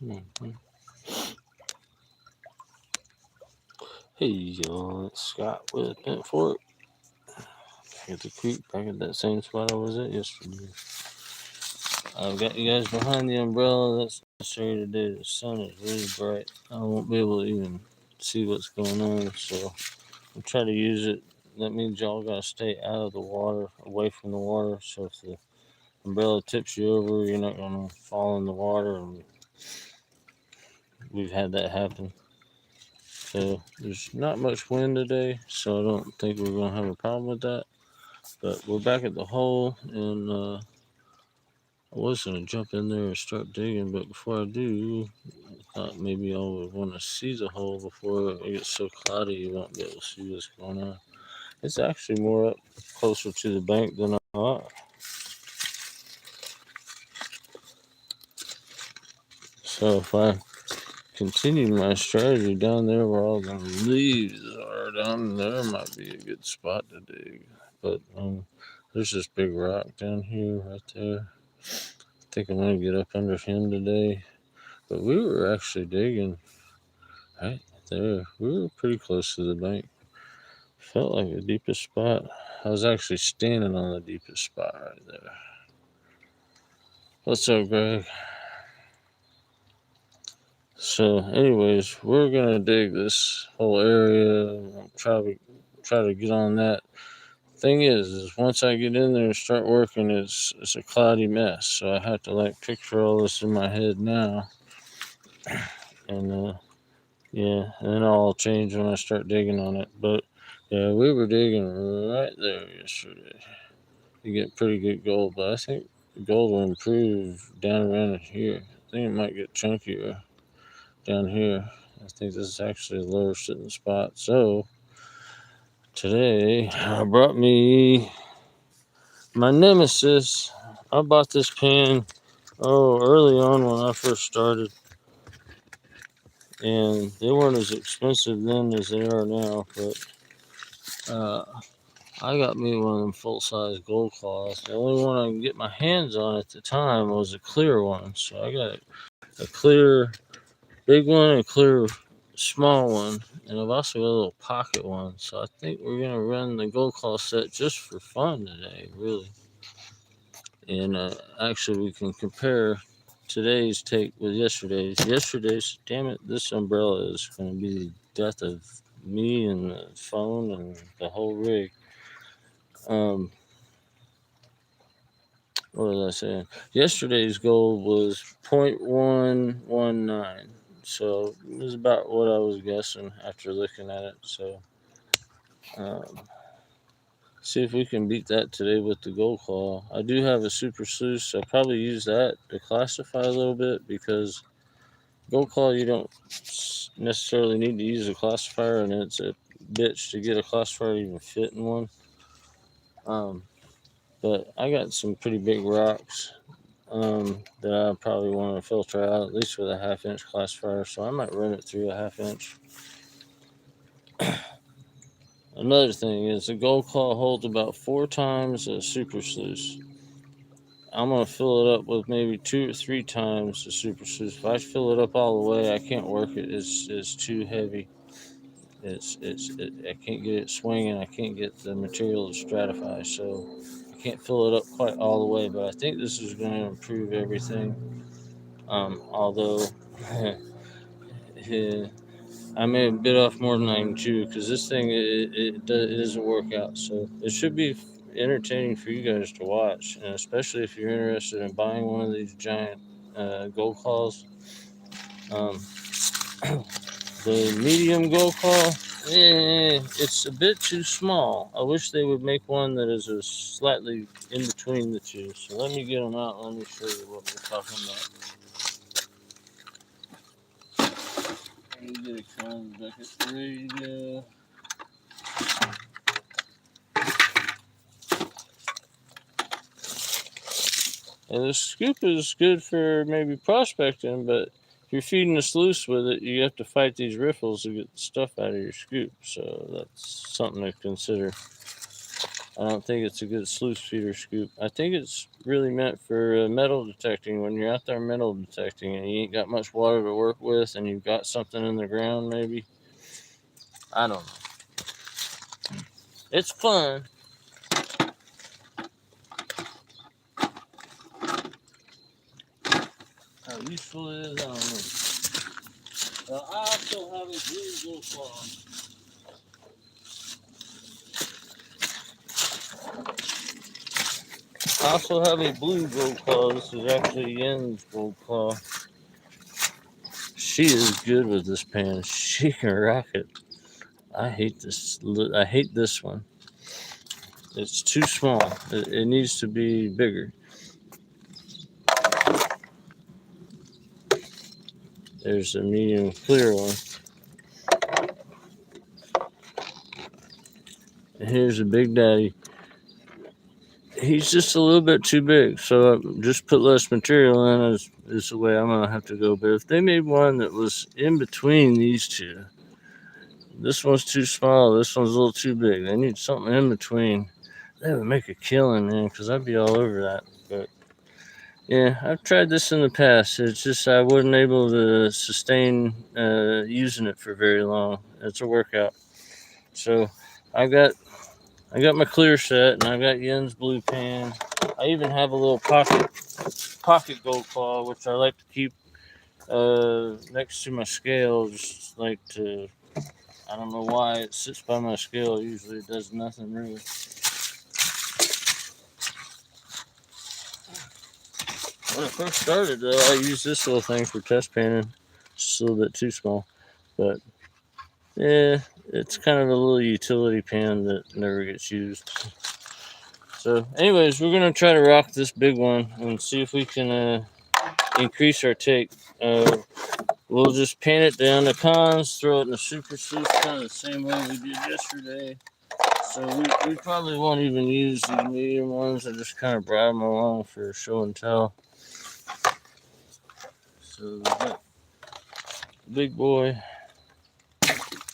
Mm-hmm. Hey y'all, it's Scott with Bent Fork. Back at the creek, back at that same spot I was at yesterday. I've got you guys behind the umbrella. That's necessary today. The sun is really bright. I won't be able to even see what's going on, so I'll try to use it. That means y'all gotta stay out of the water, away from the water. So if the umbrella tips you over, you're not gonna fall in the water. And we've had that happen. So there's not much wind today, so I don't think we're gonna have a problem with that. But we're back at the hole, and I was gonna jump in there and start digging, but before I do, I thought maybe I would want to see the hole before it gets so cloudy you won't be able to see what's going on. It's actually more up closer to the bank than I thought. So if I continue my strategy down there where all the leaves are down there, might be a good spot to dig. But there's this big rock down here, right there. I think I'm gonna get up under him today. But we were actually digging right there. We were pretty close to the bank. Felt like the deepest spot. I was actually standing on the deepest spot right there. What's up, Greg? So, anyways, we're gonna dig this whole area. Try to get on that. Thing is once I get in there and start working, it's a cloudy mess. So I have to like picture all this in my head now, and yeah, and then I'll change when I start digging on it. But yeah, we were digging right there yesterday. You get pretty good gold, but I think the gold will improve down around here. I think it might get chunkier down here. I think this is actually a lower sitting spot. So today I brought me my nemesis. I bought this pen early on when I first started, and they weren't as expensive then as they are now. But I got me one of them full size gold claws. The only one I can get my hands on at the time was a clear one, so I got a clear big one and a clear small one, and I've also got a little pocket one. So I think we're gonna run the gold claw set just for fun today, really. And actually, we can compare today's take with yesterday's. Yesterday's, damn it, this umbrella is going to be the death of me and the phone and the whole rig. Um, what was I saying? Yesterday's gold was 0.119. So it was about what I was guessing after looking at it. So um, see if we can beat that today with the gold claw. I do have a super sluice. I'll probably use that to classify a little bit because gold claw you don't necessarily need to use a classifier, and it's a bitch to get a classifier to even fit in one. But I got some pretty big rocks that I probably want to filter out, at least with a 1/2 inch classifier, so I might run it through a 1/2 inch. Another thing is the gold claw holds about 4 times a super sluice. I'm gonna fill it up with maybe 2 or 3 times the super sluice. If I fill it up all the way, I can't work it. It's too heavy. I can't get it swinging. I can't get the material to stratify, so I can't fill it up quite all the way. But I think this is going to improve everything. Although yeah, I may have bit off more than I can chew because this thing it doesn't work out. So it should be entertaining for you guys to watch, and especially if you're interested in buying one of these giant gold claws. Um, The medium gold claw, it's a bit too small. I wish they would make one that is a slightly in between the two. So let me get them out. Let me show you what we're talking about. Let me get a cone bucket. There you go. And the scoop is good for maybe prospecting, but if you're feeding a sluice with it, you have to fight these riffles to get the stuff out of your scoop. So that's something to consider. I don't think it's a good sluice feeder scoop. I think it's really meant for metal detecting. When you're out there metal detecting and you ain't got much water to work with and you've got something in the ground, maybe. I don't know. It's fun. How useful it is, I don't know. I also have a blue glow claw. I also have a blue gold claw. This is actually Yen's gold claw. She is good with this pan. She can rock it. I hate this. I hate this one. It's too small. It needs to be bigger. There's a medium clear one. And here's a Big Daddy. He's just a little bit too big, so just put less material in is the way I'm gonna have to go. But if they made one that was in between these two, this one's too small, this one's a little too big. They need something in between. That would make a killing, man, because I'd be all over that. But yeah, I've tried this in the past. It's just I wasn't able to sustain using it for very long. It's a workout. So I got my clear set, and I got Yen's blue pan. I even have a little pocket gold claw, which I like to keep next to my scale. Just like to, I don't know why it sits by my scale. Usually it does nothing really. When I first started, though, I used this little thing for test panning. It's a little bit too small, but yeah, it's kind of a little utility pan that never gets used. So, anyways, we're gonna try to rock this big one and see if we can increase our take. We'll just pan it down the cons, throw it in the super sluice, kind of the same way we did yesterday. So we probably won't even use the medium ones. I just kind of brought them along for show and tell. So we got the big boy,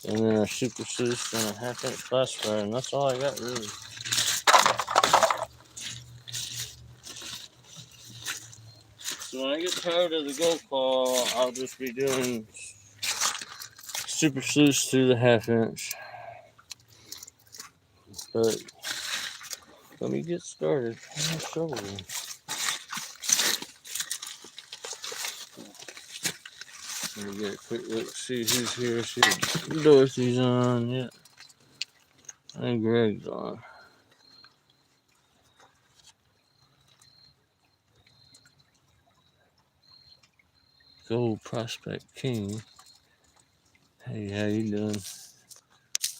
and then our super sluice and a 1/2 inch classifier, and that's all I got really. So when I get tired of the gold claw, I'll just be doing super sluice through the 1/2 inch. But let me get started. I'm shoveling. Let me get a quick look, see who's here. See if Dorothy's on yet. I think Greg's on. Gold Prospect King. Hey, how you doing?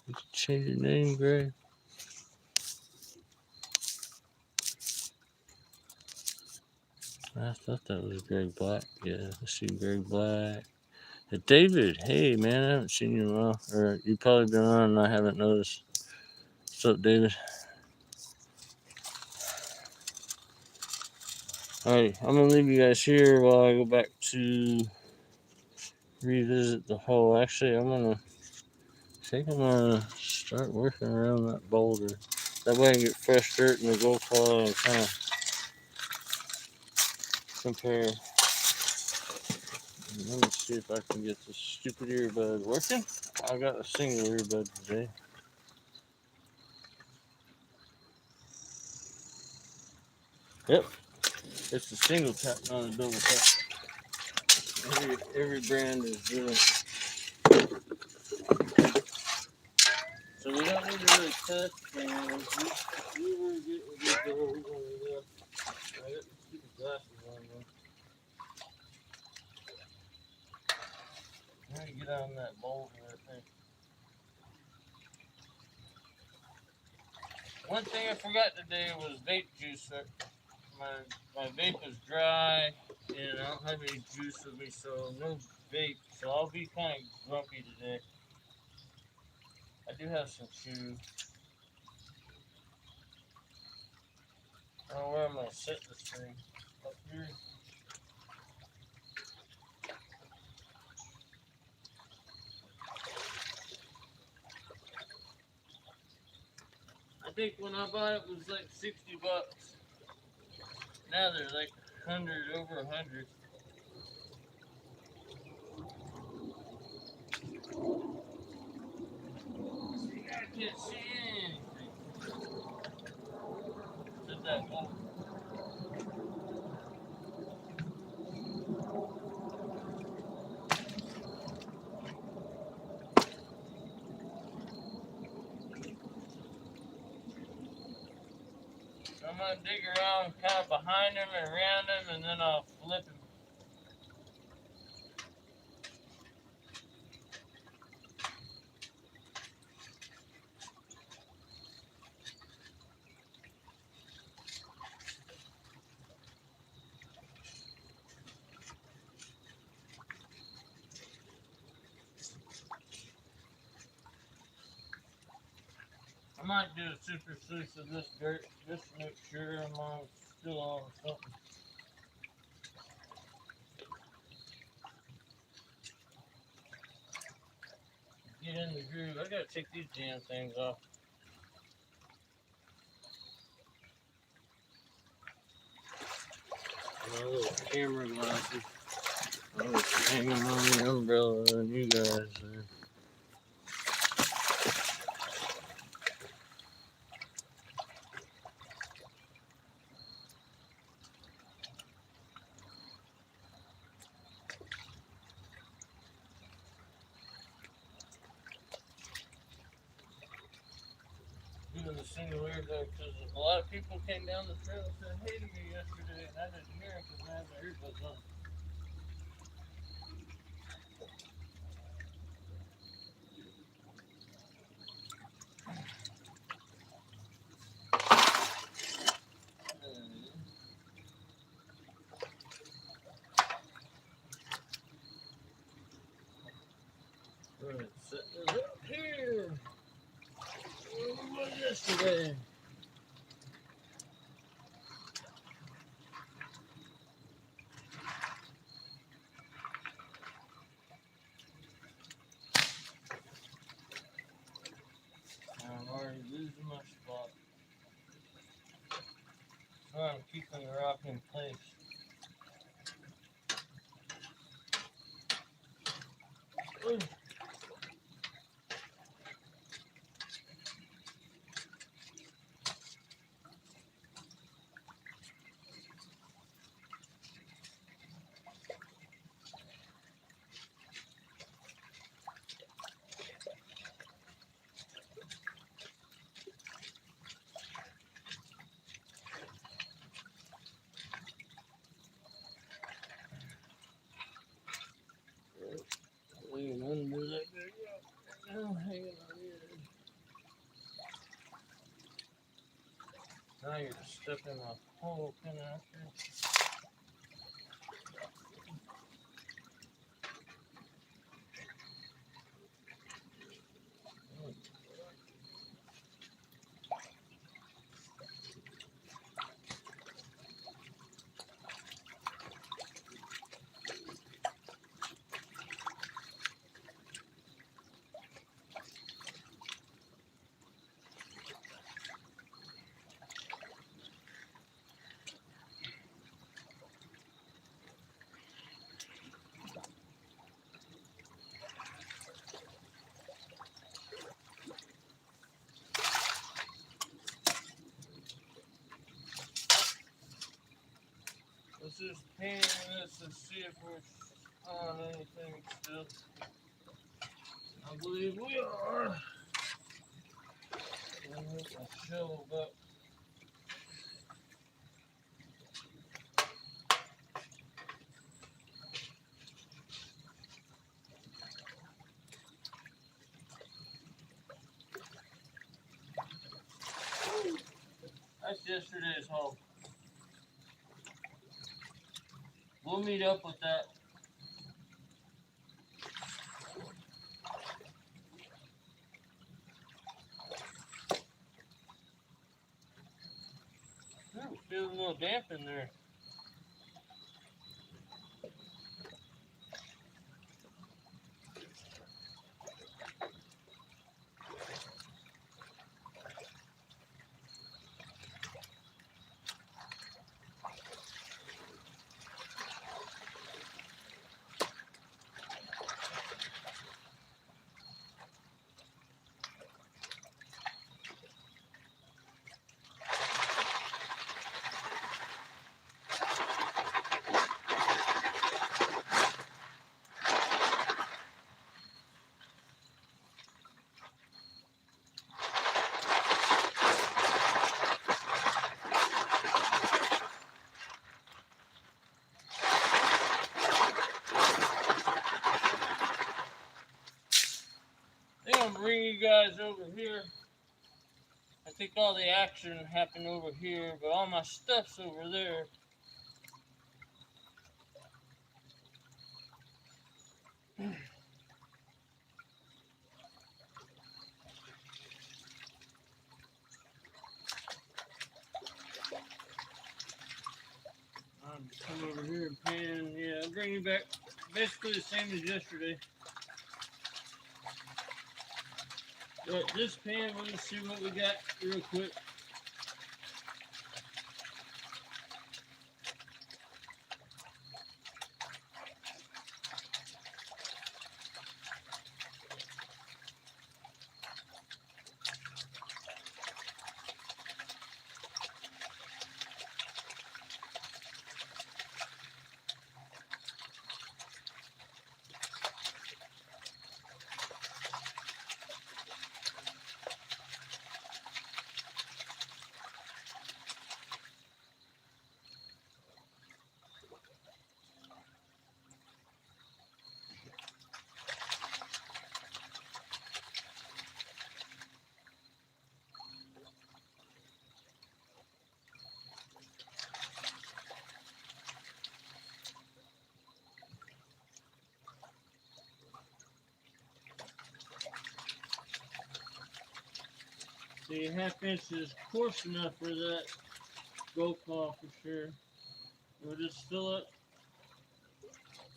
You can change your name, Greg. I thought that was Greg Black. Yeah, I see Greg Black. Hey, David, hey man, I haven't seen you in a while. Or you've probably been on and I haven't noticed. What's up, David? Alright, I'm gonna leave you guys here while I go back to revisit the hole. Actually, I think I'm gonna start working around that boulder. That way I can get fresh dirt in the gold claw and kind of compare. Let me see if I can get this stupid earbud working. I got a single earbud today. Yep, it's a single tap, not a double tap. Every brand is different. So we don't need to really test things. We were getting good goals on the I got the stupid glasses on though. I gotta get on that boulder, I think. One thing I forgot today was vape juice. My vape is dry and I don't have any juice with me, so no vape. So I'll be kind of grumpy today. I do have some chew. I don't know where I'm gonna set this thing. Up here. I think when I bought it was like $60. Now they're like 100, over 100. See, I can't see anything. Is that one? I'm gonna dig around kind of behind him and around him, and then I'll flip him. I might do a super sluice of this dirt just to make sure I'm on, still on something. Get in the groove. I gotta take these damn things off. My little camera glasses. I was hanging on the umbrella and you guys. Doing the singular though, because a lot of people came down the trail and said hey to me yesterday, and I didn't hear it because I had my earbuds on. Right, setting it up here. Where was yesterday? I'm already losing my spot. So I'm keeping the rock in place. Ooh. Hanging under that big rock right now, hanging on the edge. Now you're stepping a whole pin out there. Let's just paint this and see if we're on anything still. I believe we are. And with my shovel back. That's yesterday's haul. We'll meet up with that. Feels a little damp in there. guys over here. I think all the action happened over here, but all my stuff's over there. I'm come over here and pan. Yeah, I'll bring you back basically the same as yesterday. But this pan, we'll just see what we got real quick. See, a half inch is coarse enough for that gold claw for sure. We'll just fill up.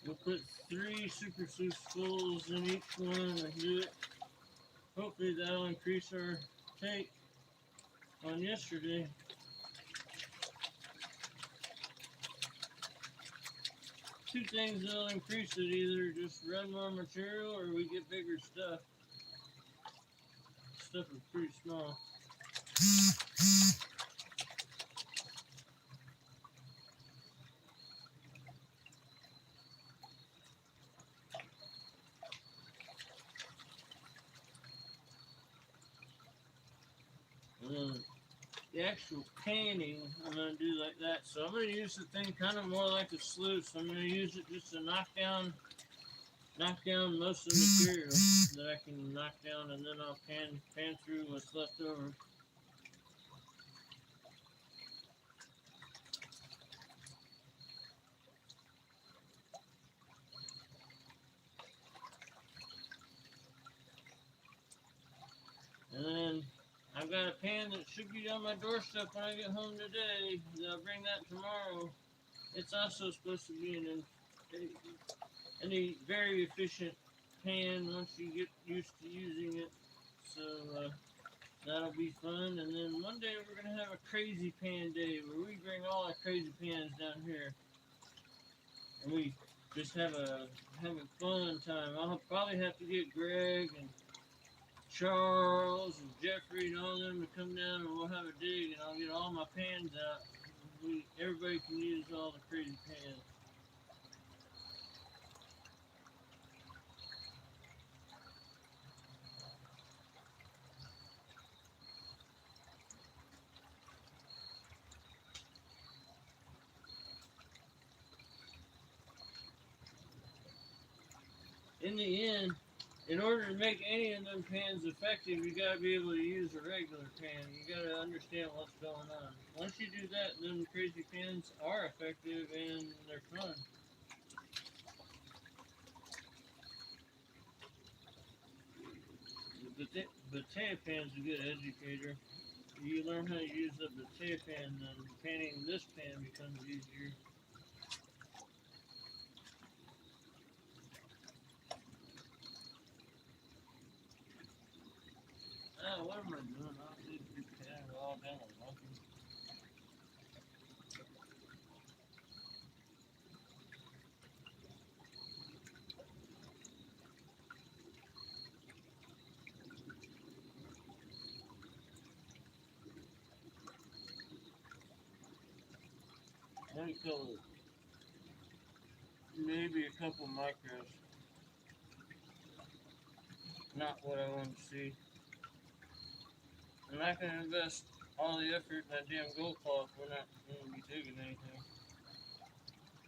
We'll put 3 super spoons in each one and do it. Hopefully that'll increase our take on yesterday. Two things that'll increase it, either just run more material or we get bigger stuff. Stuff is pretty small. The actual panning, I'm going to do like that. So I'm going to use the thing kind of more like a sluice. I'm going to use it just to knock down most of the material that I can knock down, and then I'll pan through what's left over. And then I've got a pan that should be on my doorstep when I get home today. I'll bring that tomorrow. It's also supposed to be a very efficient pan once you get used to using it. So that'll be fun. And then one day we're going to have a crazy pan day where we bring all our crazy pans down here. And we just have a fun time. I'll probably have to get Greg and Charles and Jeffrey and all of them to come down, and we'll have a dig, and I'll get all my pans out. Everybody can use all the crazy pans. In the end, in order to make any of them pans effective, you gotta be able to use a regular pan. You gotta understand what's going on. Once you do that, then crazy pans are effective and they're fun. The potato pan's a good educator. You learn how to use the potato pan, then panning this pan becomes easier. What am I doing? I'll leave this pan all down the monkey. Let me kill it. Maybe a couple micros. Not what I want to see. I'm not going to invest all the effort in that damn gold claw if we're not going to be digging anything.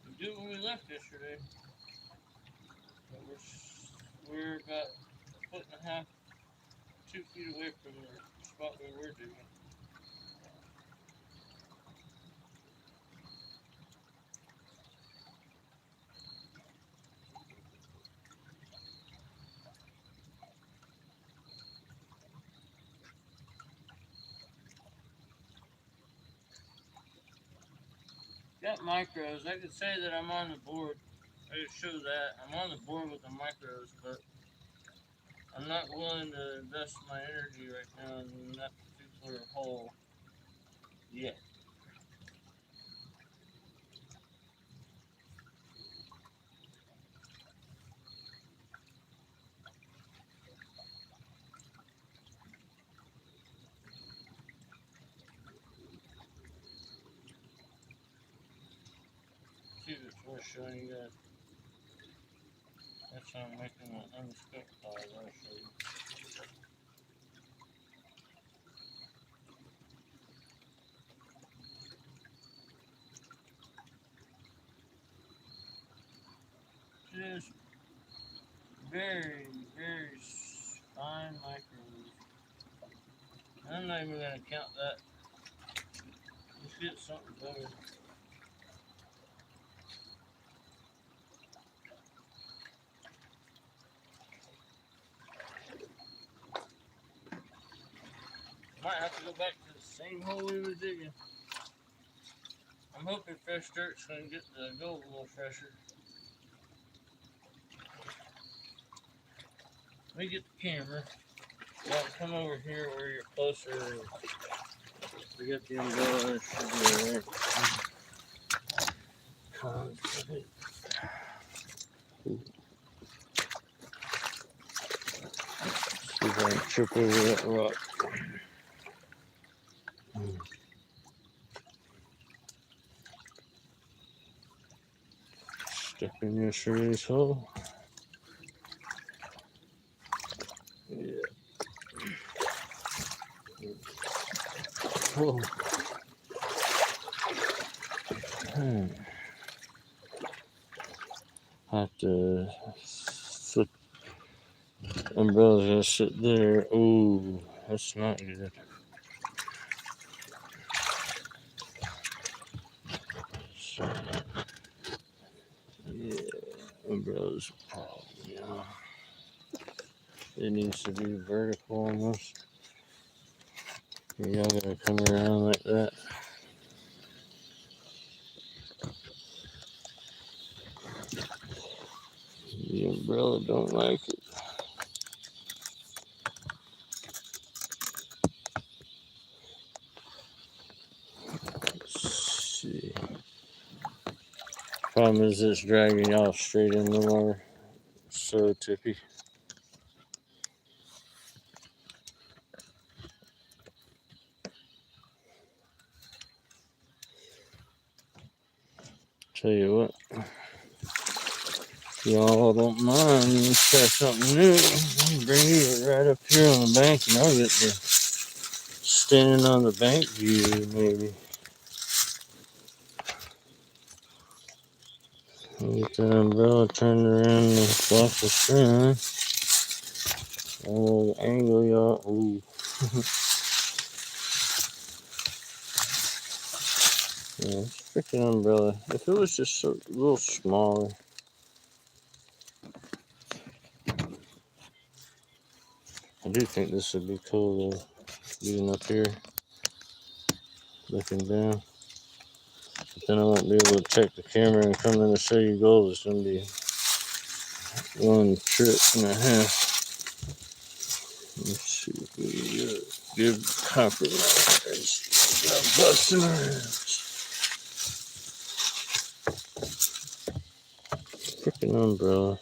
We did when we left yesterday. But we're about a foot and a half, 2 feet away from the spot we were digging. Got micros. I could say that I'm on the board. I could show that. I'm on the board with the micros, but I'm not willing to invest my energy right now in that particular hole yet. See if it's worth showing you guys. That's how I'm making an unstuck pile. I'll show you. Just very, very fine micros. I'm not even going to count that. Let's get something better. Might have to go back to the same hole we were digging. I'm hoping fresh dirt's going to get the gold a little fresher. Let me get the camera. Now come over here where you're closer. We got the umbrella. It should be alright. See if I can trip over that rock. Step in yesterday's hole. Yeah. Whoa. I have to flip. Umbrella's gonna sit there. Ooh, that's not good. So, yeah, umbrella's a problem. Yeah. It needs to be vertical almost. Y'all gotta come around like that. The umbrella don't like it. Let's see. Problem is it's dragging y'all straight in the water. So tippy. Tell you what, y'all don't mind, you try something new. I'll bring you right up here on the bank and I'll get the standing on the bank view maybe. I'll get the umbrella turned around and block the sun. Oh, angle y'all. Ooh. Yeah, it's freaking umbrella. If it was just a little smaller. I do think this would be cool though. Being up here, looking down. But then I won't be able to check the camera and come in and show you gold. It's going to be one trip and a half. Let's see if we get a good compromise. Busting around. Freaking umbrella.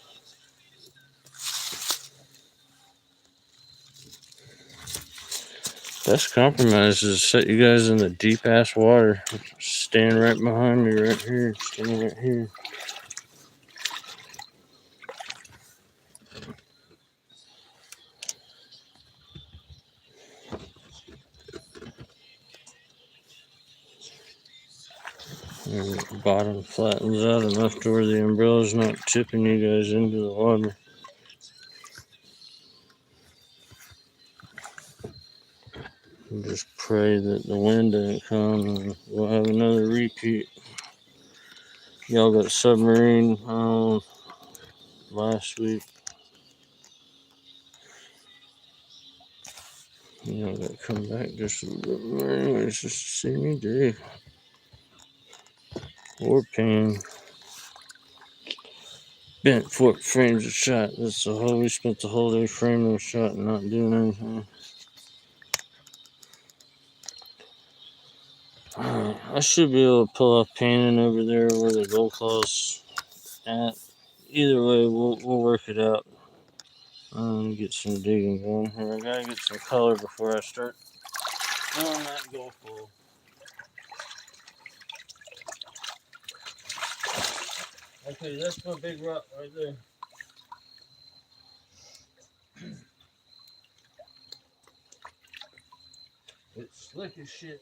Best compromise is set you guys in the deep ass water. Stand right behind me right here. Stand right here. And the bottom flattens out enough to where the umbrella's not tipping you guys into the water. And just pray that the wind doesn't come and we'll have another repeat. Y'all got submarine last week. Y'all got to come back just a little bit more anyways, just to see me dig. Or pan. Bent fork frames a shot. That's the whole. We spent the whole day framing a shot and not doing anything. Alright, I should be able to pull off painting over there where the gold claw's at. Either way, we'll work it out. Get some digging going here. I gotta get some color before I start doing that gold claw. Okay, that's my big rock right there. It's slick as shit.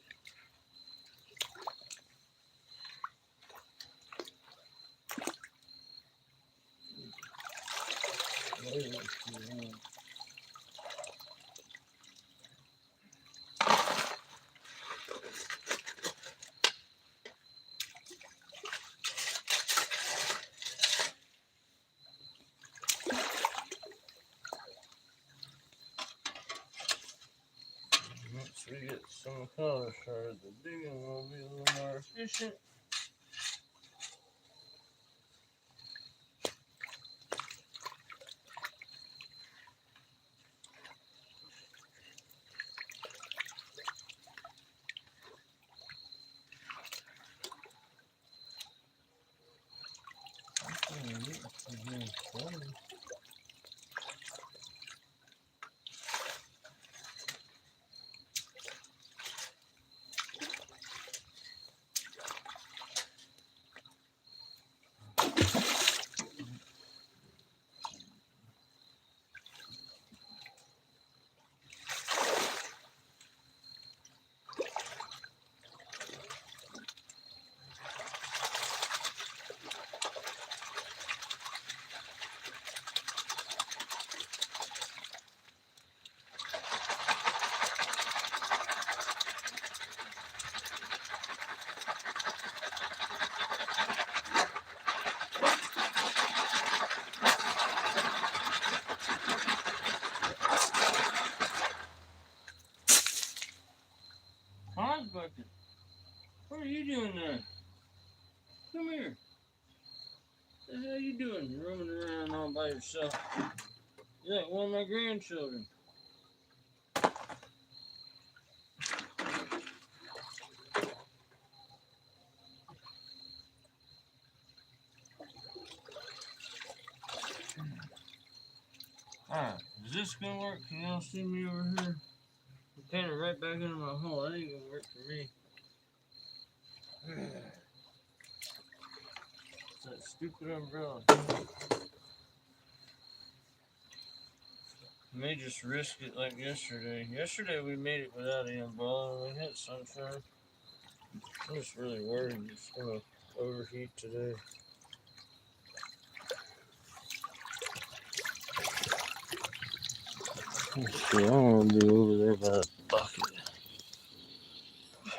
Once we get some color started, the digging will be a little more efficient. Pond bucket, what are you doing there? Come here. What the hell are you doing? You're roaming around all by yourself. You're like one of my grandchildren. Alright, is this gonna work? Can y'all see me over here? I'm painted right back into my hole. That ain't gonna work for me. It's that stupid umbrella. I may just risk it like yesterday. Yesterday we made it without the umbrella. We had sunshine. I'm just really worried it's gonna overheat today. Let's see, I want to be over there by the bucket.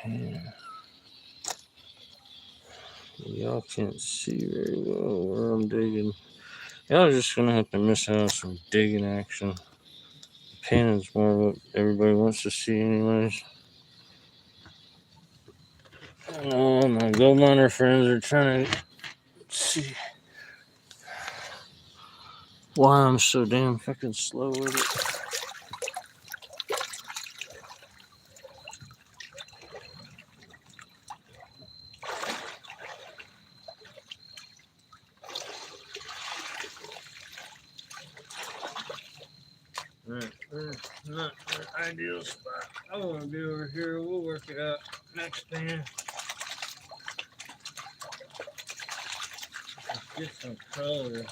Man. Y'all can't see very well where I'm digging. Y'all are just gonna have to miss out on some digging action. Painting's more what everybody wants to see anyways. I know my gold miner friends are trying to see why I'm so damn fucking slow with it. Not the ideal spot. I want to be over here. We'll work it out next pan. Let's get some color.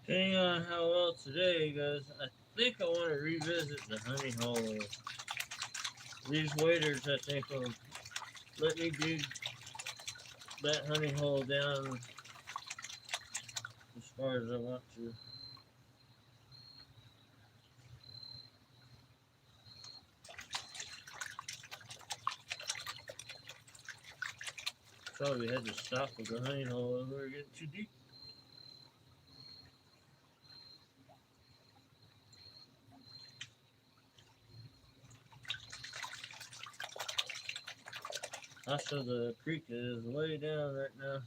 Depending on how well today goes, I think I want to revisit the honey hole. These waders, I think, will let me dig that honey hole down as far as I want to. Probably had to stop with the honey hole if we were getting too deep. Also, the creek is way down right now.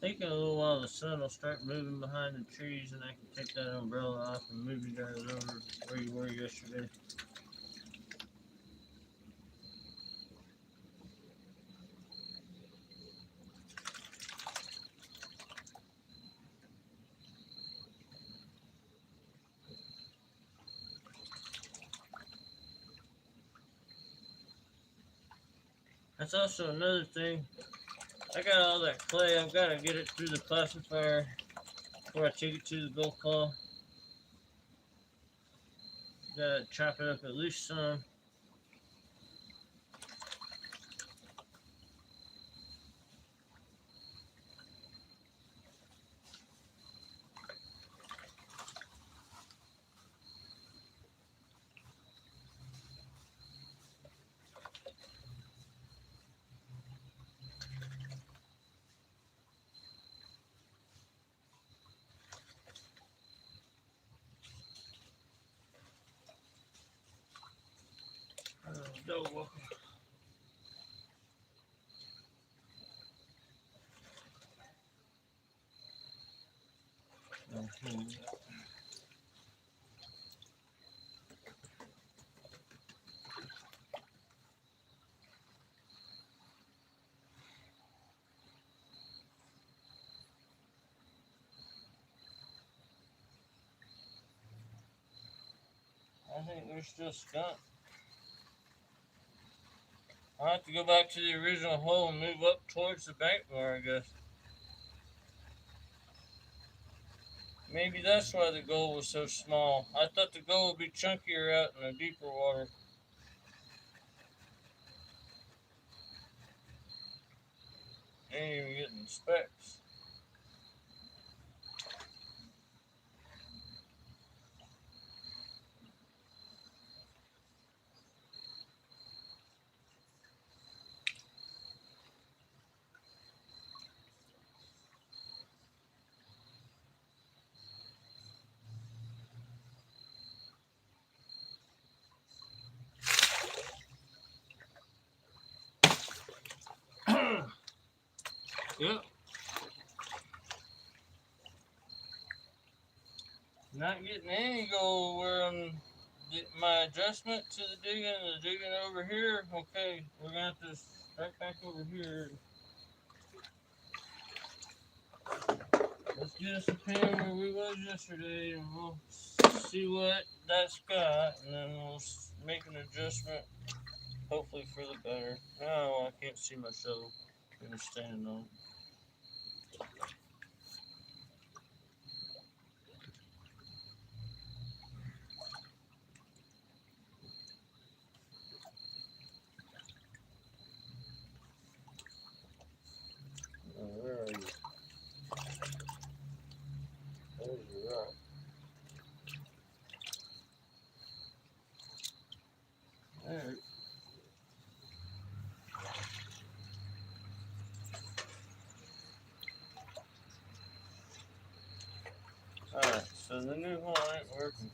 I think in a little while the sun will start moving behind the trees and I can take that umbrella off and move you guys over where you were yesterday. That's also another thing. I got all that clay. I've got to get it through the classifier before I take it to the gold claw. Got to chop it up at least some. No, I think they're still skunk. I'll have to go back to the original hole and move up towards the bank bar, I guess. Maybe that's why the gold was so small. I thought the gold would be chunkier out in the deeper water. Ain't even getting specks. Yep. Not getting any gold where I'm getting my adjustment to the digging over here. Okay, we're gonna have to start back over here. Let's get us a pan where we was yesterday and we'll see what that's got and then we'll make an adjustment hopefully for the better. Oh, I can't see my shovel. I'm standing on it. hurt. Alright, so the new one ain't working.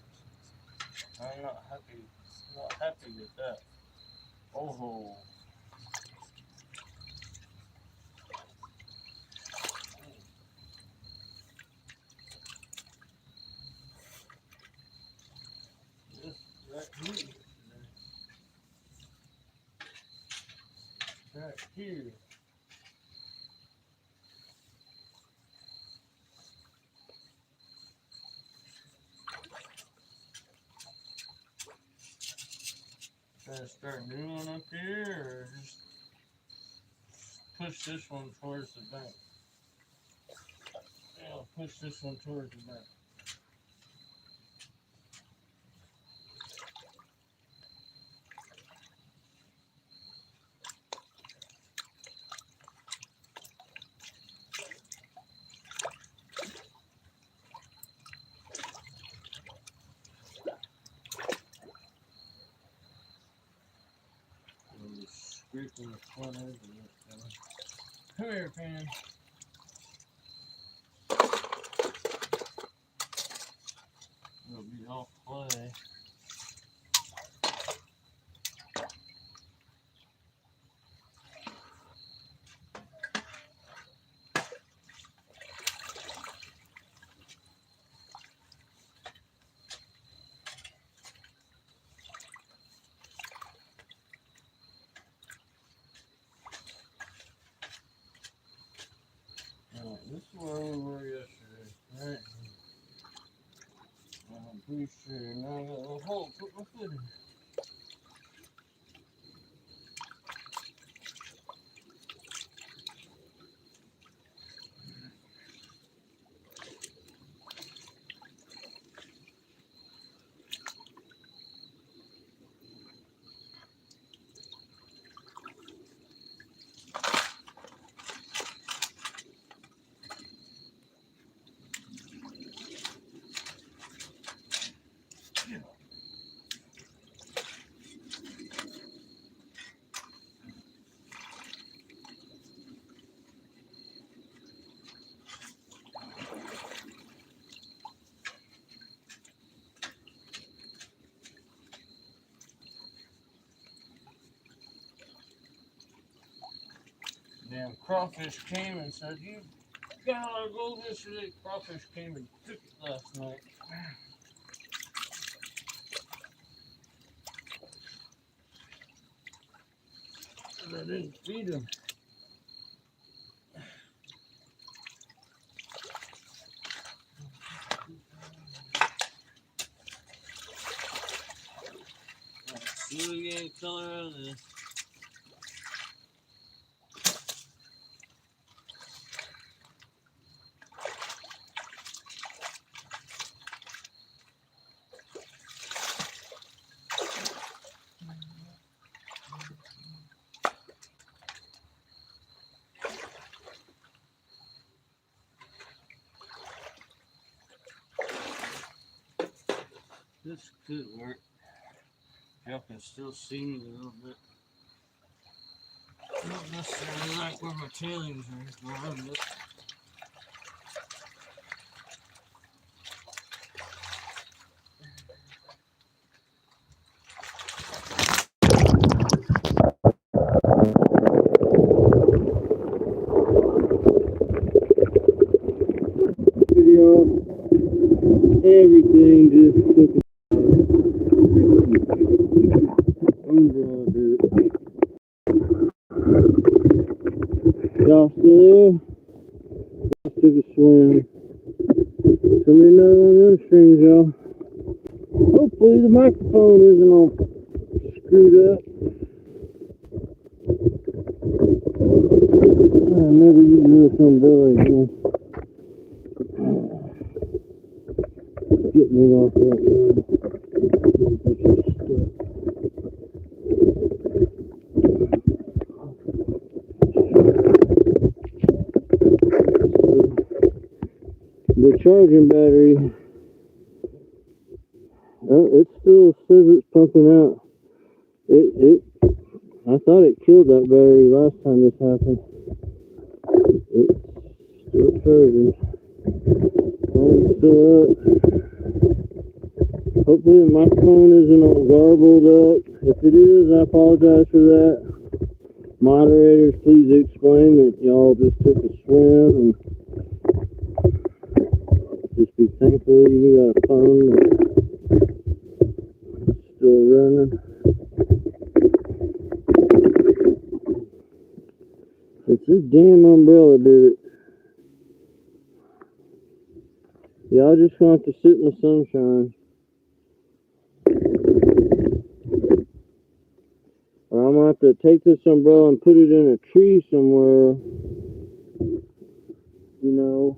I'm not happy with that. Oh. This right here. Right here. Should I start a new one up here, or just push this one towards the bank? Yeah, I'll push this one towards the bank. Scraping the front edge of this thing. Come here, Pan. It'll be all clay. This is where we were yesterday, right? I'm pretty sure. Now I got a little hole. Put my foot in. Damn crawfish came and said, "You got our gold yesterday." Crawfish came and took it last night. I didn't feed him. Let's see what we get color out of this. This could work. Y'all can still see me a little bit. Not necessarily like where my tailings are going, but video, everything just took a y'all still there? I took a swim. Let me know on the streams, y'all. Hopefully the microphone isn't all screwed up. I never use this on belly, Get me off that one. The charging battery, it still says it's pumping out I thought it killed that battery last time this happened. It's still charging. Phone's still up. Hopefully the microphone isn't all garbled up. If it is, I apologize for that. Moderators, please explain that y'all just took a swim and just be thankful you got a phone that's still running. It's this damn umbrella did it. Y'all just gonna have to sit in the sunshine. Or I'm gonna have to take this umbrella and put it in a tree somewhere, you know,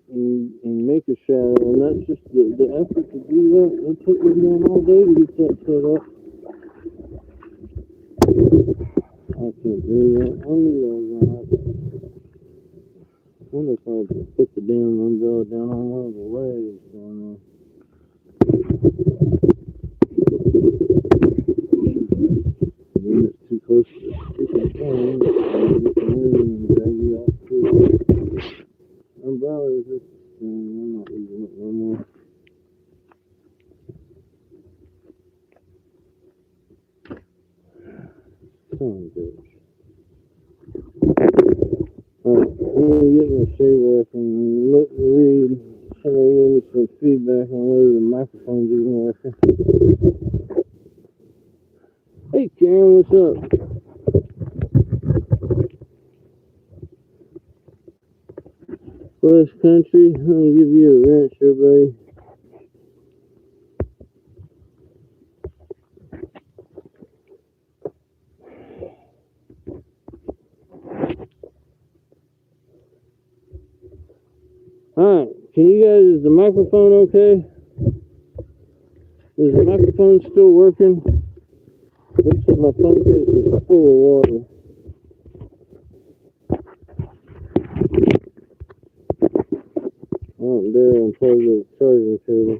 and make a shadow. And that's just the effort to do that. It took me down all day to get that set up. I can't do that. I knew I was gonna have to. I wonder if I'll put the damn umbrella down on one of the legs down there. Then it's too close to the freaking thing. And get the wind and drag you off too. Umbrella is just I'm not using it no more. Son of a bitch. Alright, I'm gonna get my shave off and look and read. Somebody gave me some feedback on whether the microphone's even working. Hey Karen, what's up? West Country, I'm gonna give you a wrench here, buddy. Alright, can you guys, is the microphone okay? Is the microphone still working? Looks like my phone case is full of water. I don't dare unplug the charging cable.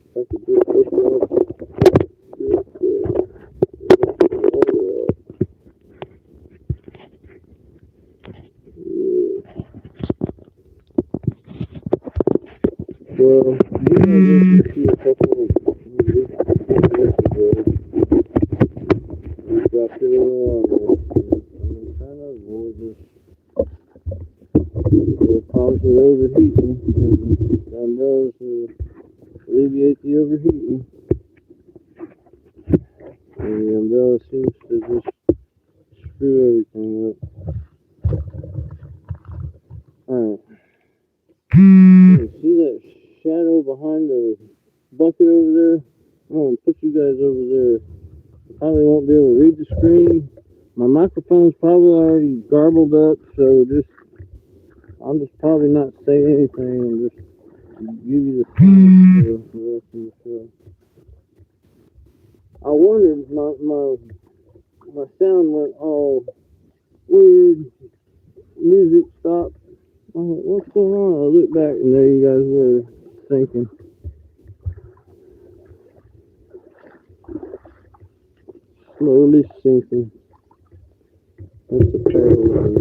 If I could just push it off real quick. Well, you guys just see a couple of weeks ago. We dropped it in the water. I'm trying to avoid this. The problems with overheating. The umbrellas to alleviate the overheating. And the umbrella seems to just screw everything up. Alright. See that shadow behind the bucket over there? I'm gonna put you guys over there. Probably won't be able to read the screen. My microphone's probably already garbled up, so I'll just probably not say anything and just give you the sound for the rest of the show. I wondered, my sound went all weird, music stopped. I'm like, what's going on? I looked back and there you guys were thinking. Slowly sinking. That's the parallel.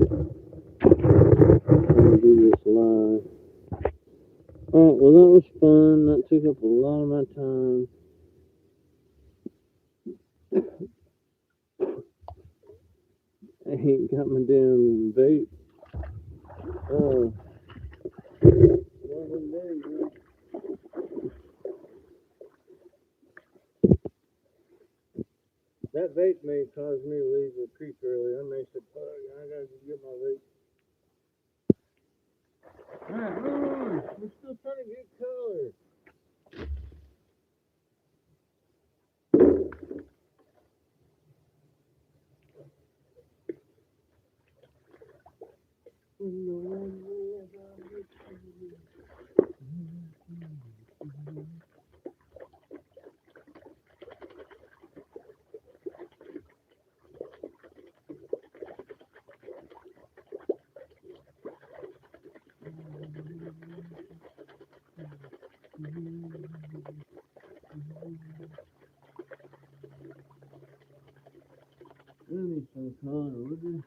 I'm gonna do this live. Alright, well that was fun. That took up a lot of my time. I ain't got my damn vape. That vape may cause me to leave the creek early. I may say, fuck, I gotta go get my vape. Alright, we're still trying to get color. Really some color, would you?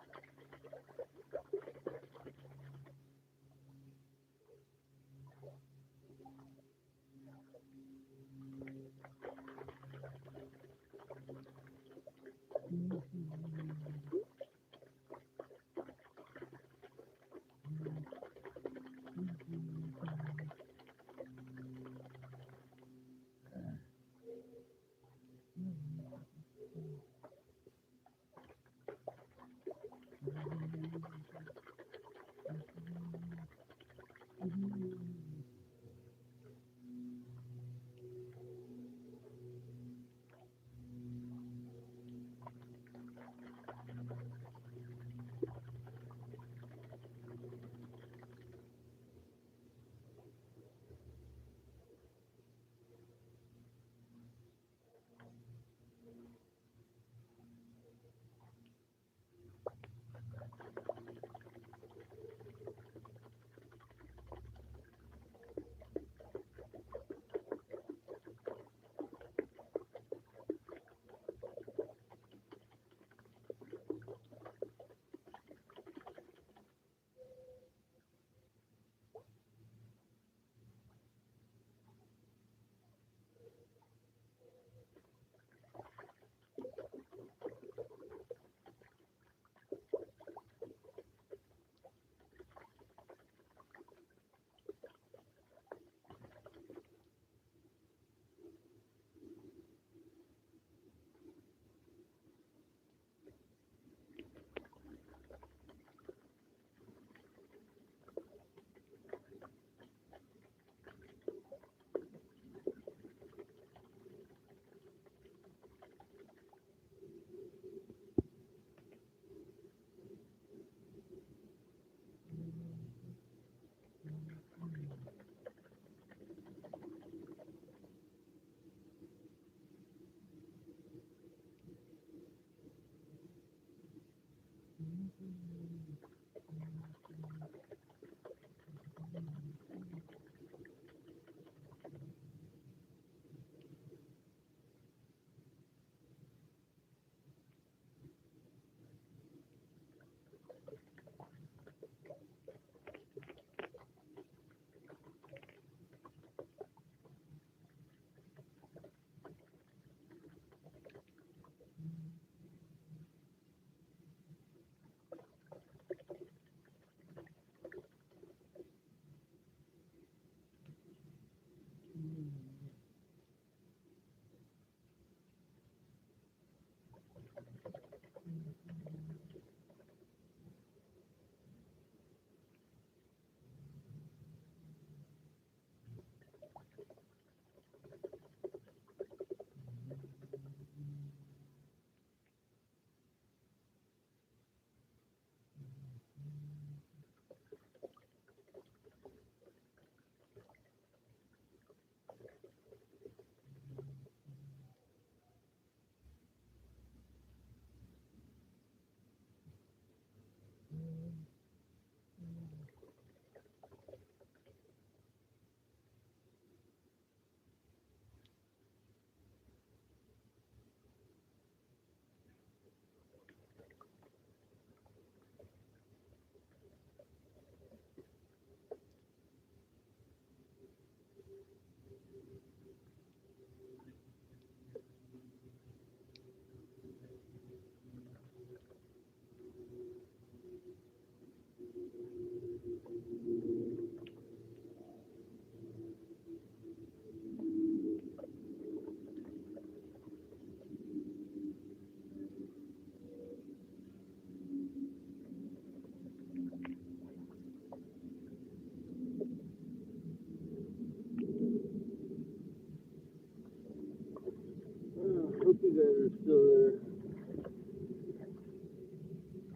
Hope you guys are still there.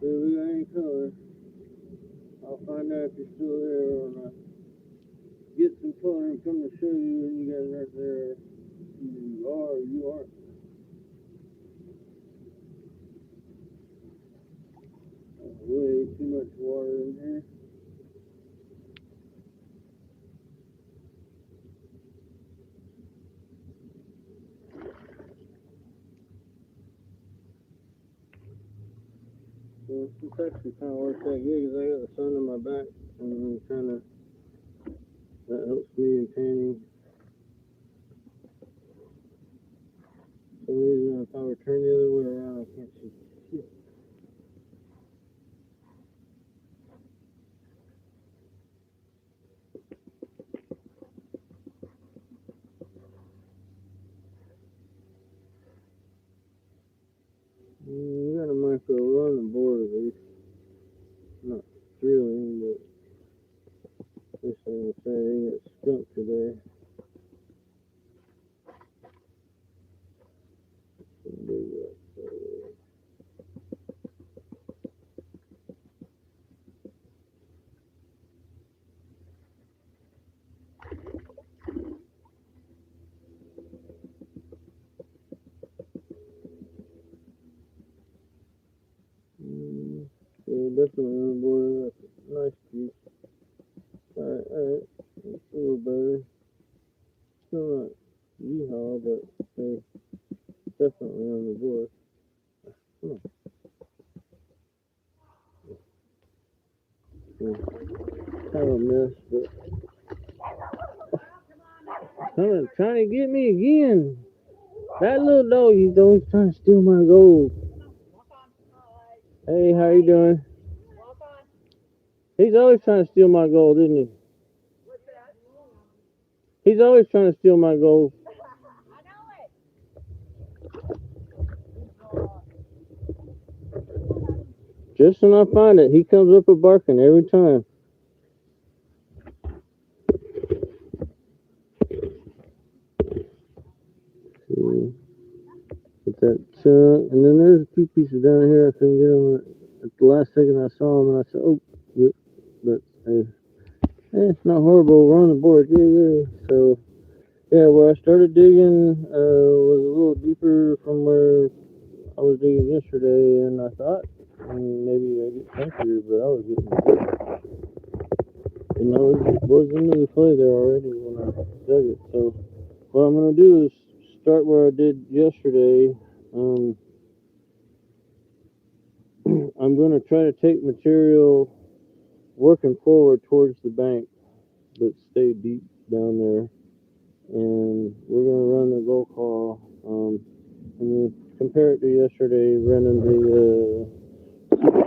So we got any color. I'll find out if you're still there or not. Get some color and come to show you when you guys aren't there. Either you are or you aren't. Way too much water in here. It's actually kind of worked out good because I got the sun in my back and kind of that helps me in painting. For some reason, if I were turned the other way around, I can't see shit. We got a micro on the board at least. Not thrilling, but at least I can say I didn't get skunked today. Some big rocks over there. Yeah, definitely on the board. That's a nice piece. Alright. That's a little better. Still not yeehaw, but hey, definitely on the board. Come on. Yeah. Kind of a mess, but trying to get me again. That little dog, he's always trying to steal my gold. Hey, how you doing? He's always trying to steal my gold, isn't he? He's always trying to steal my gold. Just when I find it, he comes up a barking every time. See, with that chunk, and then there's a few pieces down here. I couldn't get them at the last second I saw them, and I said, "Oh, yep." But hey, it's not horrible. We're on the board, yeah. So yeah, where I started digging was a little deeper from where I was digging yesterday, and I thought maybe I get chunkier, but I was getting good. And I was into the clay there already when I dug it. So what I'm gonna do is start where I did yesterday. I'm gonna try to take material working forward towards the bank, but stay deep down there. And we're gonna run the gold claw, and then compare it to yesterday, running the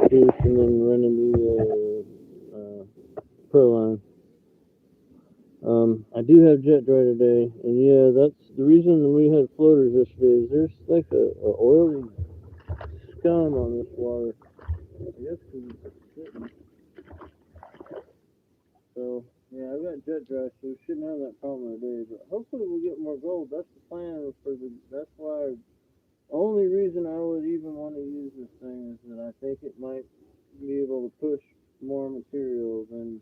juice and then running the pro line. I do have jet dry today, and yeah, that's the reason we had floaters yesterday. Is there's like a oily scum on this water. I guess because it's sitting. So yeah, I've got jet dry, so we shouldn't have that problem today. But hopefully we'll get more gold. That's the plan for the. That's why. Only reason I would even want to use this thing is that I think it might be able to push more material than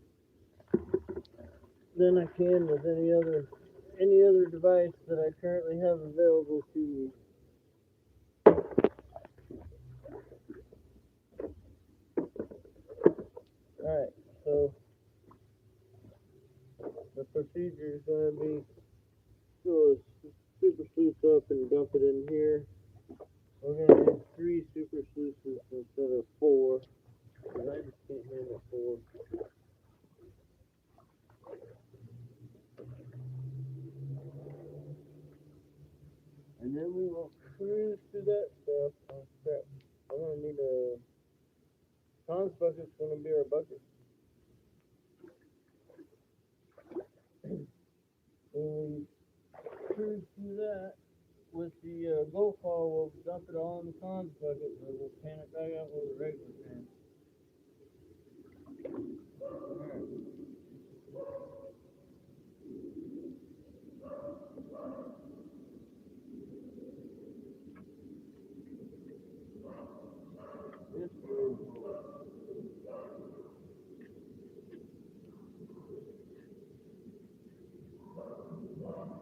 I can with any other device that I currently have available to me. Alright, so the procedure is going to be fill a super sluice up and dump it in here. We're going to do 3 super sluices instead of 4, because I just can't handle 4. And then we will cruise through that stuff. Oh crap. I'm going to need a Tom's bucket's going to be our bucket. When we cruise through that with the gold claw, we'll dump it all in the Tom's bucket and we'll pan it back out with a regular pan. Alright. This is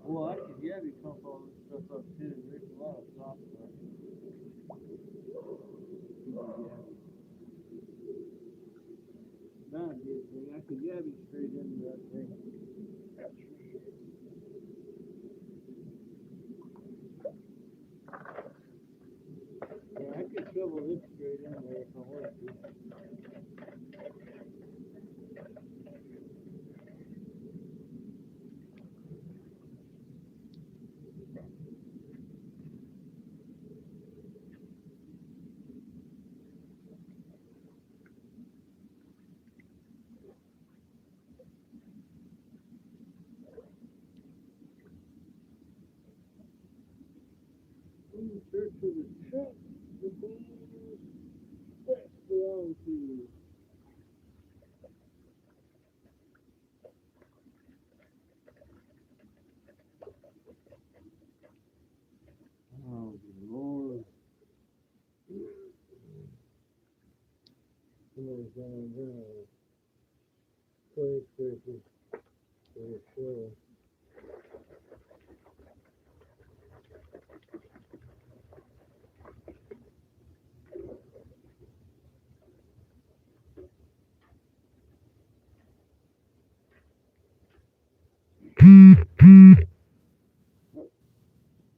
well, I could Yabby pump all this stuff up too. There's a lot of soft stuff. That'd be a thing. I could Yabby straight into that thing. Yeah, I could shovel this straight. Insert to the truck, the beans, that's belong to you. Oh, good Lord. Somebody's down there. Play scraper for sure.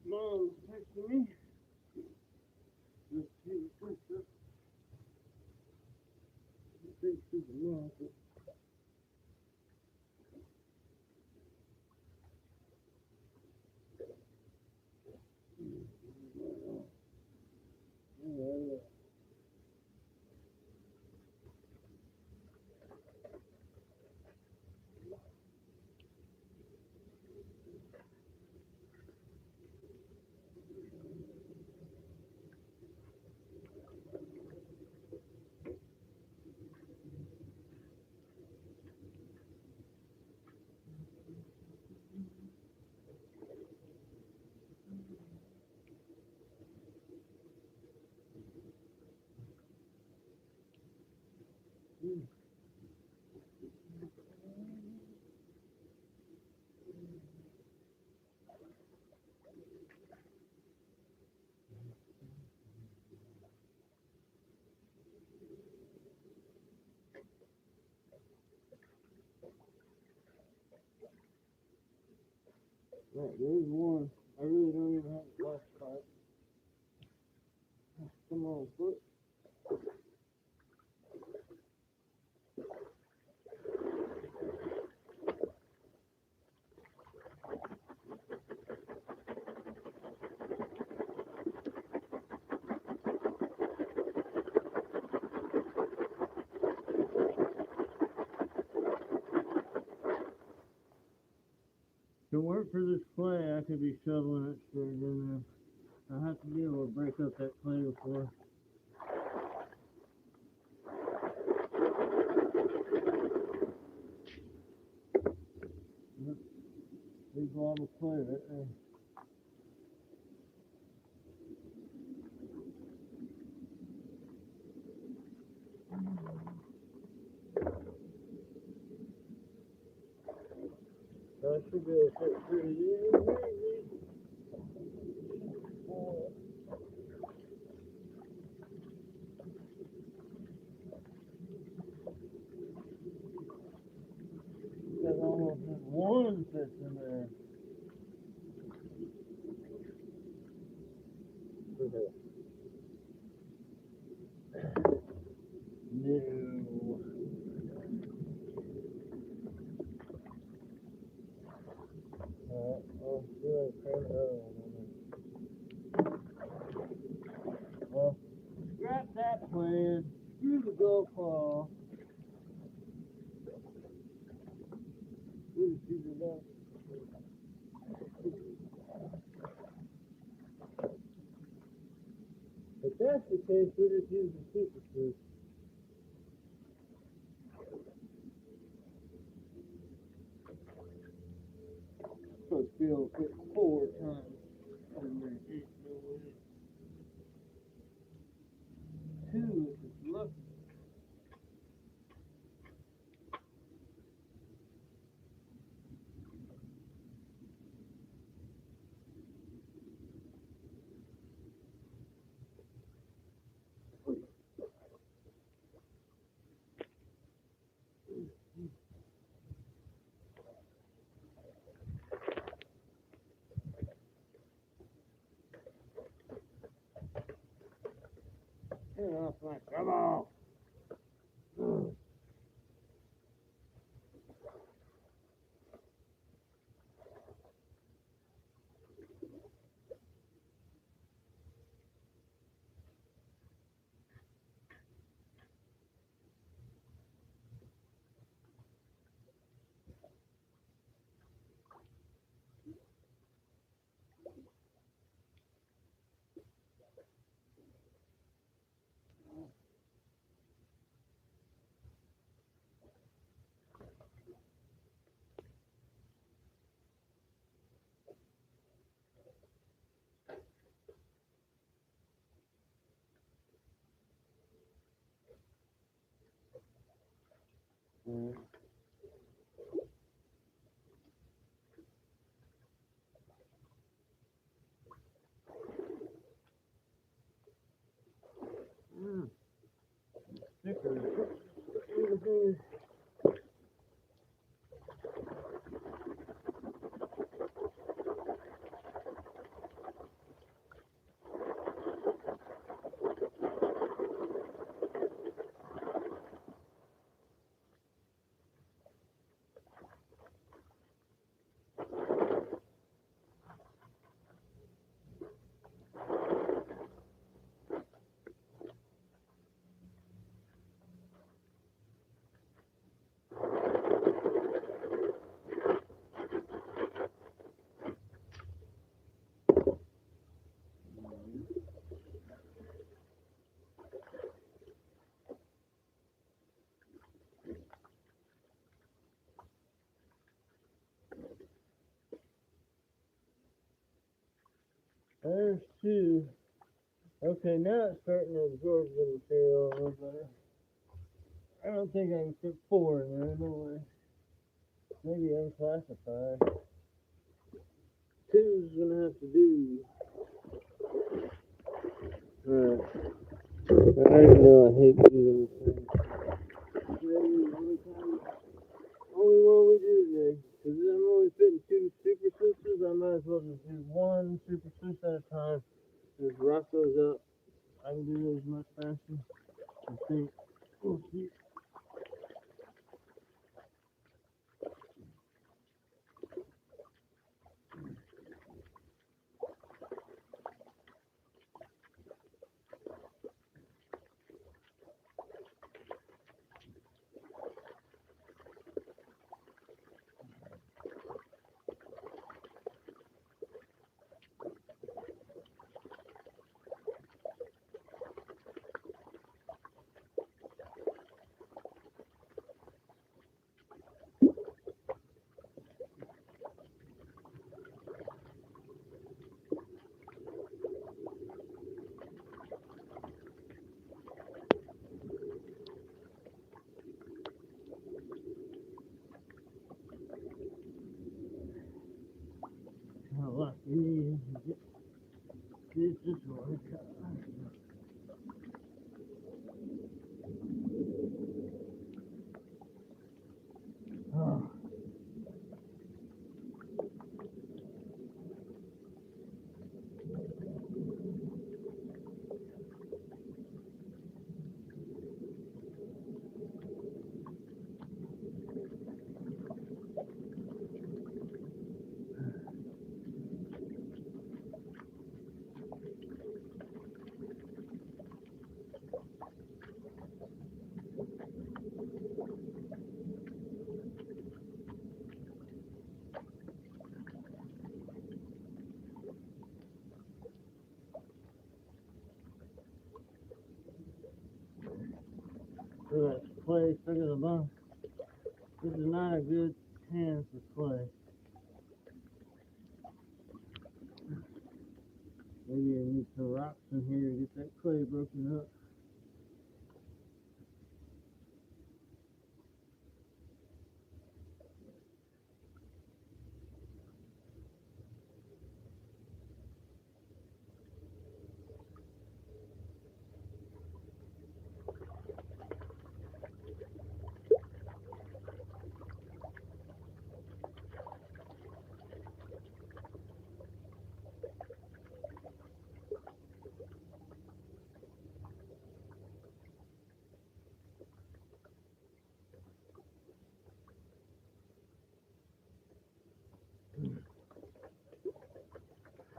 Mom's texting me. Just see the picture. I think she's a mom. Right, there's one. I really don't even have a flashlight. Come on, foot. To work for this clay, I could be shoveling it straight in there. I have to be able to break up that clay before. Big blob of clay right there. I should be able to fit through here, maybe. There's almost just one fits in there. Okay. No. Alright, I'll see if I can cram the other one in there. Well, scrap that plan. Screw the golf ball. Ooh, these are done. If that's the case, we'll just use the super glue. Supposed to be able to fit 4 times. And there ain't no way. 2 if it's lucky. Get off my come on. Stickers. There's two. Okay, now it's starting to absorb the material a little better. I don't think I can fit four in there, no way. Maybe unclassified. Two's gonna have to do. Alright. I already know I hate doing things. Only one we do today. Because I'm only fitting two super sisters, I might as well just do one super sister at a time. Just rock those up. I can do those much faster. I think. We'll see. How lucky is this one? Oh. Look at that clay stuck at the bottom. This is not a good pan for clay. Maybe I need some rocks in here to get that clay broken up.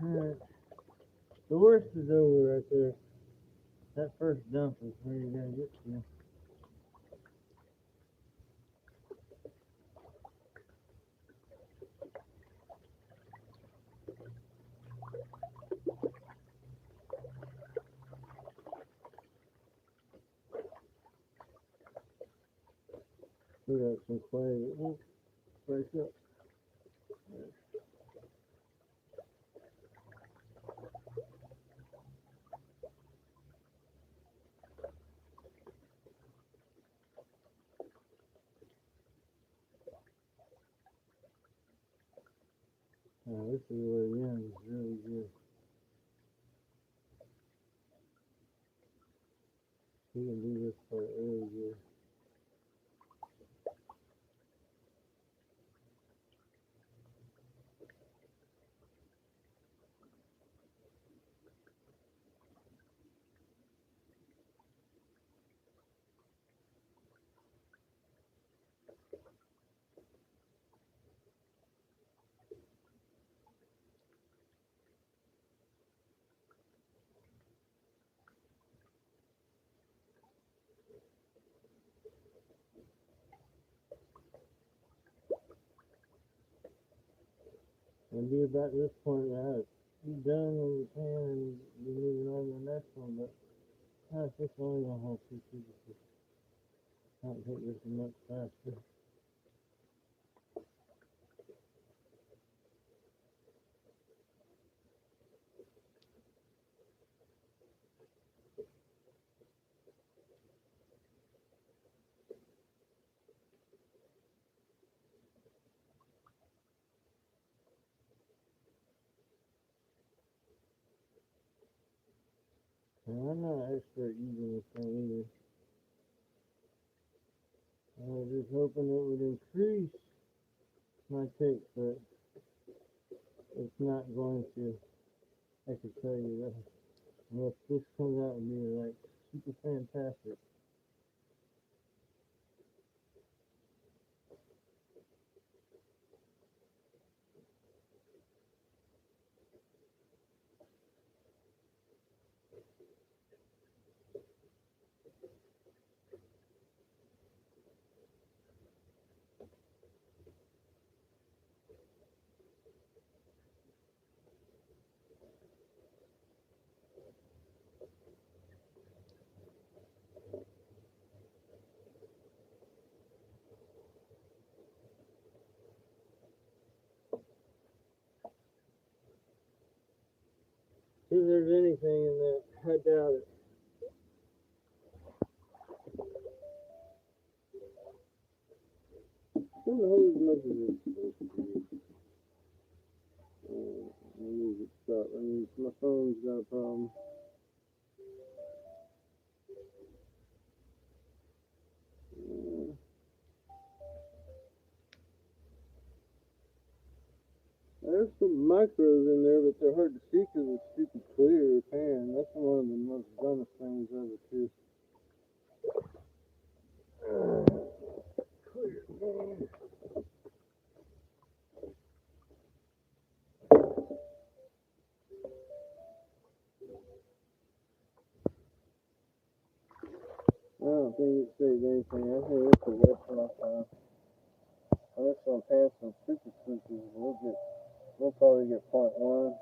Alright. The worst is over right there. That first dump is where you gotta get to. We got some clay that won't break up. Now this is where the end is really good. You can do this part really good. And be about this point that you done when you can and you're moving on to the next one, but gosh, this only gonna hold 2 pieces. Can't take this much faster. And I'm not an expert using this thing either. I was just hoping it would increase my take, but it's not going to. I can tell you that. Unless this comes out and be like super fantastic. If there's anything in that, I doubt it. Who knows as much as it's supposed to be? I need to stop. My phone's got a problem. There's some micros in there, but they're hard to see because it's super clear pan. That's one of the most dumbest things ever, too. Clear pan. I don't think it saves anything. I think it's a waste of my time. Unless I'm paying some super switches, we'll probably get 0.1.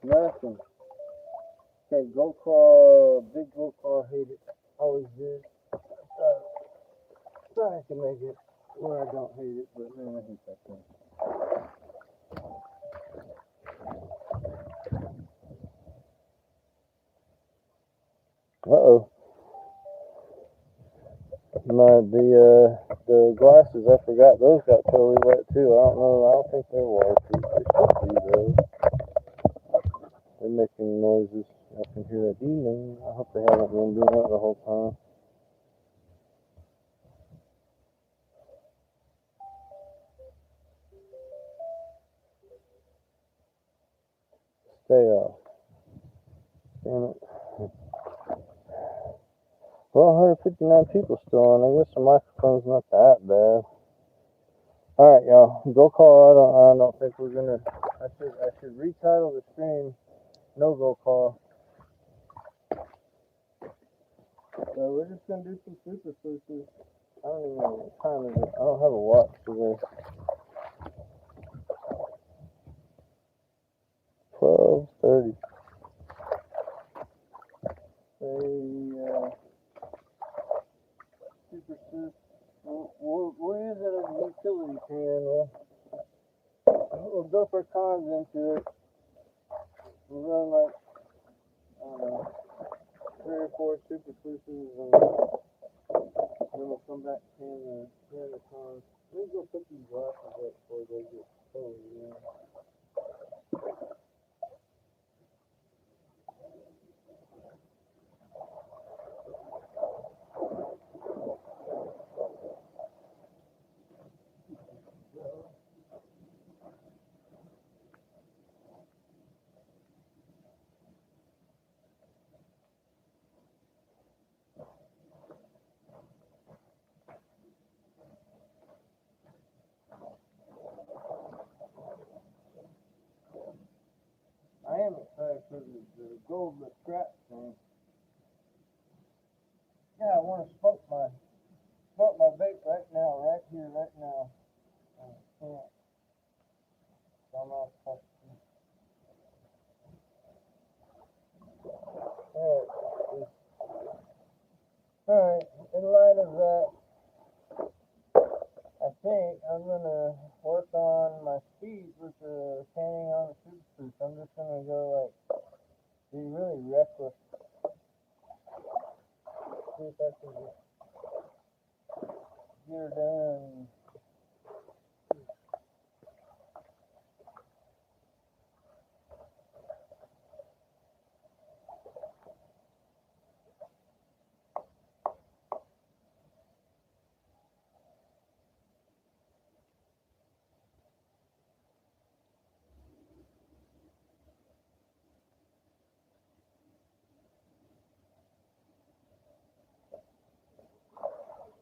Nothing. Okay, go claw, big go claw, hate it. Always did. Try I can make it where I don't hate it, but man, I hate that thing. Uh-oh. The glasses, I forgot, those got totally wet too. I don't know, I don't think they're waterproof. They should be though. They're making noises. I can hear that ding. I hope they haven't been doing that the whole time. Stay off. Damn it. Well, 159 people still on. I guess the microphone's not that bad. All right, y'all. Go call. I don't think we're gonna. I should retitle the stream "No Go Call." So we're just gonna do some super sluices. I don't even know what time is it. I don't have a watch today. 12:30. Super sluice. We'll use it as a utility pan. We'll dump our cons into it. We'll run like, I don't know, 3 or 4 super sluices, and then we'll come back and pan the cons. Let me go put these glasses up before they get cold. Yeah. I am excited for the gold with scratch thing. Yeah, I want to smoke my vape right now, right here, right now. I can't. I'm not supposed to. Alright, in light of that, I think I'm gonna work on my speed with the canning on the super suits. I'm just gonna go like be really reckless. See if I can get her done.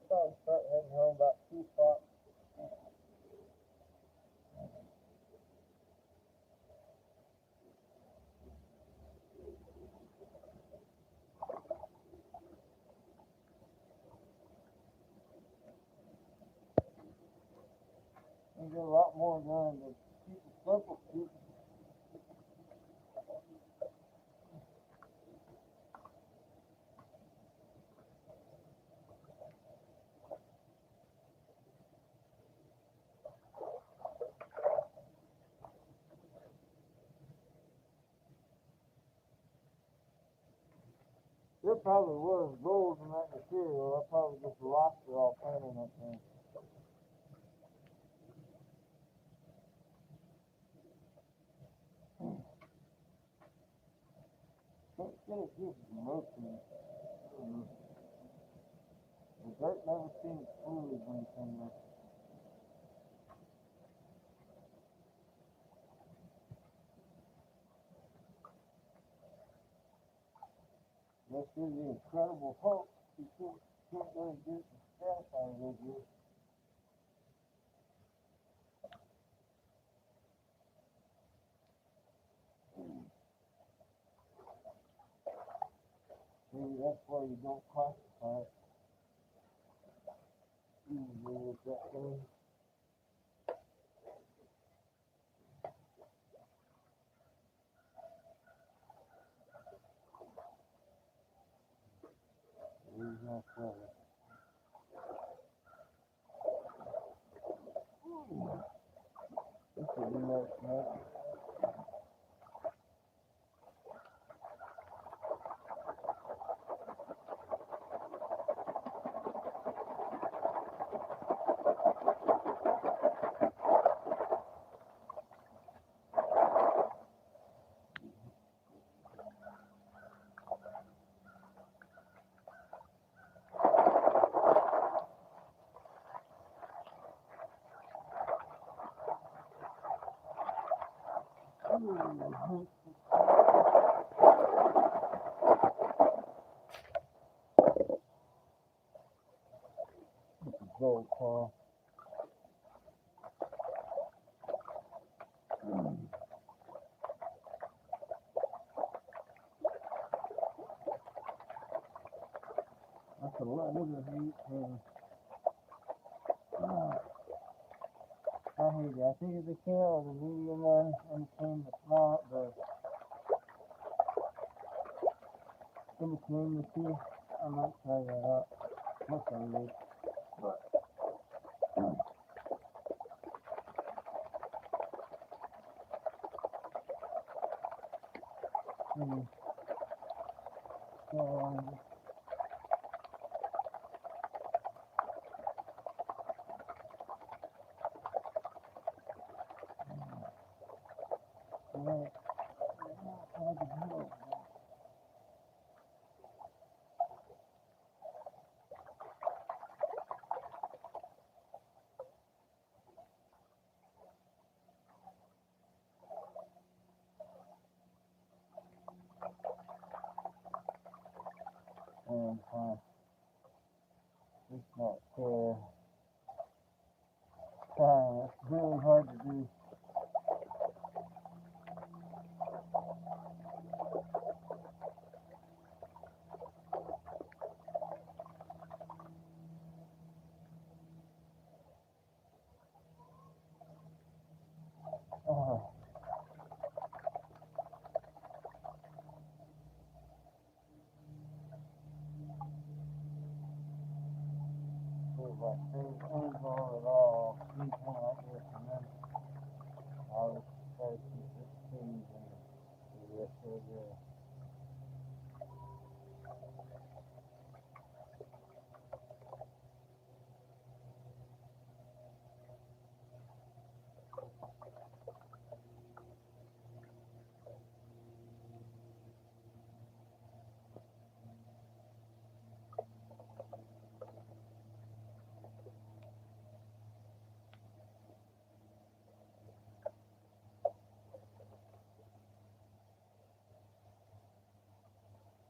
Probably start heading home about 2 o'clock. You get a lot more done to keep it simple. There probably was gold in that material. I probably just lost it all painting that thing. Instead of just smoking, the dirt never seems smooth when it's in there. This is the incredible hope. You can't really get the status out of it yet. Maybe that's why you don't classify it easily with that thing. Maybe that's why. This would be nice, man. gold claw. That's a lot of heat. I hate it. I think if they came out with a medium one and became the small, in between the two, I might try that out. Most of it, but so and it's not fair. It's really hard to do. Like things on at all. Anything like this, and then I'll just try to keep this cheese and the rest of the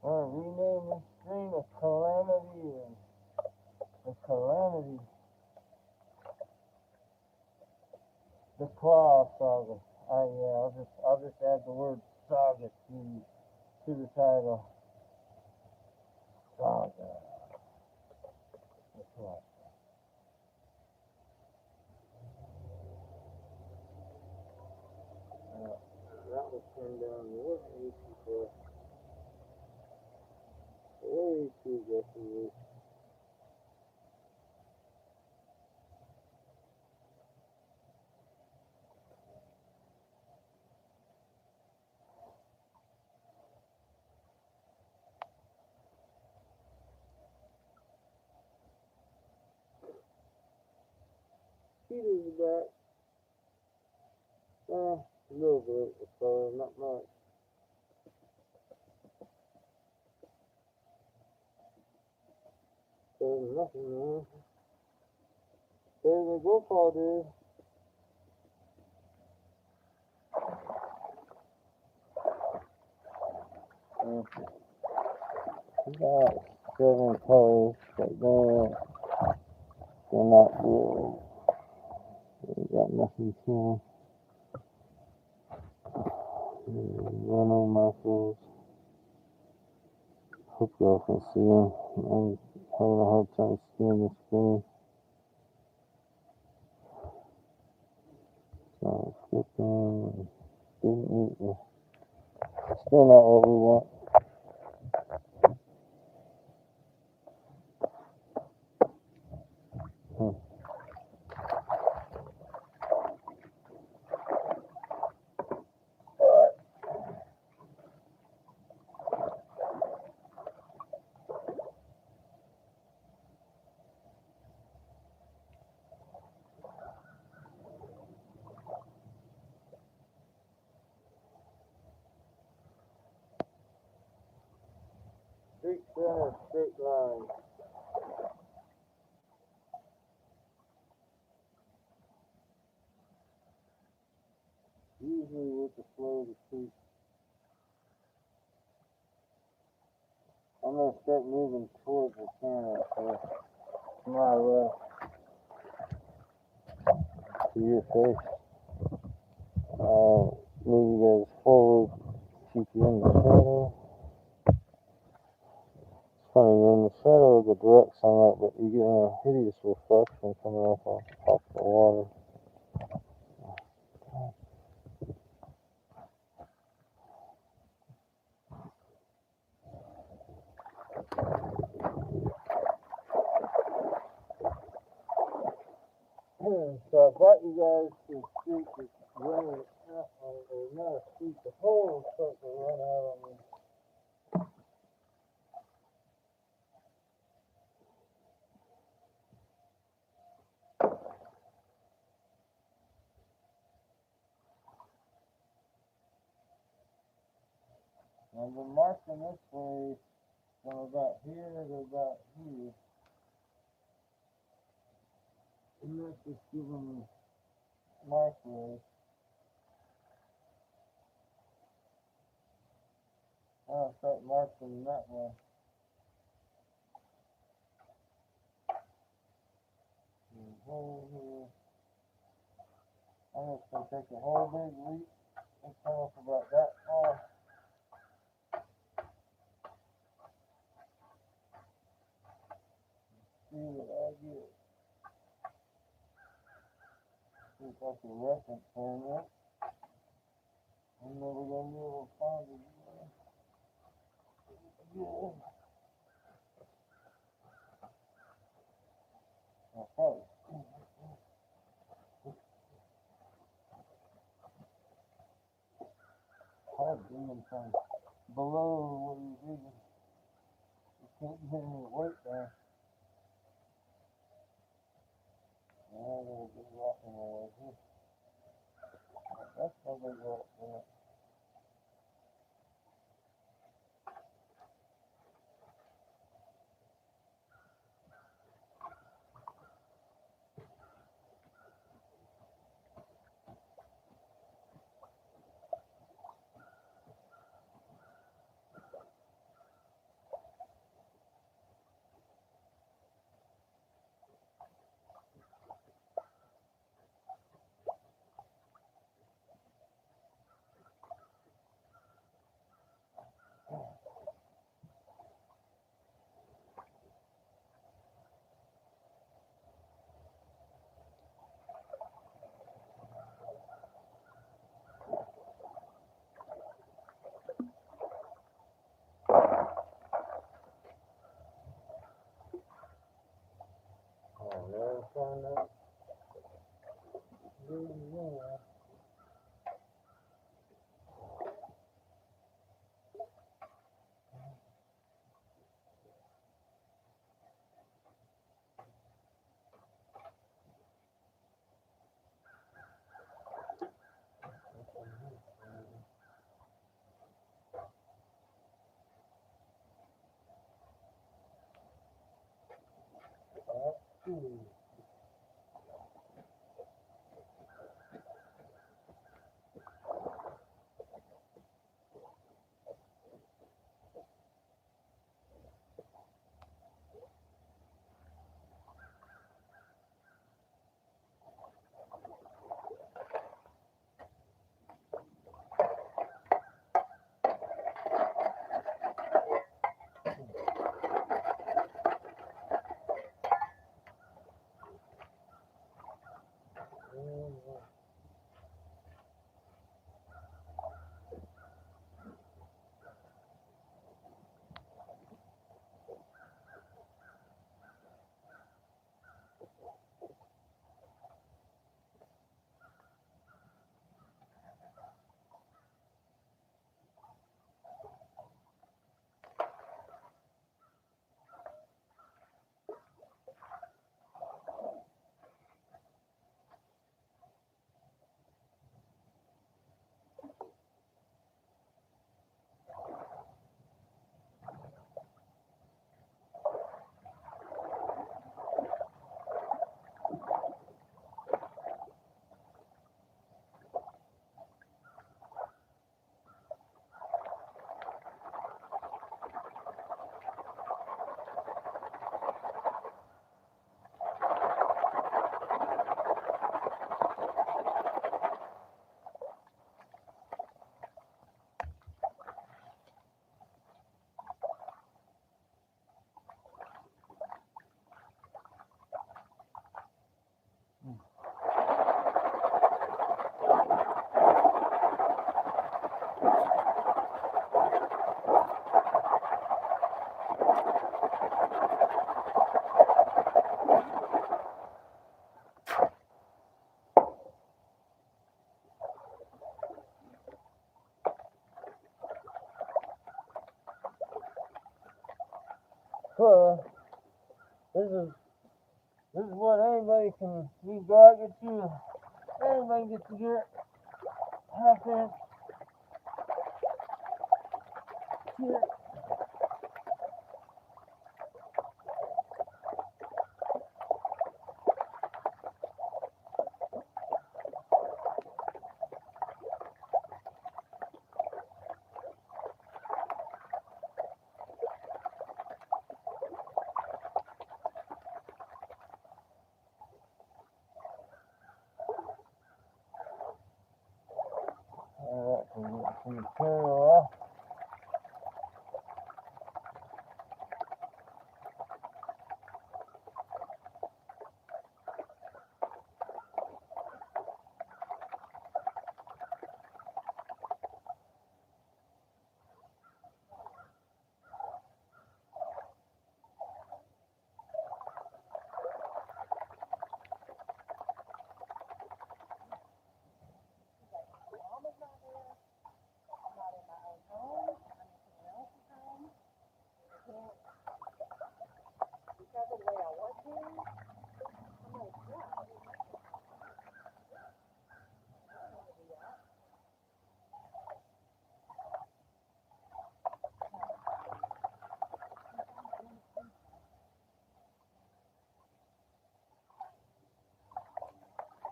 rename this stream as Calamity and the Calamity, the Claw Saga. Yeah, I'll just add the word saga to the title. Saga. That's right. That was turned down way too far. Way too aggressively. Peter's back. A little bit, so not much. There's nothing there. There's a go call, dude. We got 7 toes, but they're not good. We got nothing here. Renal muscles. Hope y'all can see them. I'm having a hard time seeing the screen. So skip them. Didn't eat. Still not what we want. Straight center, straight line. Usually with the flow of the street. I'm going to start moving towards the camera, so to my left. to your face. Move you guys forward, keep you in the shadow. It's funny, you're in the shadow of the direct sunlight, but you're getting a hideous reflection coming off the water. So I brought you guys to a street that's running out on, or not a street, the hole is starting to run out on me. I've been marking this way from about here to about here. And that's just giving me markers. I'll start marking that way. Here. I'm just going to take a whole big leap and come up about that far. See what I get. See if I can reference frame it. I'm never going to be able to find it again. Okay. Hard doing things below what you're reading. You can't get any weight there. Yeah, there's a big rock in the way here. That's no big rock there. Oh, never find that. Yeah. So, this is what anybody can, you go out, get you, anybody gets to get half-inch kit. Alright, so we get some material off.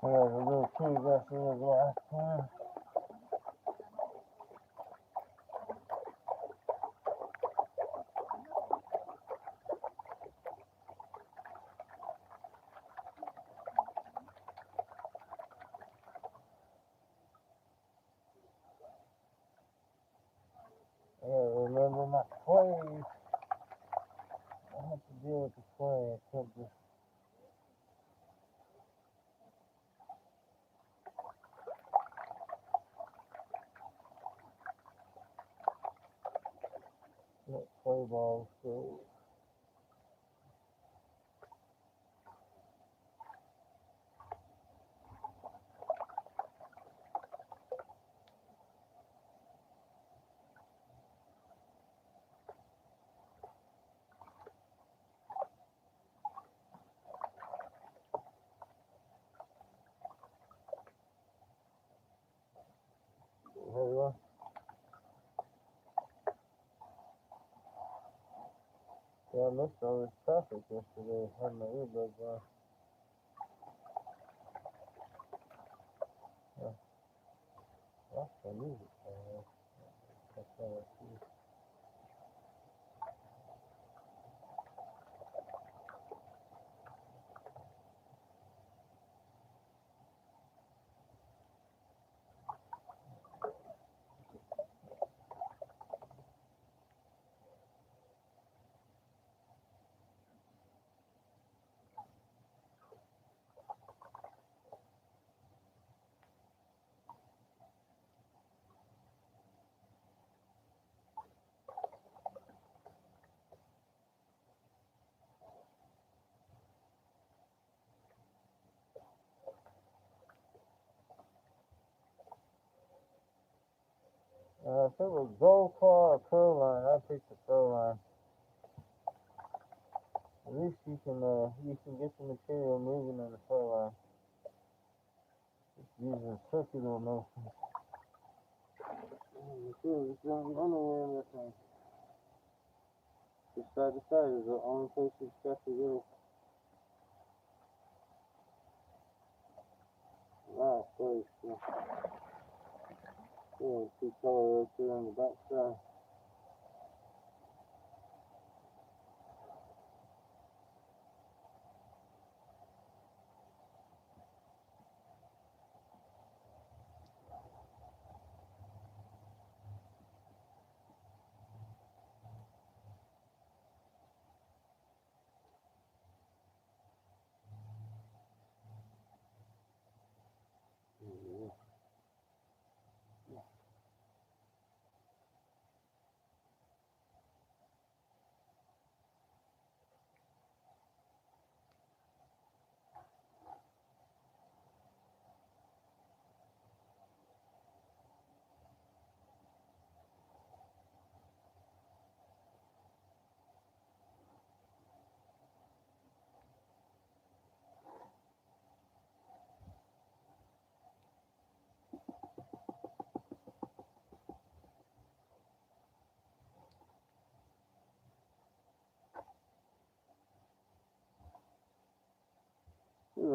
Alright, a little too aggressive last time. I gotta remember my clays. I have to deal with the clay. I can't just let clay balls go. There you are. Yeah, I missed all this traffic yesterday. Had my earbuds on. Yeah, lost my music playing. That's all I see. If it was gold claw or pro line, I'd pick the pro line. At least you can get the material moving on the pro line. Just using circular motion. It's running underwear in this thing. Just side to side is the only place it's got to go. Last place. Yeah, see color right there on the back side.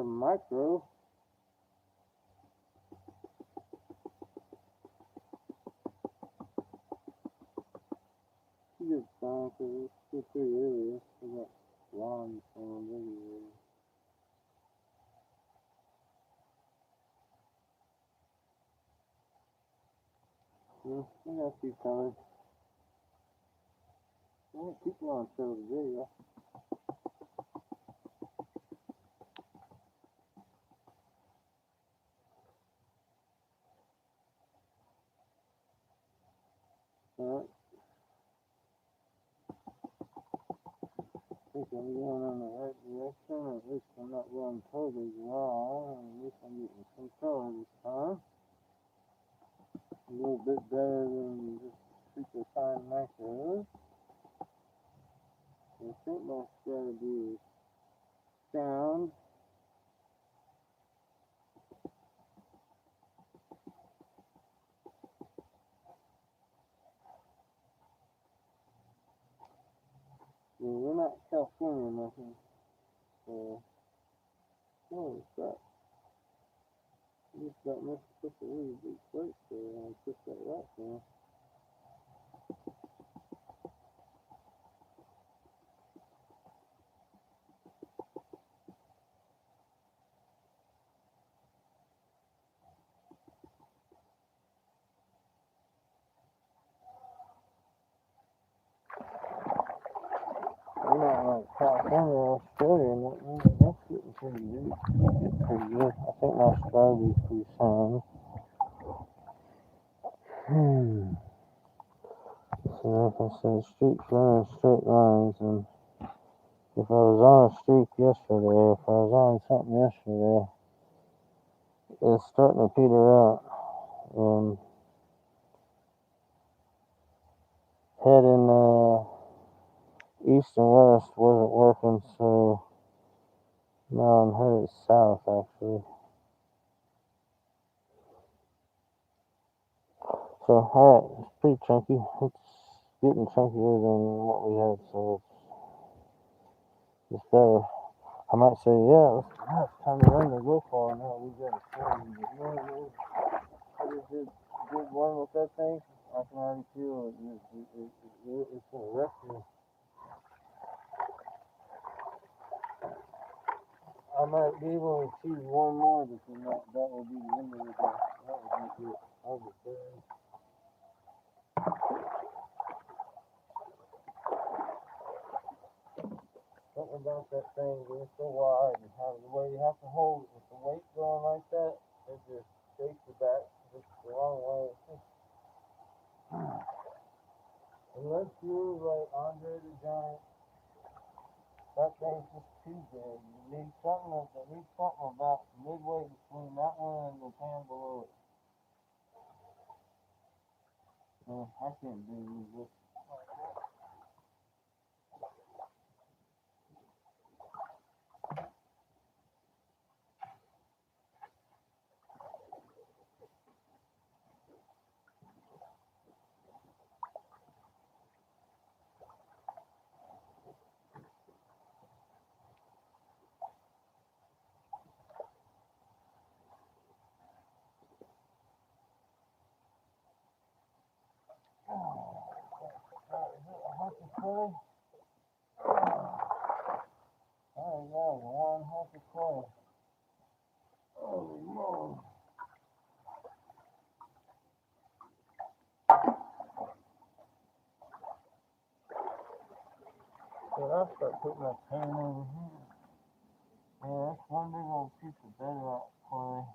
a micro. She gets fine because it's still pretty early. I got lawns on everywhere. Yeah, I got a few colors. I want people on show today, yeah. Alright. I think I'm going in the right direction. At least I'm not going totally wrong. At least I'm getting some color this time. A little bit better than just super fine macros. I think my strategy is sound. Yeah, we're not California or nothing. So, holy crap. I just got messed up a really big plate there and I took that rock down. We're not like California or Australia or nothing. That's getting pretty good. It's pretty good. I think my strategy's pretty sound. So like I said, streaks run in straight lines, and if I was on a streak yesterday, if I was on something yesterday, it's starting to peter out. Heading east and west wasn't working, so now I'm headed south actually. So alright, it's pretty chunky. It's getting chunkier than what we had, so it's better. I might say, yeah, it's time to run the go far now. We got a 40, but you know what I mean? I just did one with that thing. I can already feel it's gonna wreck me. I might be able to achieve one more, but then that will be the end of the day. That would be it. I'll be burned. Something about that thing being so wide and how the way you have to hold it with the weight going like that, it just shakes your back just the wrong way. Unless you're like Andre the Giant, that thing's just too big. You need something about midway between that one and the pan below it. I can't do this. Clay? I got one hunk of clay. Holy moly. So I'll start putting my pan over here. Yeah, that's one big old piece of bedrock clay.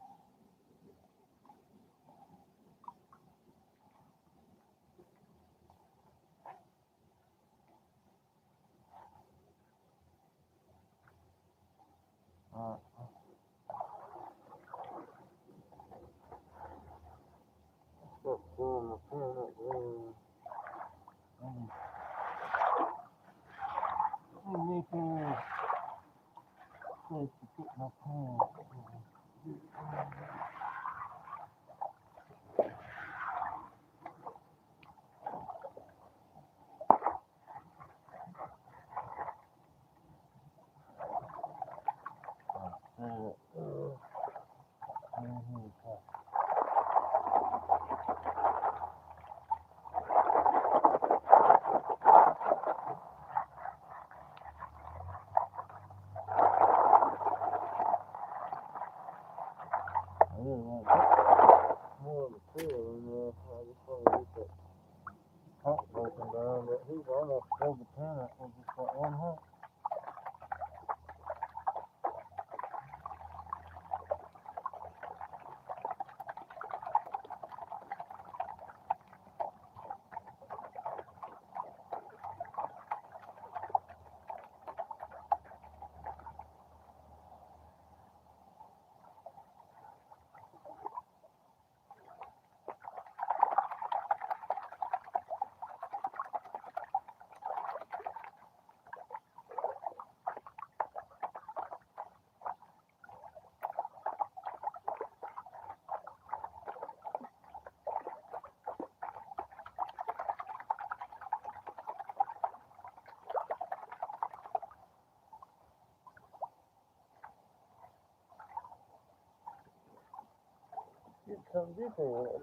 Alright. Let's start filling the pan up there. I'm making a place to put my pan. pulled the pin up with just that one hook. Get some deeper with it.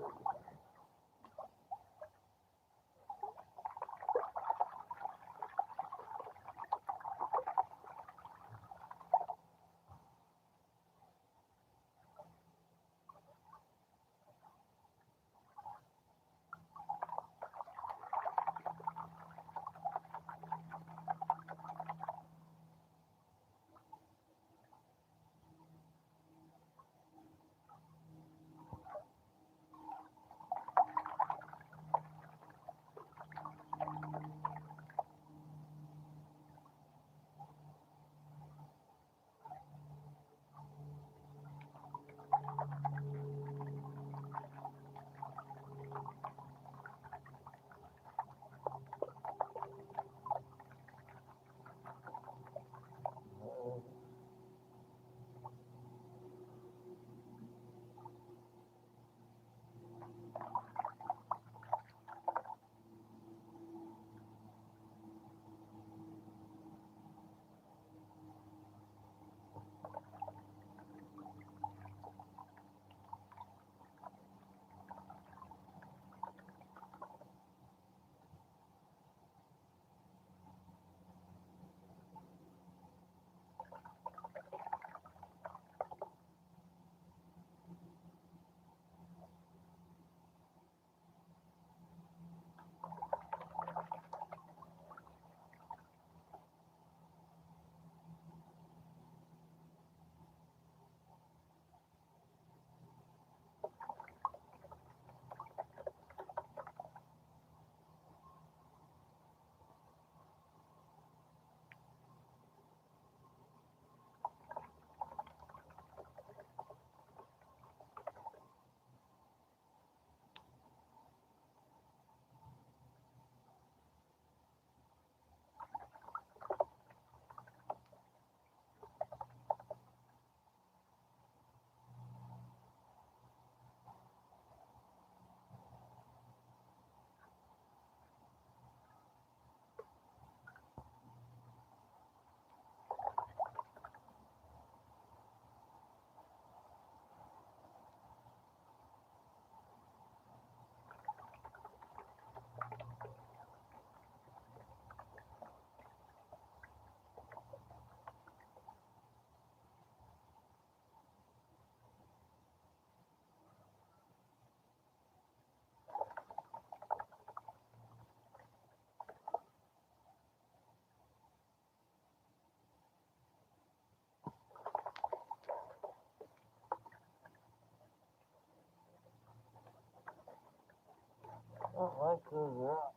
I don't like those rocks.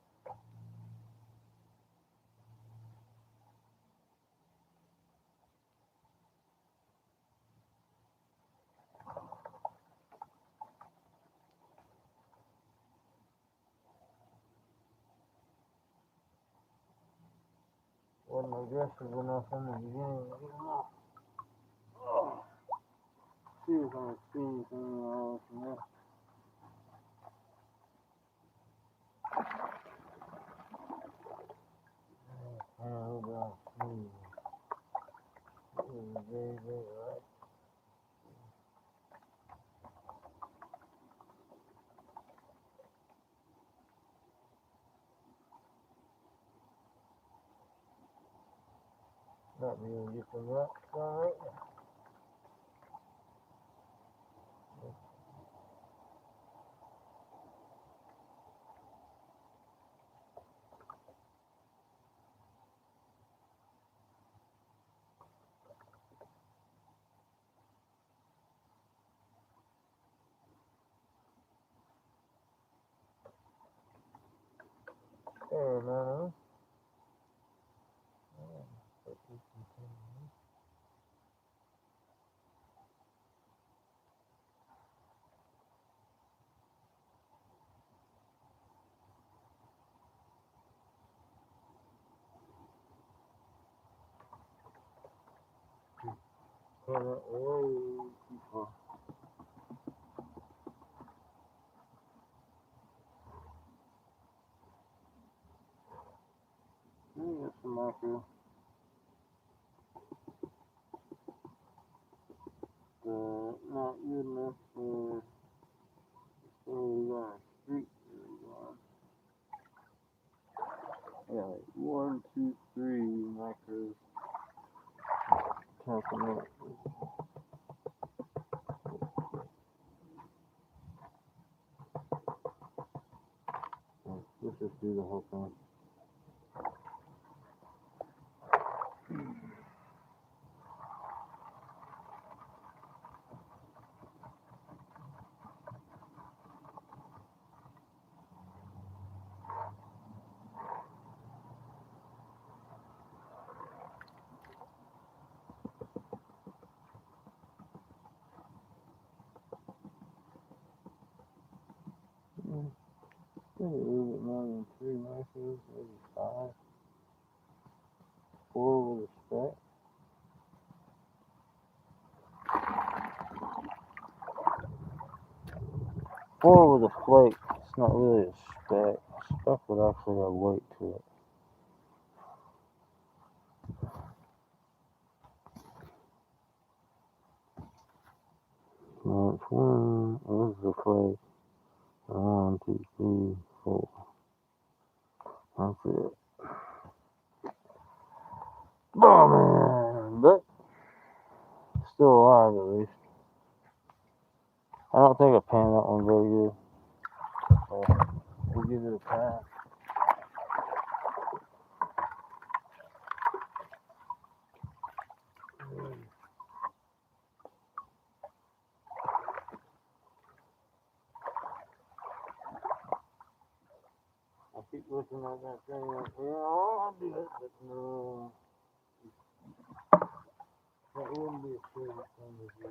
Wasn't aggressive enough in the beginning to get them off. Oh. See if I can see anything off from there. Oh, God. This is very, very light. Not be able to get the rocks done right now. Hey, man. Whoa, people. Let me get some marker. Not good enough for where we got a street. Yeah, like 1, 2, 3 markers. Tapping up. Let's just do the whole thing. Maybe a little bit more than 3 markers, maybe 5. 4 with a speck. 4 with a flake. It's not really a speck. A speck would actually have weight to it. No, it's 1. This is a flake. 1, 2, 3, 4. That's it. Oh man, but still alive at least. I don't think I panned that one very good. So we'll give it a pass. I keep looking at that thing like, yeah, I'll do it, but no. That wouldn't be a favorite thing to do.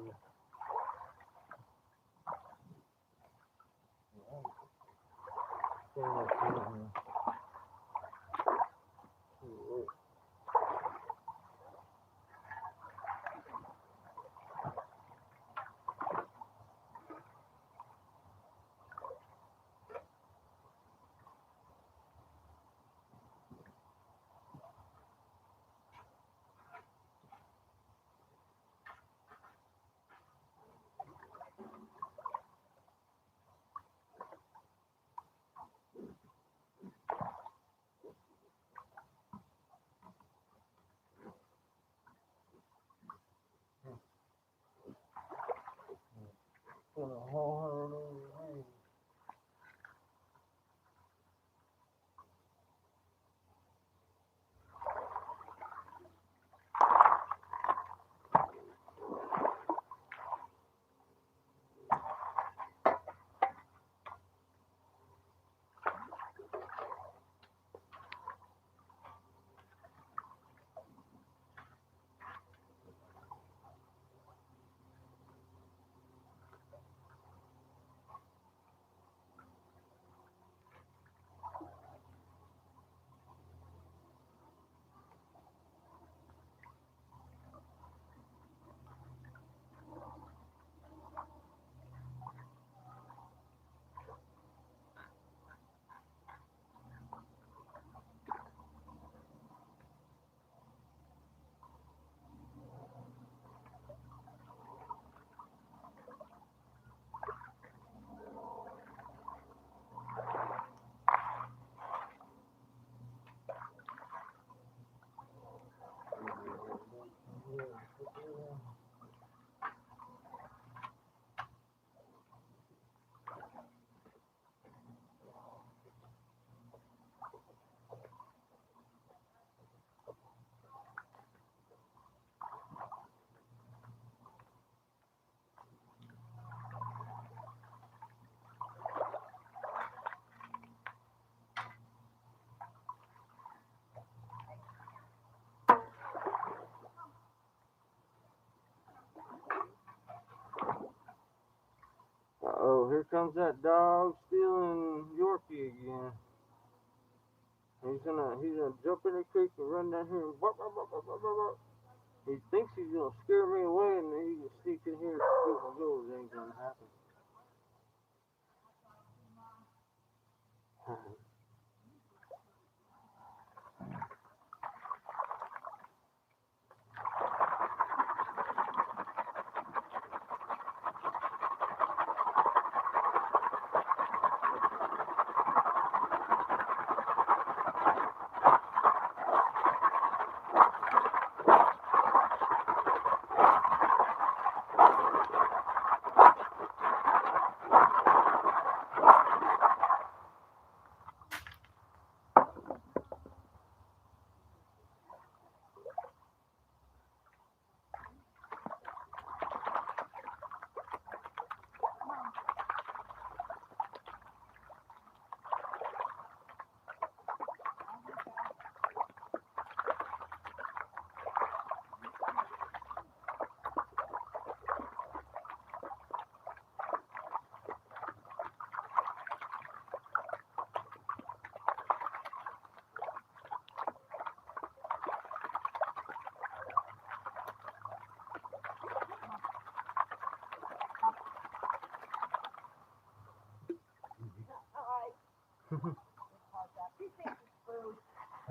finds that dog stealing Yorkie again. He's gonna jump in the creek and run down here and bark, bark, bark, bark, bark, bark, bark. He thinks he's gonna scare me away and then he can sneak in here and steal my gold. It ain't gonna happen.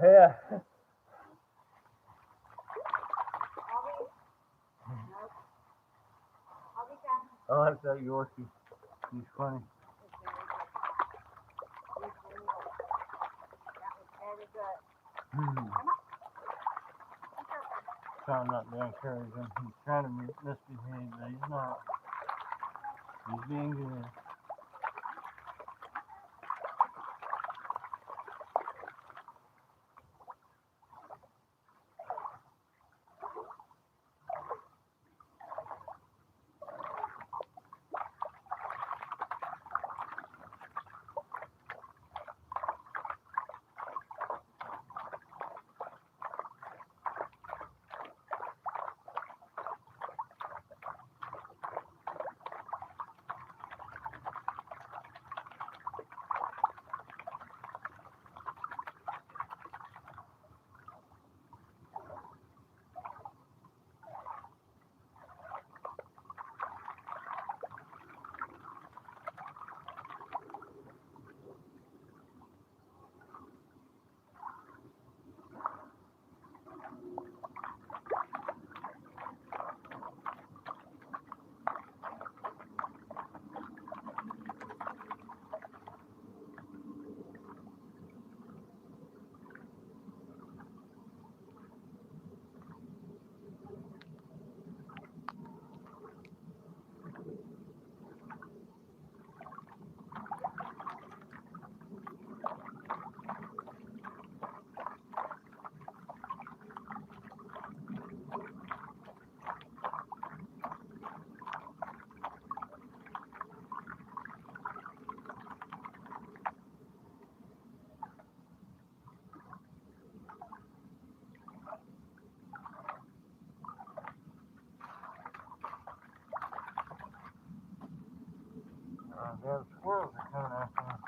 Yeah. I like that Yorkie. He's funny. Trying not to encourage him. He's trying to misbehave, but he's not. He's being good. The squirrels are coming after me.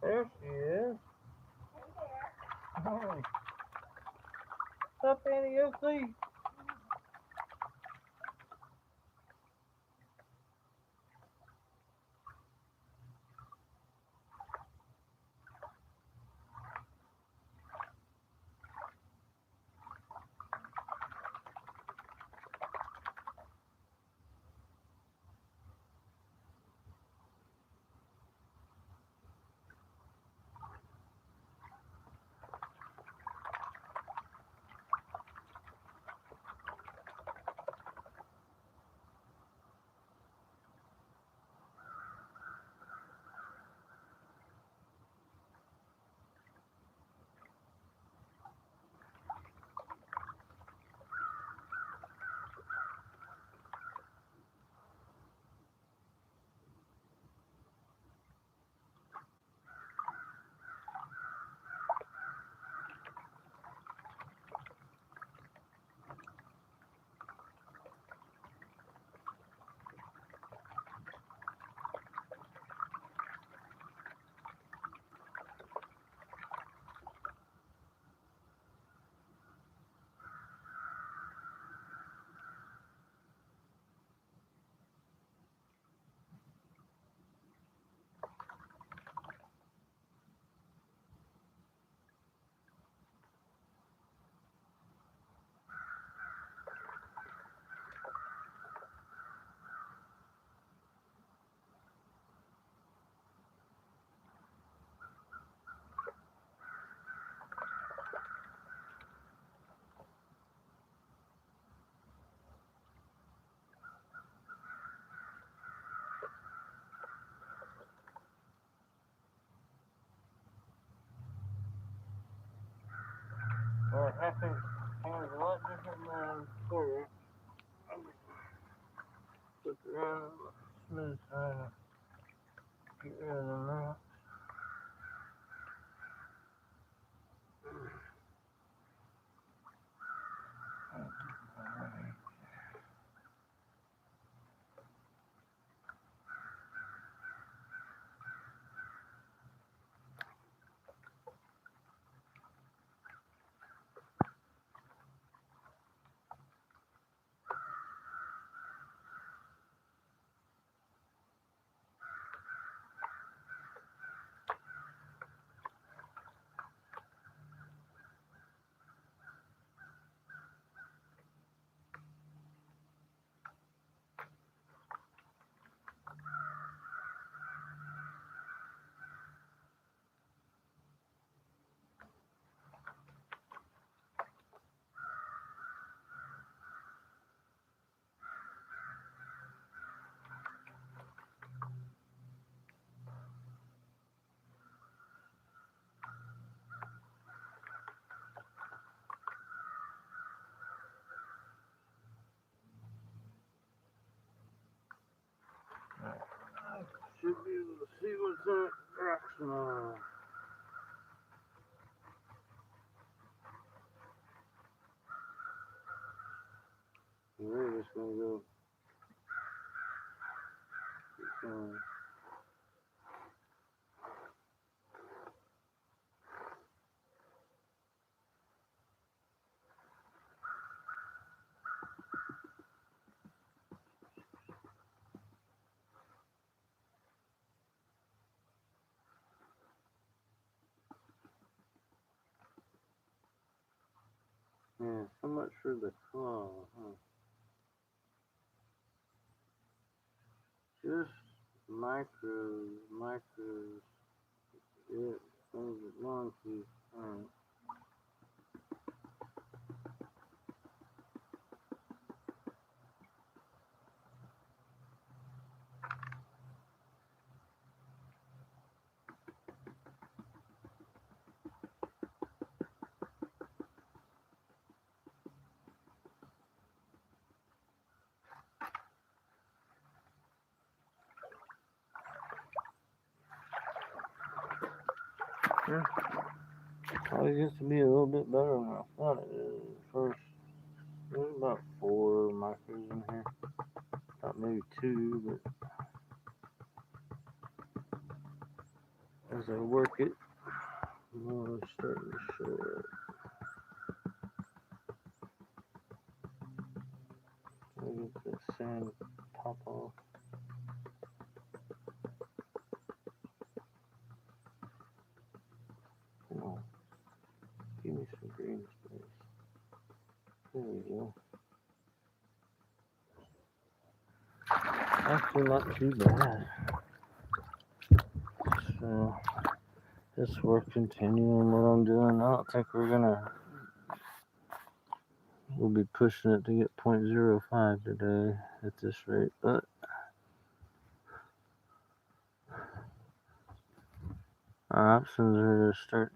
There she is. Hey. What's up, Annie Oakley? Get rid of them now. I should be able to see what's in it rocks now. We're just gonna go keep going. Yeah, so much for the claw, huh? Just micros. Yeah, things that long teeth. Alright. Yeah. Probably gets to be a little bit better than I thought it is at first. There's about 4 micros in here. Thought maybe 2, but as I work it, more is starting to show up. I'll get that sand pop off. Come on. Give me some green space. There we go. Actually, not too bad. So, just work continuing what I'm doing. I don't think we'll be pushing it to get 0.05 today at this rate, but our options are to start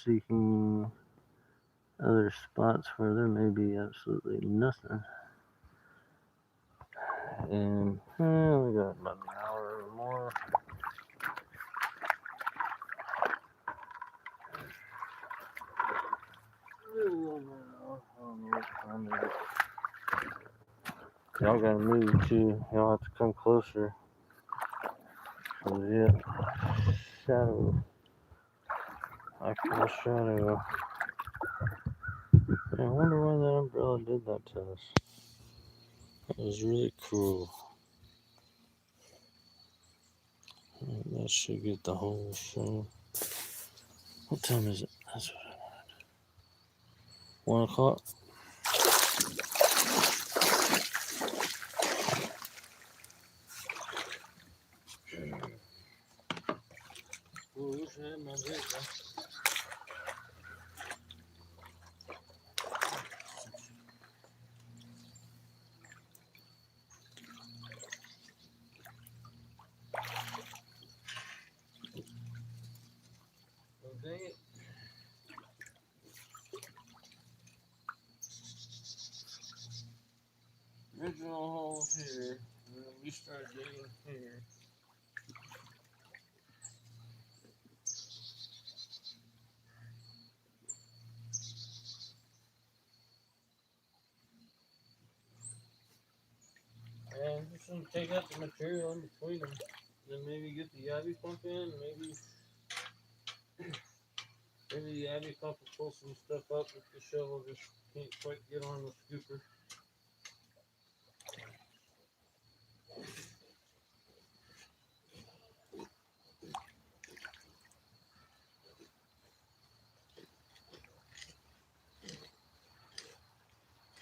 seeking other spots where there may be absolutely nothing. And we got about an hour or more. Y'all gotta move too. Y'all have to come closer. Yeah, shadow. I feel a shadow. I wonder why that umbrella did that to us. That was really cruel. That should get the whole show. What time is it? That's what I wanted. 1 o'clock. Oh, wish I had my drink, man. Oh, dang it. Original hole here, and then we start digging here. eventually take out the material in between them. Then maybe get the Yabby pump in. Maybe the Yabby pump will pull some stuff up if the shovel just can't quite get on the scooper.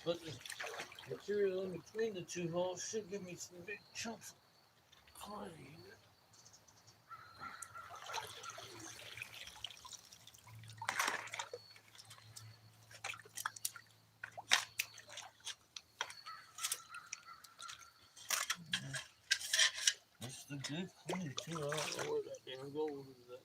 But the material in between the two holes should give me some big chunks of clay. This is the good clay too. I don't know where that damn gold is at.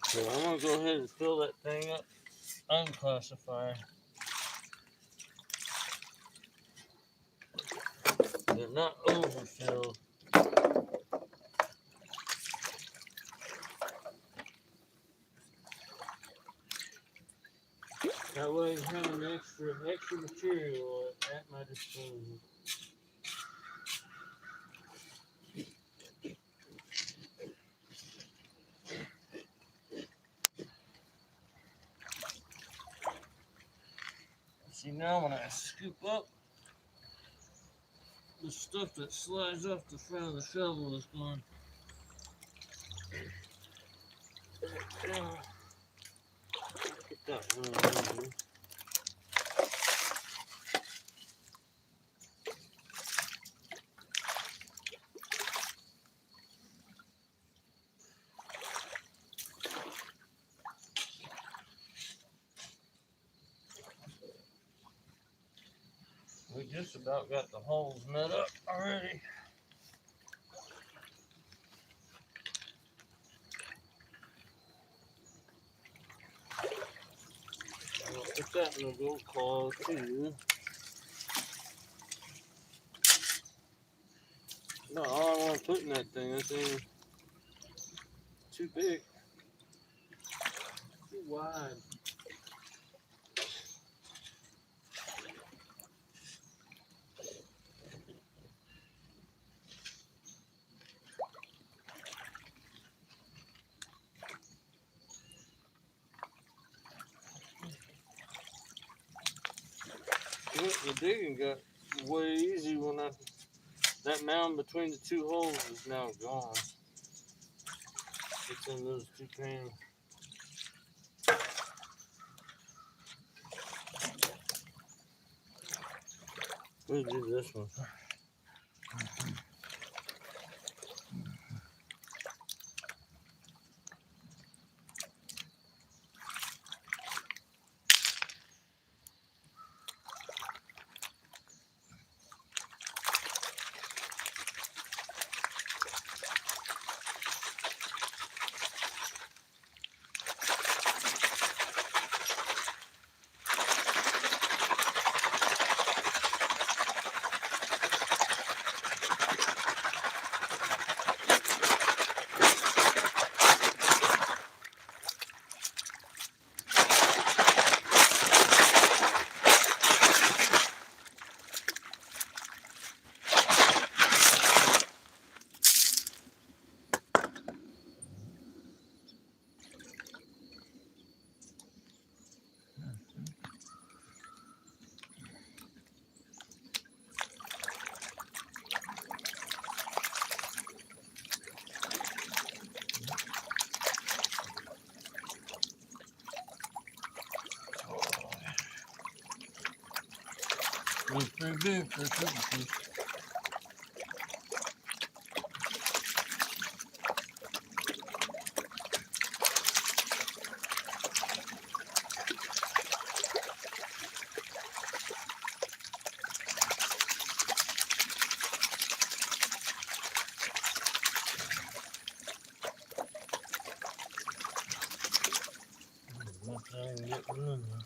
So I'm gonna go ahead and fill that thing up, unclassify. They're not overfilled. That way I have an extra material at my disposal. See, now when I scoop up, the stuff that slides off the front of the shovel is gone. Get that one over here. We just about got the holes met up already. I'm gonna put that in the gold claw too. No, all I want to put in that thing, that thing too big, too wide. The digging got way easy when that mound between the two holes is now gone. It's in those two pans. We'll do this one. It's pretty big for a piece. I didn't get one in there.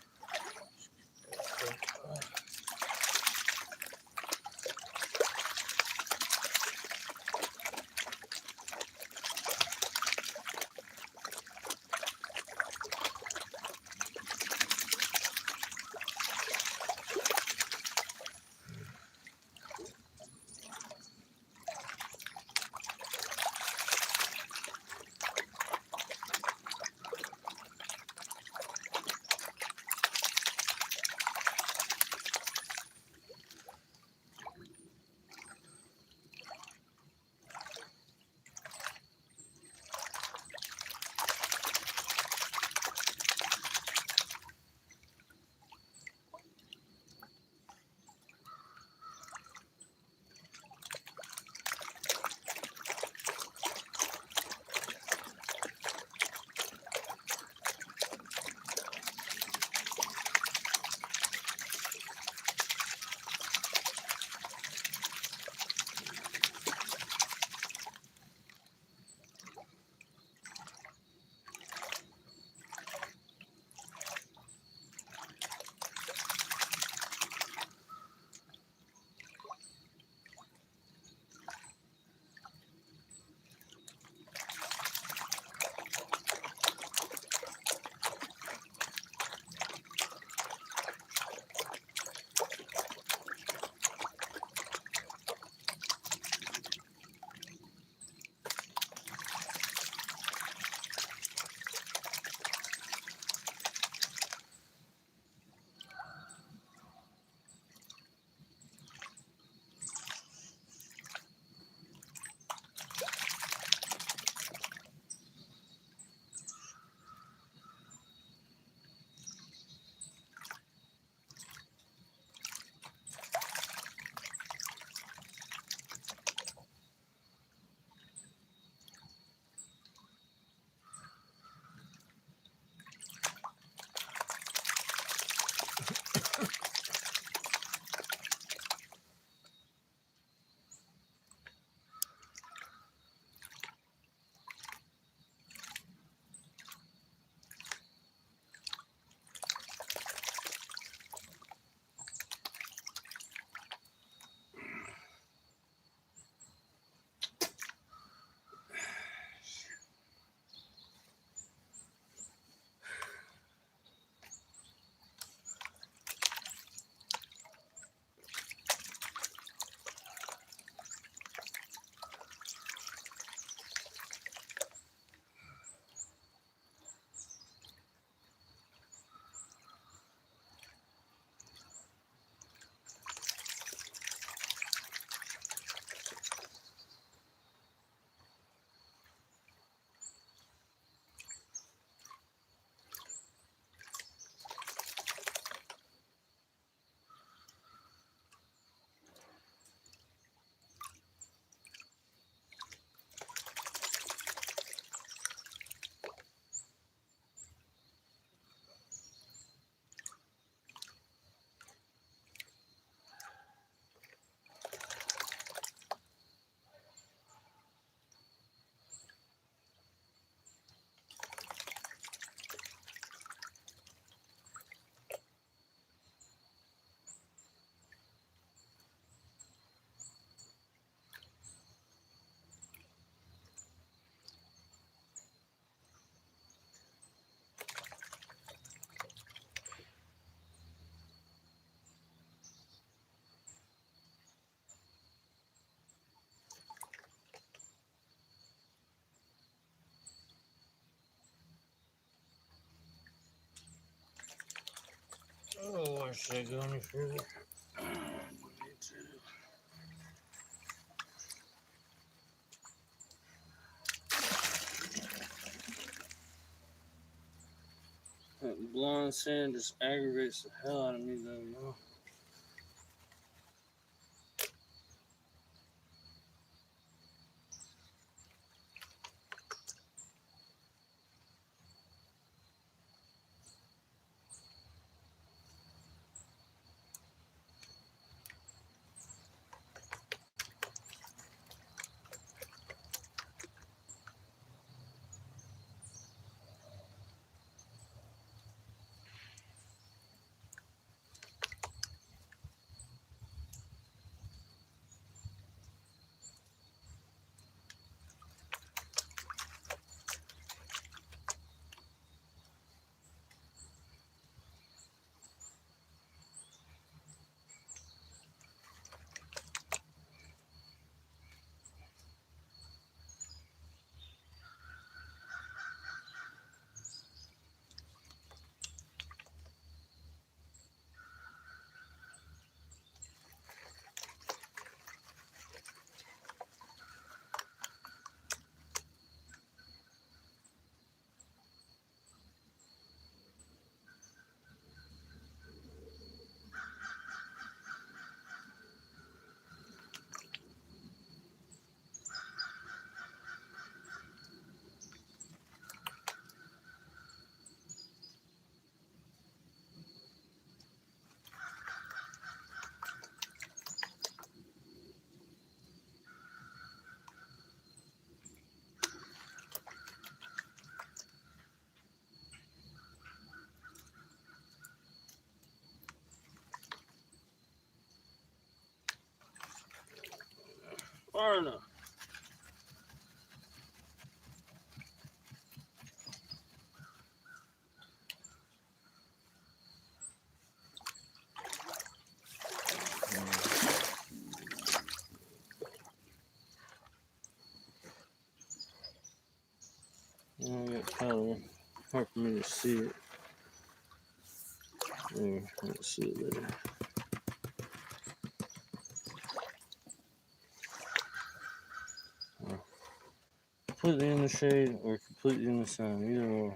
Oh, where's that going further? That blonde sand just aggravates the hell out of me, though, man. far enough. I got color. Hard for me to see it. There, let's see it there. Completely in the shade or completely in the sun. Either or.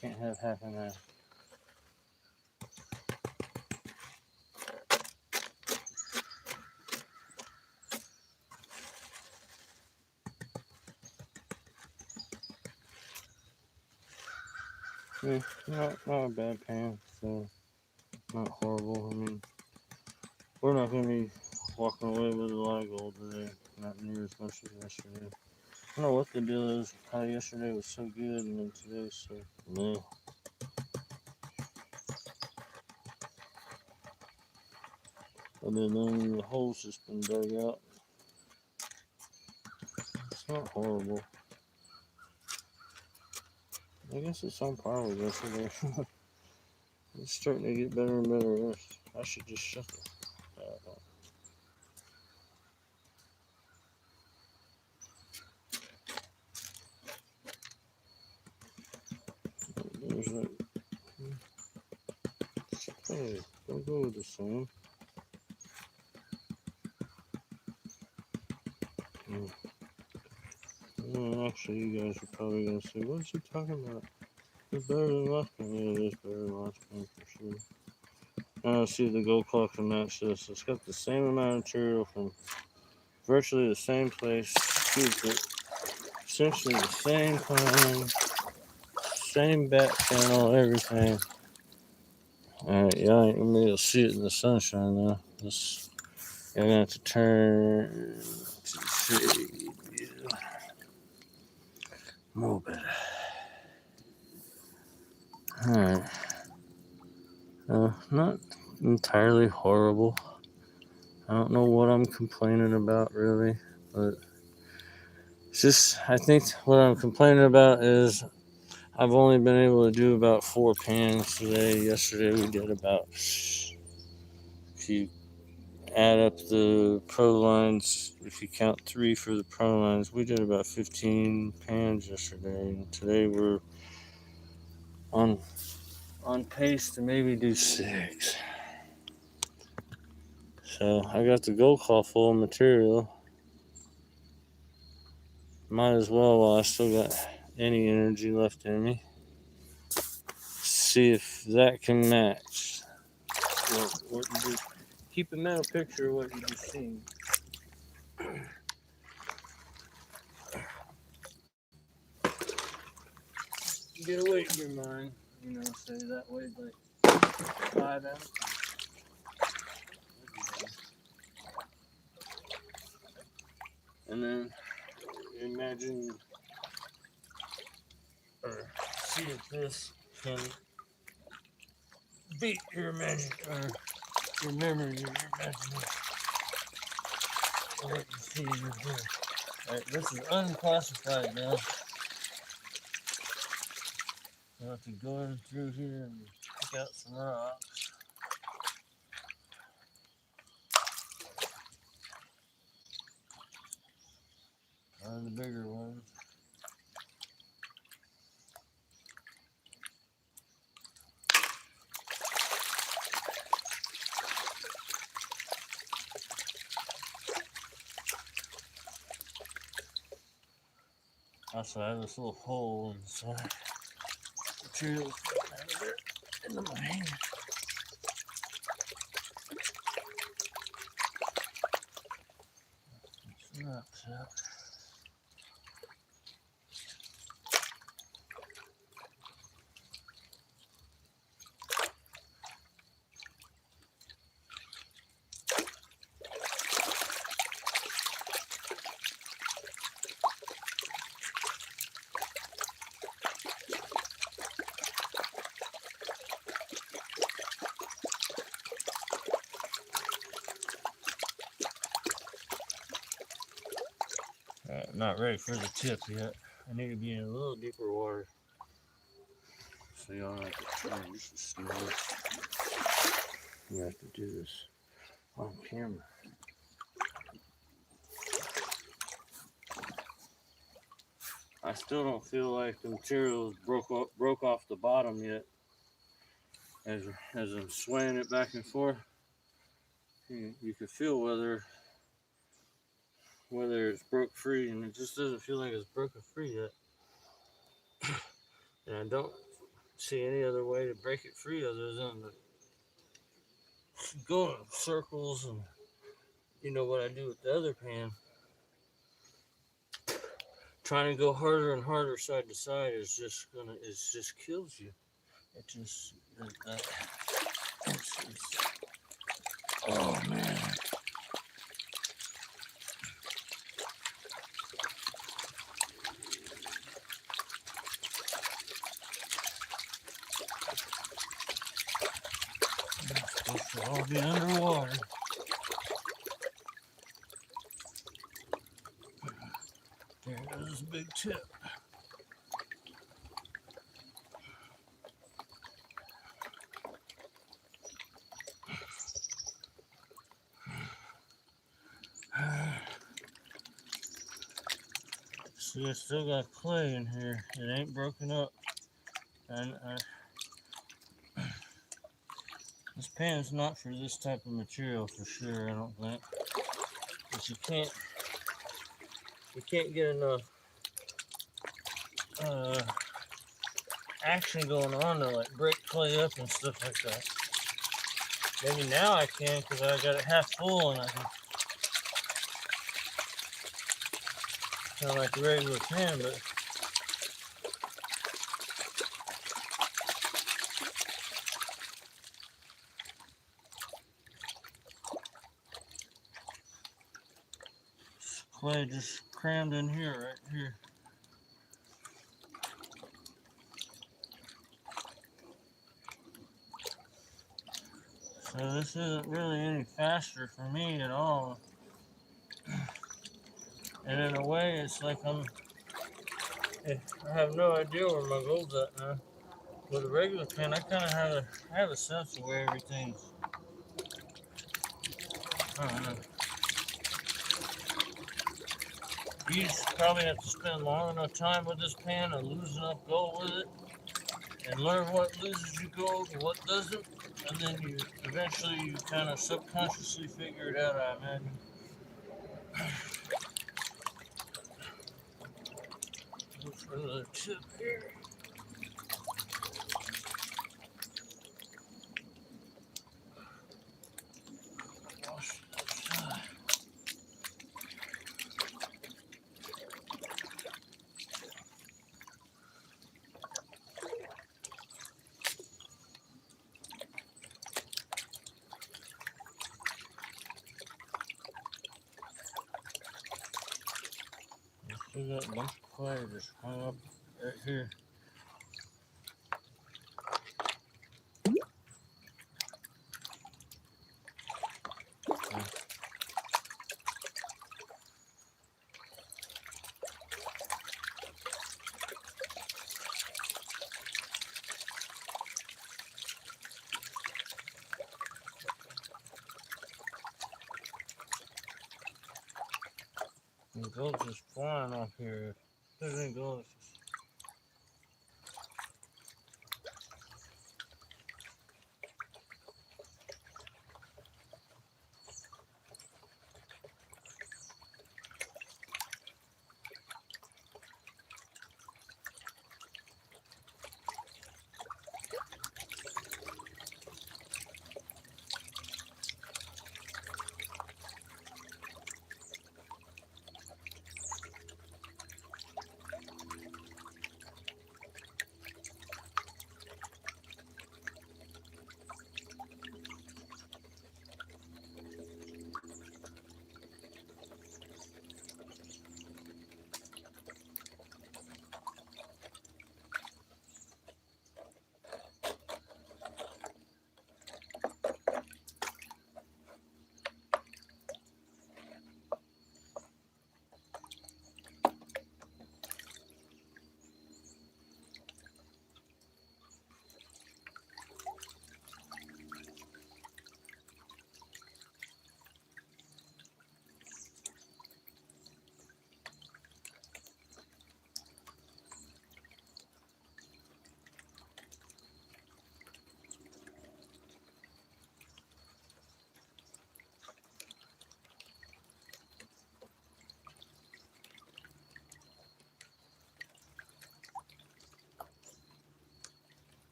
Can't have half and half. Yeah, not a bad pan, so not horrible. I mean, we're not going to be walking away with a lot of gold today. Not near as much as yesterday. I don't know what the deal is. How yesterday was so good and then today's so meh. And then the hole's just been dug out. It's not horrible. I guess it's on par with yesterday. It's starting to get better and better. I should just shut the tap off. There's that. Hey, don't go with the same. Actually, you guys are probably going to say, what is he talking about? It's better than last paint. Yeah, it is better than last paint for sure. Now let's see if the gold color can match this. It's got the same amount of material from virtually the same place. Scooped it. Essentially the same time. Same back channel, everything. Alright, y'all ain't gonna be able to see it in the sunshine now. Y'all gonna have to turn to the shade. Yeah. More better. Alright. Not entirely horrible. I don't know what I'm complaining about really, but it's just, I think what I'm complaining about is I've only been able to do about 4 pans today. Yesterday we did about, if you add up the pro lines, if you count 3 for the pro lines, we did about 15 pans yesterday. And today we're on pace to maybe do 6. So I got the gold claw full of material. Might as well while I still got any energy left in me. See if that can match what you just keep a mental picture of what you just seen. Get a weight in your mind, say that way like 5 ounces. And then imagine or see if this can beat your your memory, your imagination. What you see you're doing. Alright, this is unclassified now. I'll have to go in through here and pick out some rocks. Find the bigger ones. Also, I have this little hole inside. Materials out of there into my hand. Some rocks out. I'm not ready for the tip yet. I need to be in a little deeper water. So y'all have to turn just a smidge. We have to do this on camera. I still don't feel like the material broke off the bottom yet. As I'm swaying it back and forth, you can feel whether it's broke free, and it just doesn't feel like it's broken free yet. And I don't see any other way to break it free other than to go in circles, and you know what I do with the other pan. Trying to go harder and harder side to side is just kills you. It just oh man. This should all be underwater. There goes this big tip. See, I still got clay in here. It ain't broken up. And this pan's not for this type of material for sure, I don't think. But you can't get enough action going on to like break clay up and stuff like that. Maybe now I can because I got it half full and I can kind of like a regular pan, but clay just crammed in here, right here. So this isn't really any faster for me at all. And in a way, it's like I have no idea where my gold's at now. With a regular pen, I kind of have a sense of where everything's. I don't know. You just probably have to spend long enough time with this pen and lose enough gold with it, and learn what loses you gold and what doesn't, and then you eventually kind of subconsciously figure it out, I imagine. Look for another tip here. Wash the other side. I still got a bunch of clay just hung up right here. The gold's just flying off here. There's any gold.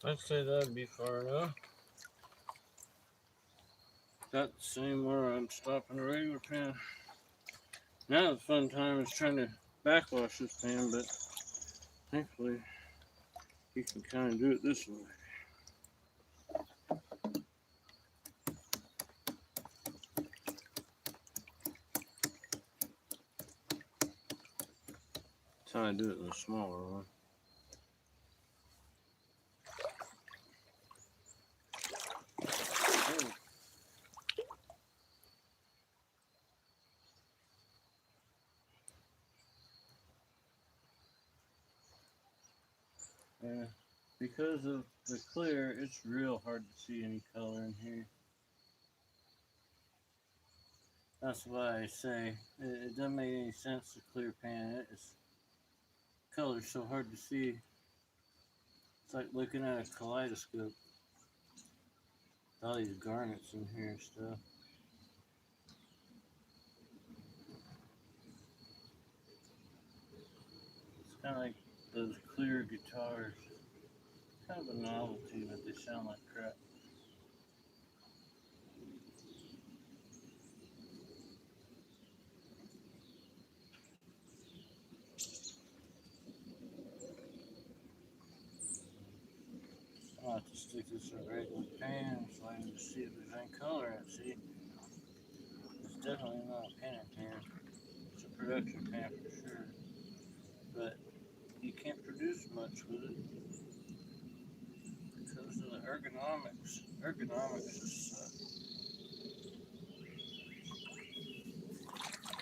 I'd say that'd be far enough. Got the same where I'm stopping the regular pan. Now the fun time is trying to backwash this pan, but thankfully you can kind of do it this way. That's how I do it in the smaller one. Yeah, because of the clear, it's real hard to see any color in here. That's why I say it doesn't make any sense to clear pan. It's color's so hard to see. It's like looking at a kaleidoscope. All these garnets in here and stuff. It's kind of like those clear guitars. It's kind of a novelty, but they sound like crap. I'll have to stick this in a regular pan so I can just see if there's any color in it. See, it's definitely not a pan. It's a production pan for sure. But you can't produce much with it because of the ergonomics. Ergonomics is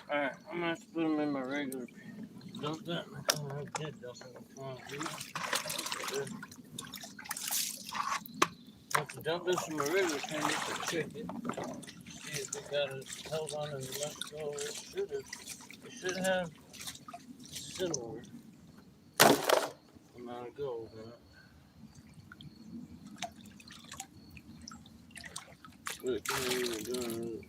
alright, I'm gonna have to put them in my regular pan. Dump that in the corner. I did dump it in the corner. I have to dump this in my regular pan just to check it. See if it got it held on and let go. It should have similar amount of gold in it. But it can't even do it.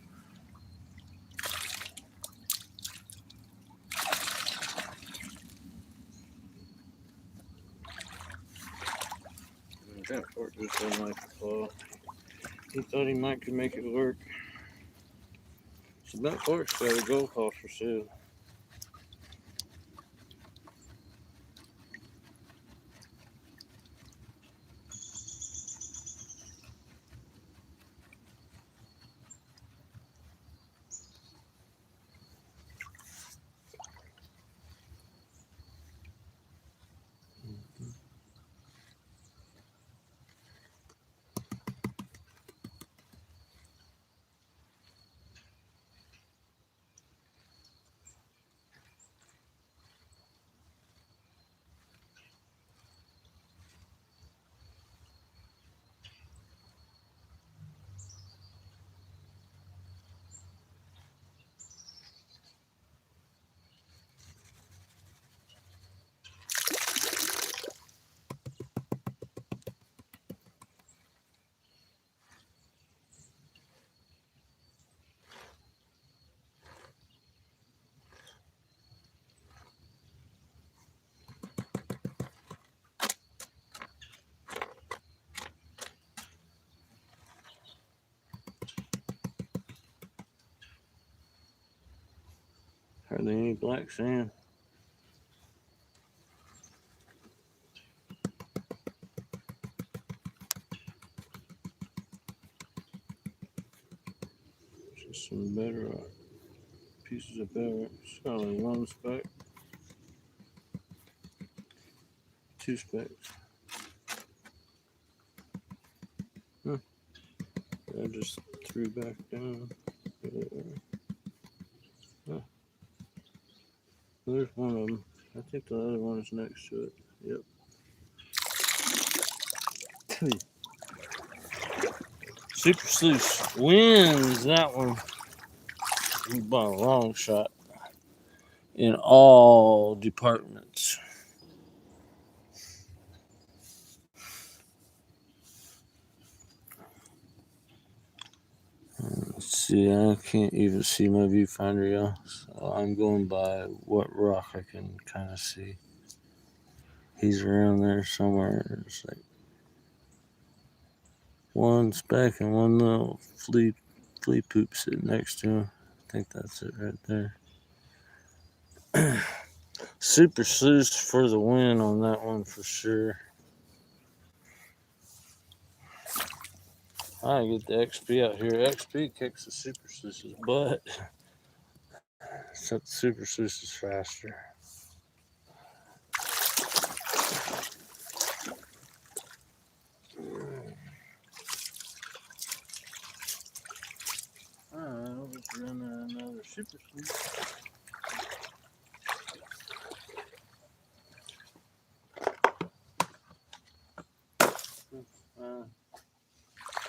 That fork just didn't like the claw. He thought he might could make it work. So that fork's got a gold cost for sale. Hardly any black sand. Just some bedrock. Pieces of bedrock. It's got only one speck. Two specks. I just threw back down. There's one of them. I think the other one is next to it. Yep. Super Sluice wins that one by a long shot in all departments. Let's see, I can't even see my viewfinder, y'all. So I'm going by what rock I can kind of see. He's around there somewhere. It's like one's back and one little flea poop sitting next to him. I think that's it right there. Super Sleuth for the win on that one for sure. I get the XP out here. XP kicks the Super Sleuth's butt. Except the Super Sleuth is faster. Alright, I'll just run another Super Sleuth.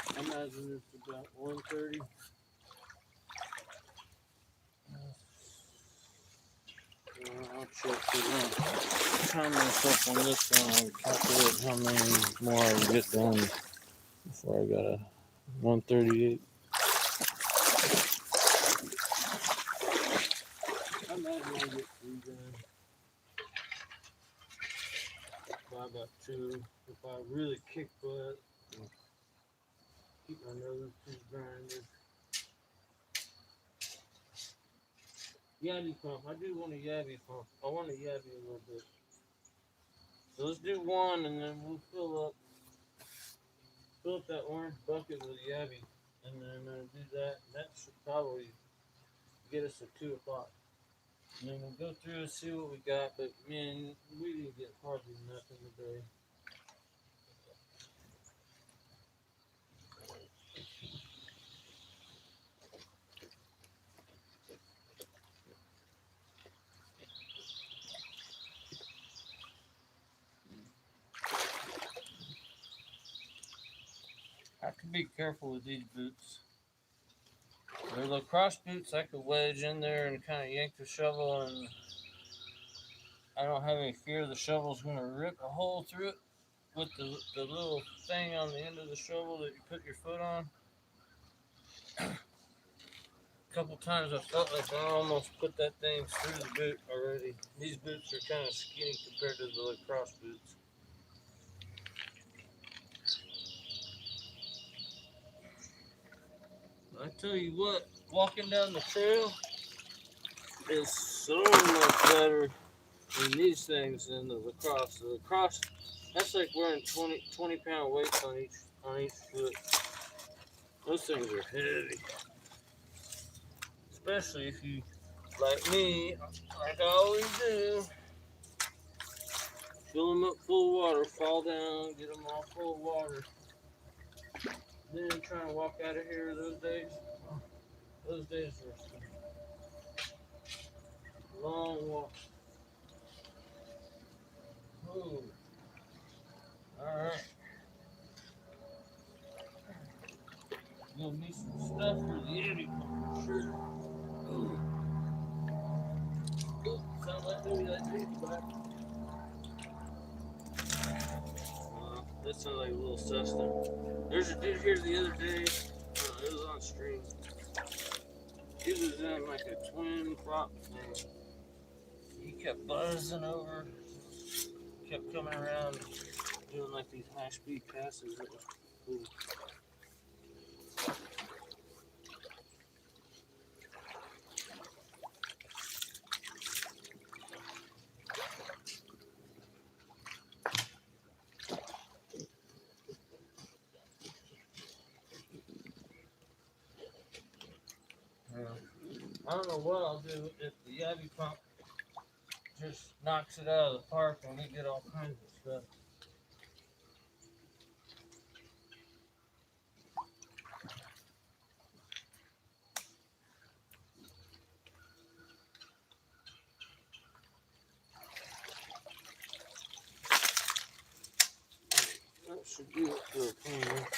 I imagine it's about 1:30. I'll check it. Time myself on this one. I'll calculate how many more I can get done before I got a 1:38. I imagine I'll get 3 done by about 2. If I really kick butt, keep my nose too grinded. Yabby pump. I do want a yabby pump. I want a yabby a little bit. So let's do one and then we'll fill up that orange bucket with yabby. And then do that. That should probably get us to 2 o'clock. And then we'll go through and see what we got. But man, we didn't get hardly nothing today. I have to be careful with these boots. They're lacrosse boots. I could wedge in there and kind of yank the shovel, and I don't have any fear the shovel's going to rip a hole through it with the little thing on the end of the shovel that you put your foot on. A couple times I felt like I almost put that thing through the boot already. These boots are kind of skinny compared to the lacrosse boots. I tell you what, walking down the trail is so much better in these things than the lacrosse. The lacrosse, that's like wearing 20 pound weights on each foot. Those things are heavy. Especially if you, like me, like I always do, fill them up full of water, fall down, get them all full of water. Then try and walk out of here those days were long walks. Ooh. Alright. Gonna need some stuff for the Yeti for sure. Ooh. Sound like maybe that dude's back. That sounds like a little Cessna. There's a dude here the other day. It was on stream. He was in like a twin prop thing. He kept buzzing over, kept coming around, doing like these high speed passes. It was cool. I don't know what I'll do if the Yabby pump just knocks it out of the park and we get all kinds of stuff. That should do it for a cleaner.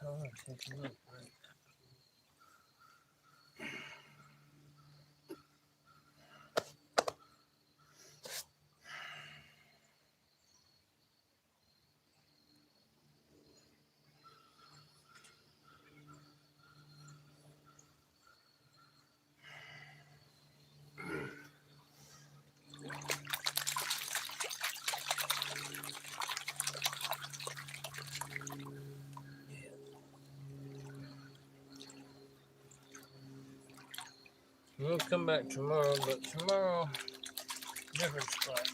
I want to take a look. We'll come back tomorrow, but tomorrow, different spot.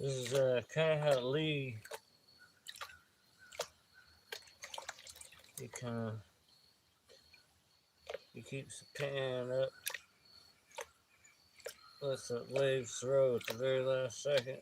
This is kind of how Lee, he keeps the pan up, lets the waves throw at the very last second.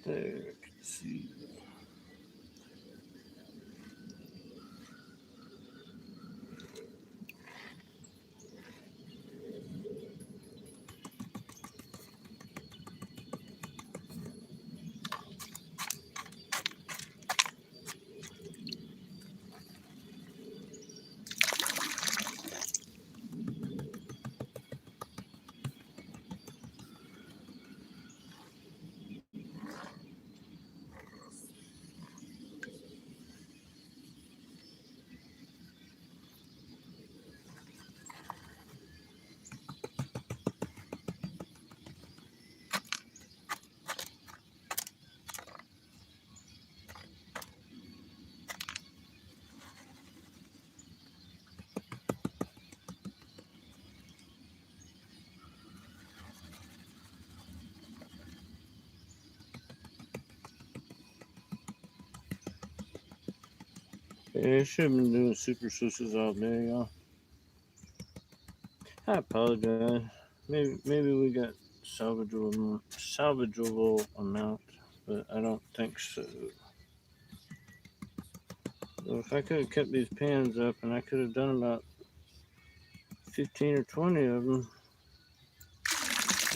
There, let's see. Yeah, I should have been doing super sources all day, y'all. I apologize. Maybe we got salvageable amount, but I don't think so. So if I could have kept these pans up, and I could have done about 15 or 20 of them,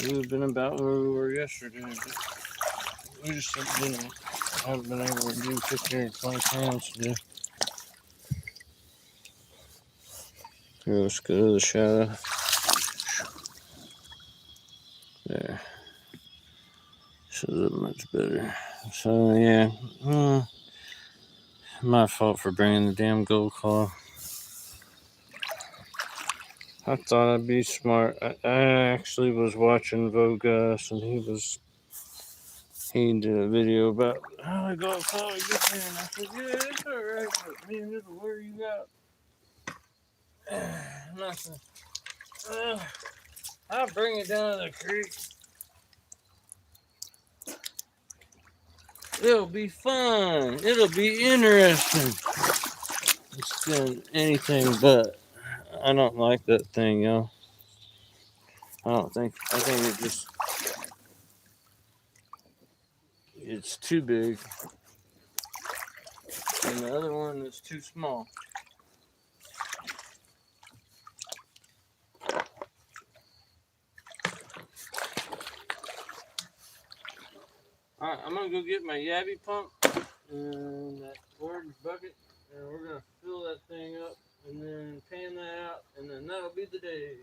we would have been about where we were yesterday. But we just haven't been able to do 15 or 20 pans today. Here, let's go to the shadow. There. Shows up much better. So, yeah. My fault for bringing the damn gold claw. I thought I'd be smart. I actually was watching Vogus, and he did a video about how I gold claw you get there. And I said, yeah, it's alright, but man, this is where you got. And I said, I'll bring it down to the creek. It'll be fun. It'll be interesting. It's been anything but. I don't like that thing, y'all. I think it's too big. And the other one is too small. Alright, I'm gonna go get my Yabby pump and that orange bucket, and we're gonna fill that thing up and then pan that out, and then that'll be the day.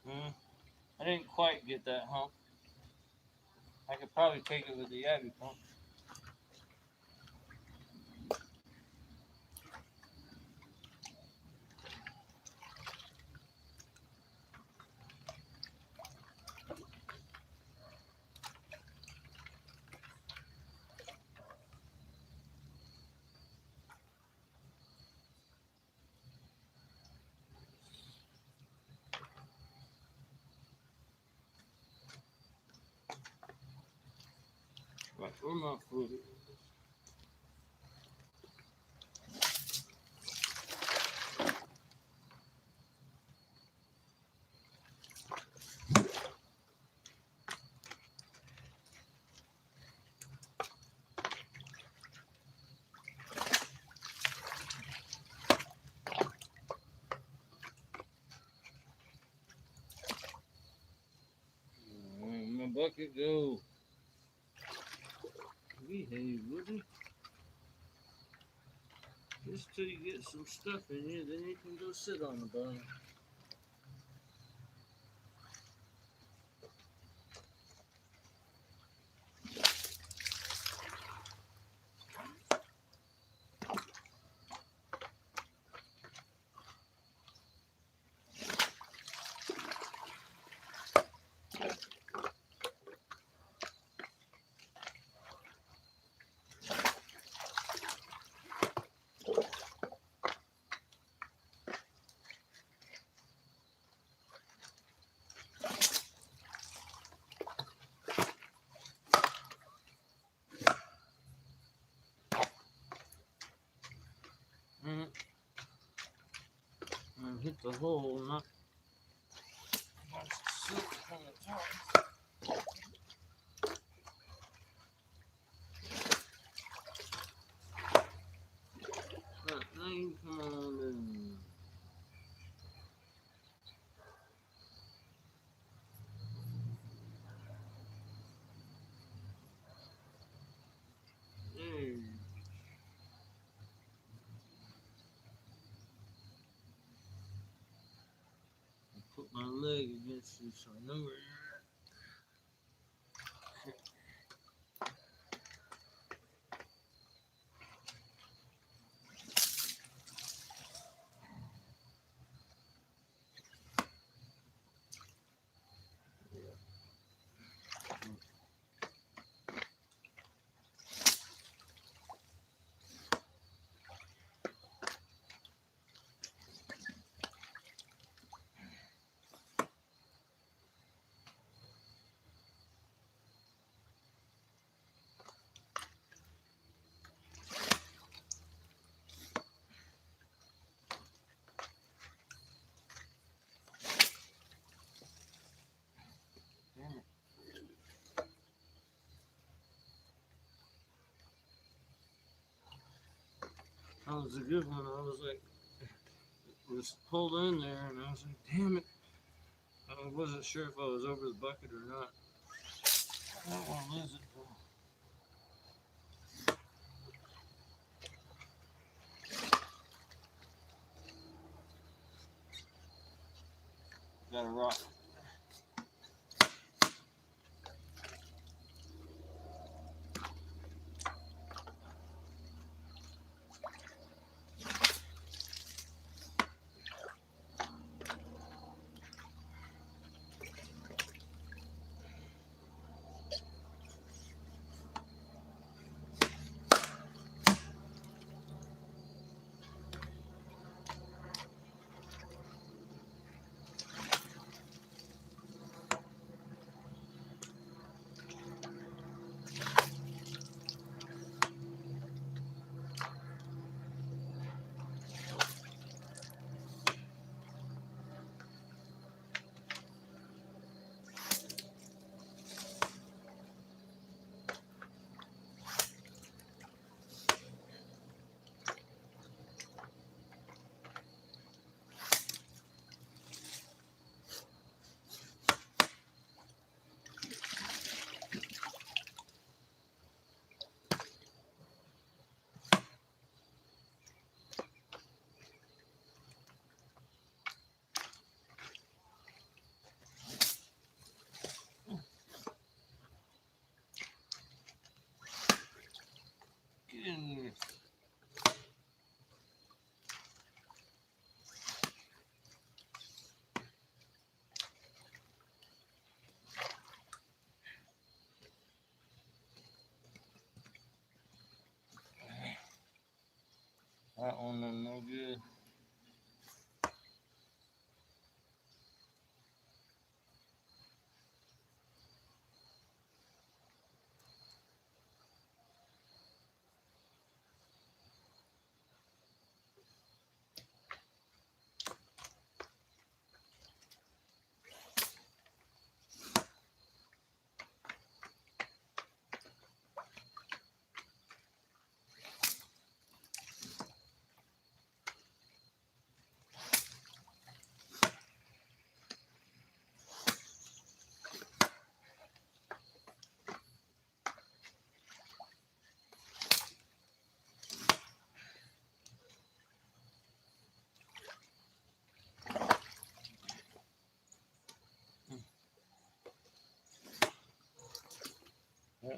I didn't quite get that hump. I could probably take it with the Yabby pump. Right, where my foot is? Where my bucket go? Behave, would you? Just till you get some stuff in you, then you can go sit on the bottom. And hit the hole, not silk on the top. That thing, come on in. There. Put my leg against you so I know where you're at. Damn it. That was a good one. I was like, it was pulled in there, and I was like, damn it. I wasn't sure if I was over the bucket or not. I don't want to lose it. Got a rock.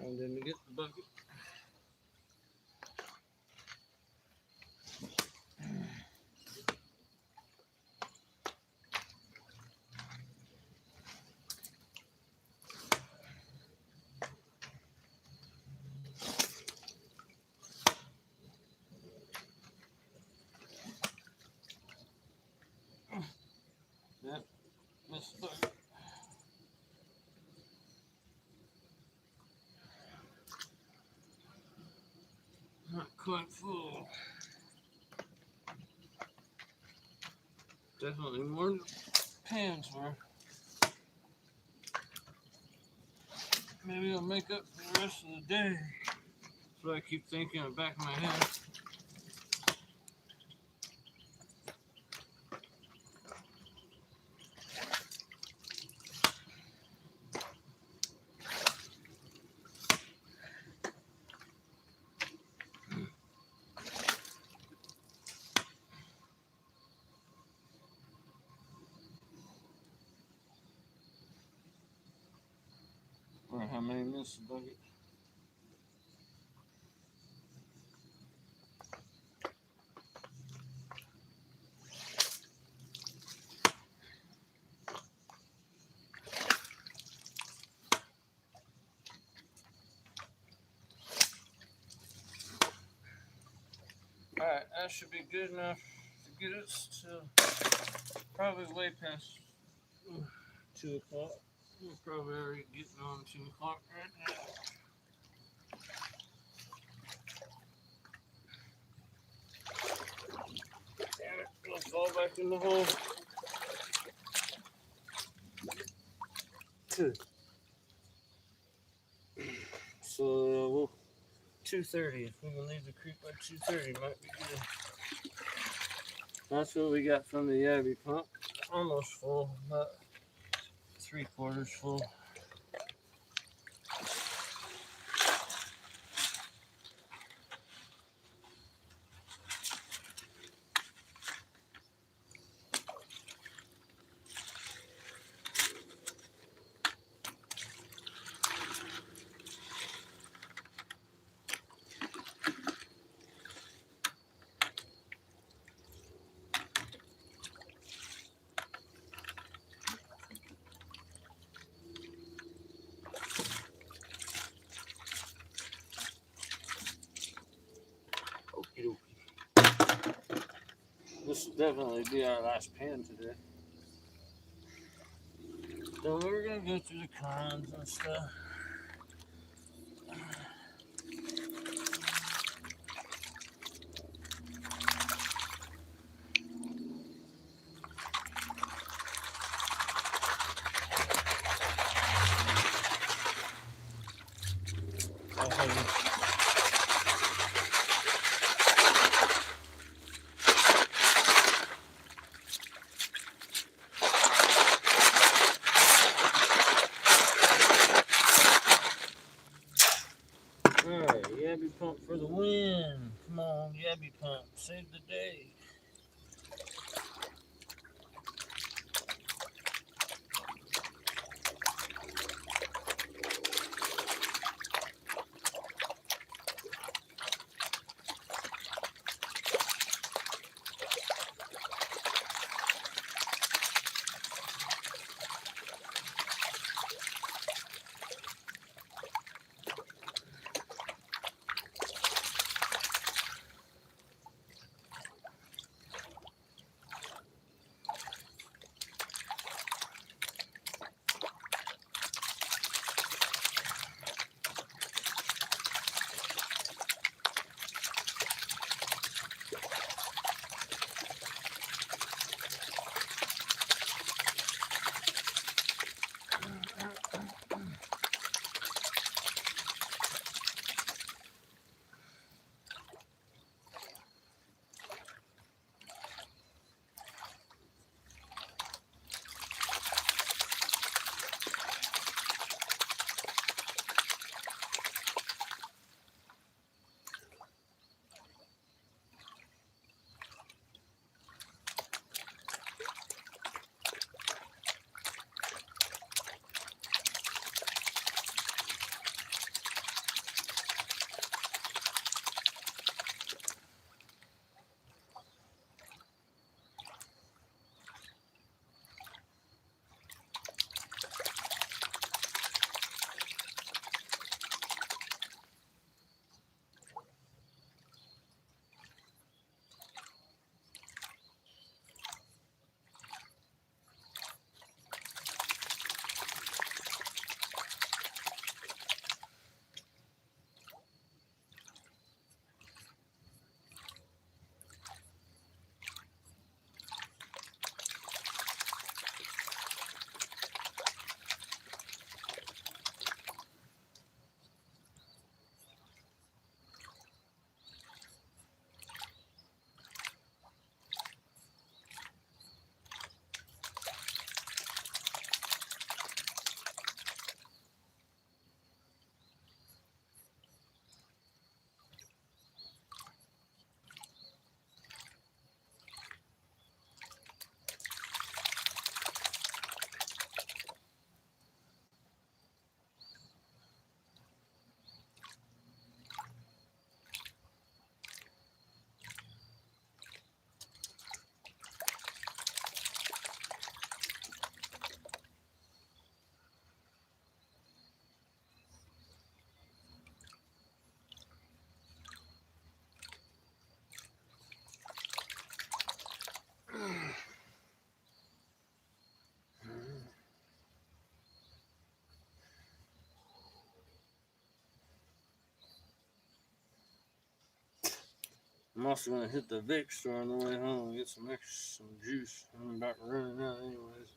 And then to get the bucket. Yep, this bucket. Not quite full. Definitely more than pans were. Maybe it'll make up for the rest of the day. That's what I keep thinking in the back of my head. Or how many in this bucket? Alright, that should be good enough to get us to probably way past 2 o'clock. We're probably already getting on 2 o'clock right now. Damn it, it'll fall back in the hole. So we'll 2:30. If we can leave the creek by 2:30, might be good. That's what we got from the Yabby pump. Almost full, about 3/4 full. Okie dokie. This will definitely be our last pan today. So we're gonna go through the cons and stuff. Alright, Yabby pump for the win. Come on, Yabby pump, save the day. I'm also gonna hit the Vic store on the way home and get some juice. I'm about running out anyways.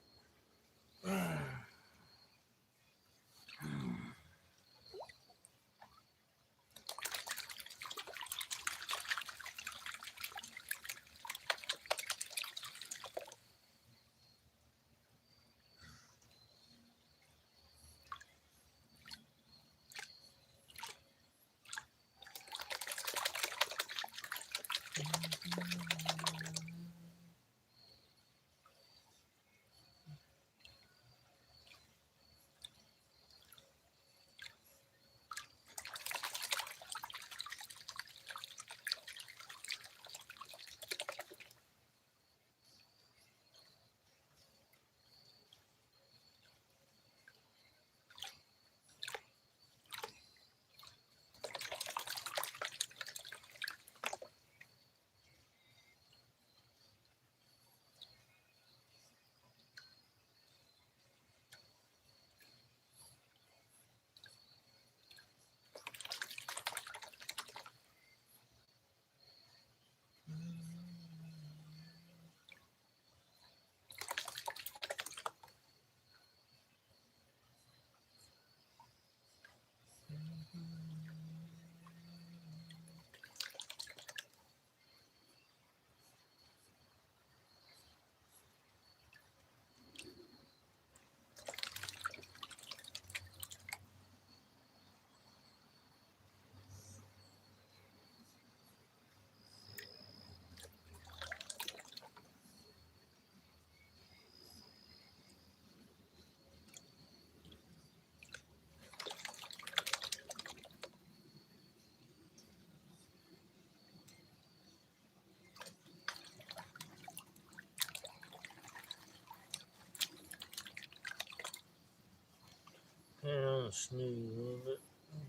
Yeah, I'm gonna sneeze a little bit.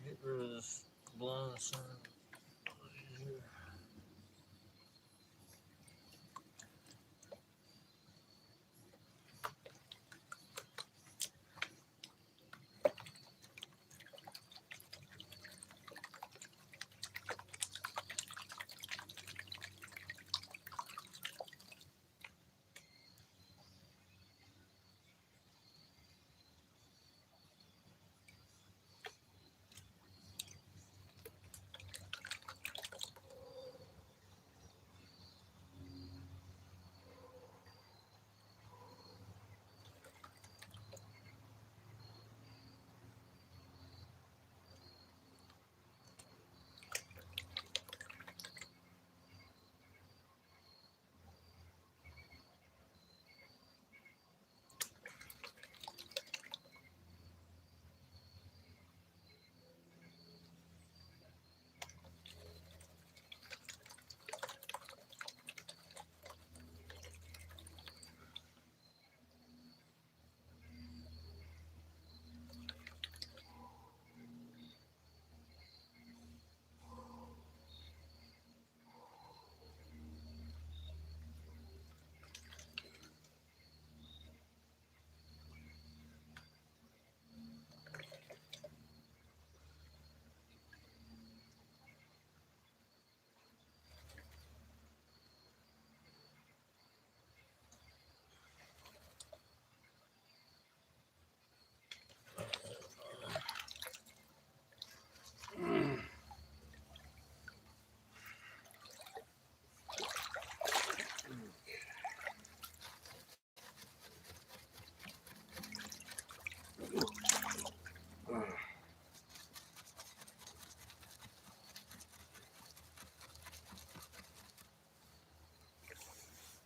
Get rid of this blind sign.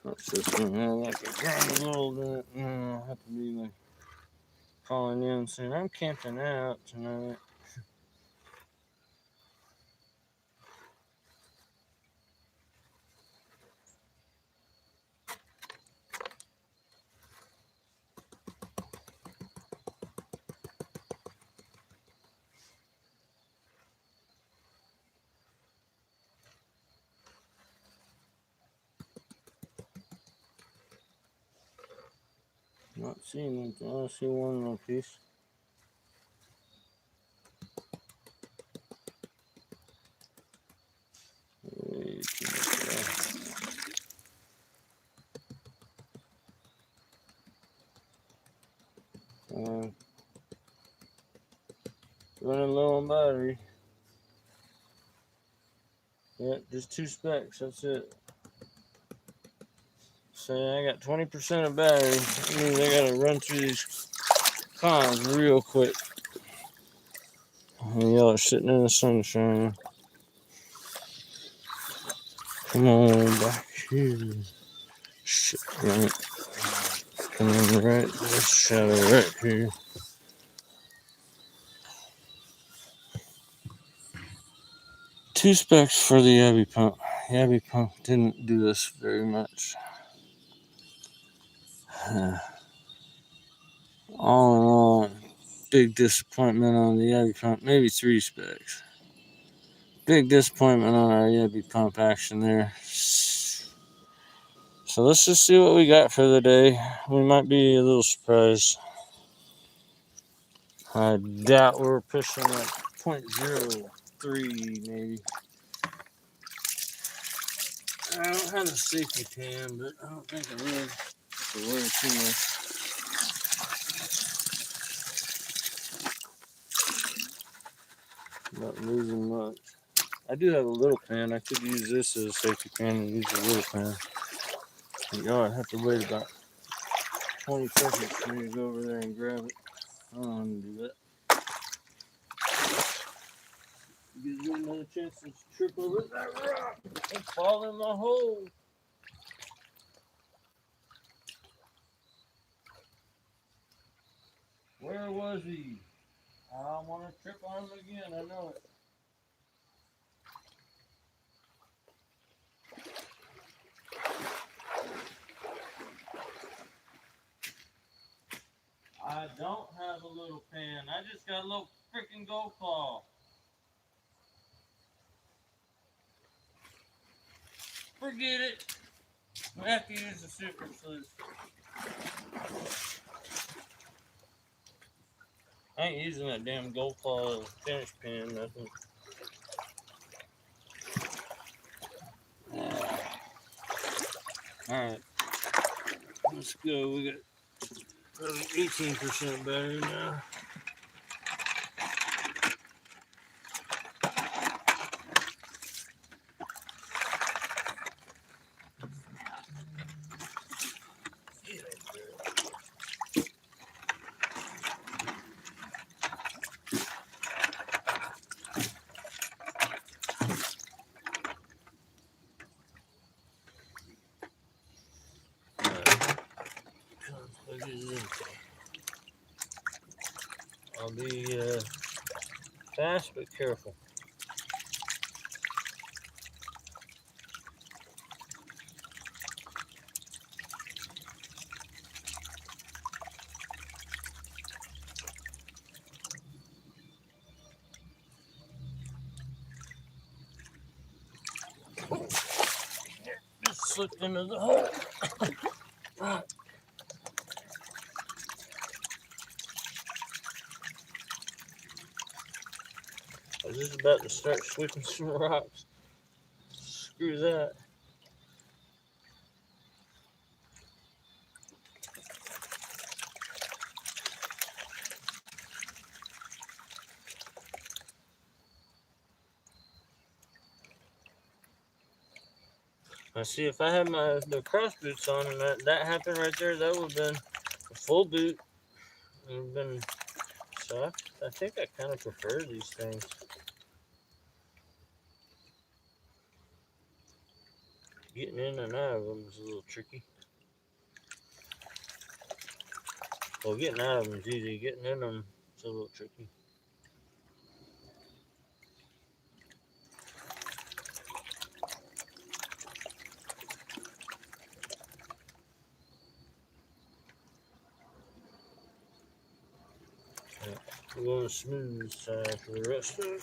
That's just like a ground little bit. I'll have to be like calling in soon. I'm camping out tonight. Not seeing anything. I see one little piece. Way too much gas. Running low on battery. Yeah, just 2 specs. That's it. So I got 20% of battery. That means I gotta run through these cons real quick. And y'all are sitting in the sunshine. Come on back here. Shit, right. Come on right this shadow right here. Two specs for the Yabby pump. Yabby pump didn't do us very much. All in all, big disappointment on the Yabby pump. Maybe 3 specs. Big disappointment on our Yabby pump action there. So let's just see what we got for the day. We might be a little surprised. I doubt we're pushing like 0.03 maybe. I don't have a safety pan, but I don't think I really have to worry too much. Not losing much. I do have a little pan. I could use this as a safety pan and use a little pan. But y'all have to wait about 20 seconds for me to go over there and grab it. I don't want to do that. Gives me another chance to trip over that rock and fall in my hole. Where was he? I want to trip on him again. I know it. I don't have a little pan. I just got a little freaking gold claw. Forget it. We have to use the super sluice. I ain't using that damn gold claw finish pan, nothing. Alright. Let's go. We got 18% battery now. I'll be fast but careful. Just slipped into the hole. I was just about to start sweeping some rocks. Screw that. I see if I had the cross boots on and that happened right there, that would have been a full boot. It would have been, so I think I kind of prefer these things. Getting in and out of them is a little tricky. Well, getting out of them is easy. Getting in them is a little tricky. Yeah, we're going smooth side for the rest of it.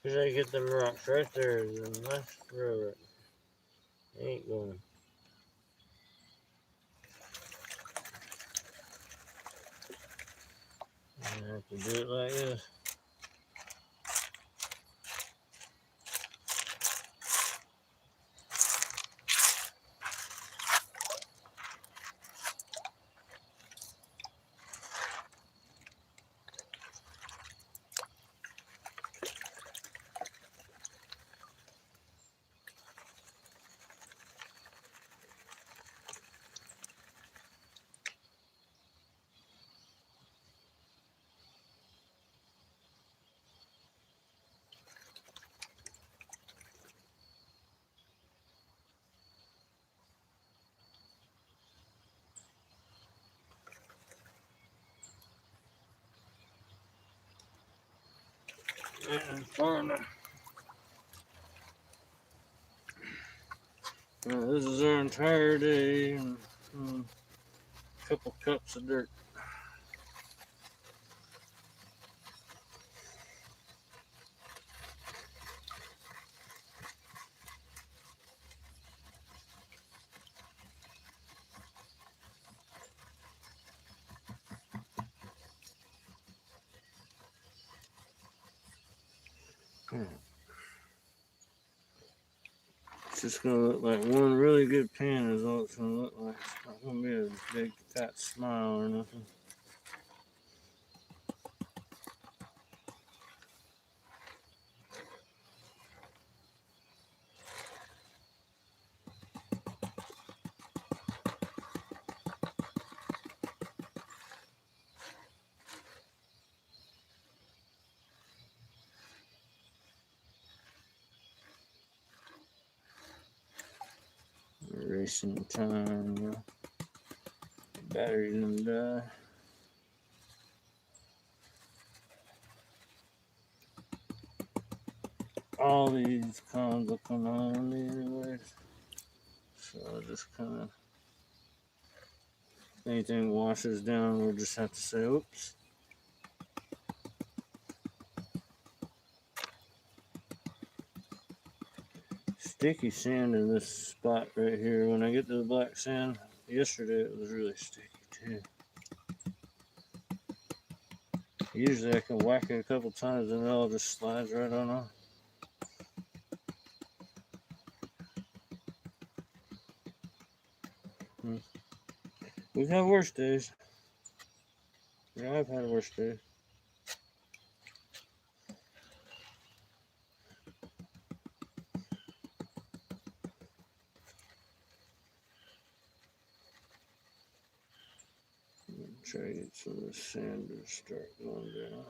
Cause I get them rocks right there. The last railroad. They ain't going. I have to do it like this. And fun. This is our entire day. And, a couple cups of dirt. It's just gonna look like one really good pan is all it's gonna look like. It's not gonna be a big fat smile or nothing. Racing time, you know. Battery didn't die. All these cons will come on me anyways. So I just kind of, anything washes down, we'll just have to say, oops. Sticky sand in this spot right here. When I get to the black sand, yesterday it was really sticky too. Usually I can whack it a couple times and it all just slides right on off. We've had worse days. Yeah, I've had worse days. Try to get some of the sand to start going down.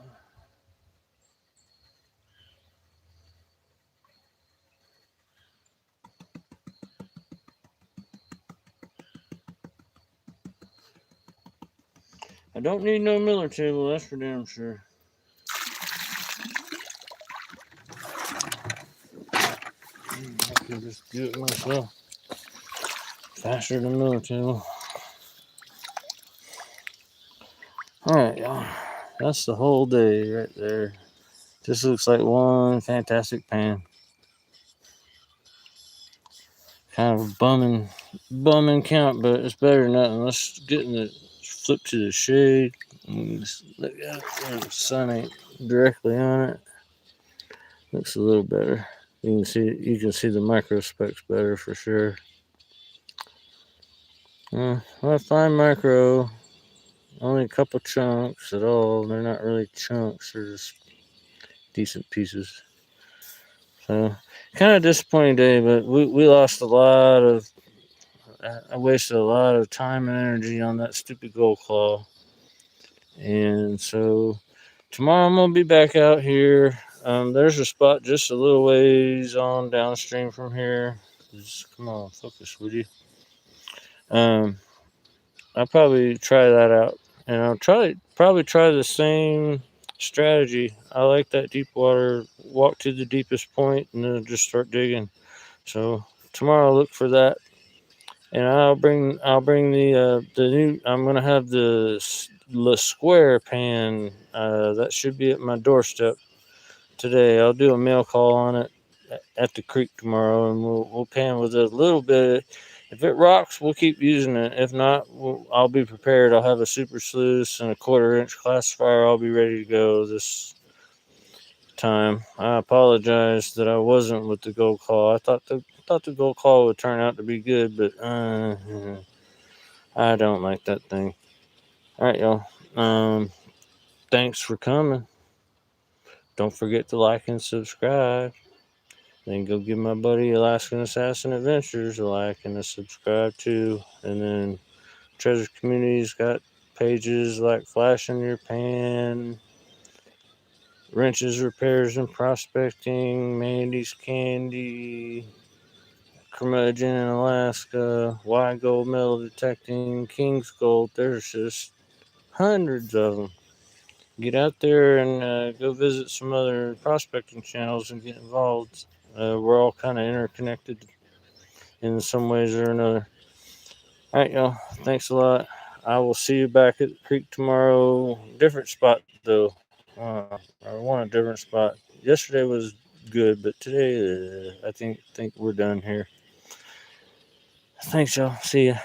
I don't need no miller table, that's for damn sure. I can just do it myself. Faster than miller table. Alright, y'all. That's the whole day right there. Just looks like one fantastic pan. Kind of bumming count, but it's better than nothing. Let's get in the flip to the shade. Just look out there, the sun ain't directly on it. Looks a little better. You can see the micro specs better for sure. Well, fine micro. Only a couple chunks at all. They're not really chunks. They're just decent pieces. So, kind of disappointing day, but we lost a lot of. I wasted a lot of time and energy on that stupid gold claw. And so, tomorrow I'm going to be back out here. There's a spot just a little ways on downstream from here. Just, come on, focus, would you? I'll probably try that out, and I'll probably try the same strategy. I like that deep water. Walk to the deepest point, and then just start digging. So tomorrow I'll look for that, and I'll bring the new. I'm gonna have the square pan. That should be at my doorstep. today. I'll do a mail call on it at the creek tomorrow, and we'll pan with it a little bit. If it rocks, we'll keep using it. If not, I'll be prepared. I'll have a super sluice and a 1/4 inch classifier. I'll be ready to go this time. I apologize that I wasn't with the gold call. I thought the gold call would turn out to be good, but I don't like that thing. All right, y'all. Thanks for coming. Don't forget to like and subscribe. Then go give my buddy Alaskan Assassin Adventures a like and a subscribe too. And then Treasure Community's got pages like Flash in Your Pan, Wrenches, Repairs, and Prospecting, Mandy's Candy, Curmudgeon in Alaska, Why Gold Metal Detecting, King's Gold. There's just hundreds of them. Get out there and go visit some other prospecting channels and get involved. We're all kind of interconnected in some ways or another. All right, y'all. Thanks a lot. I will see you back at the creek tomorrow. Different spot though. I want a different spot. Yesterday was good, but today I think we're done here. Thanks, y'all. See ya.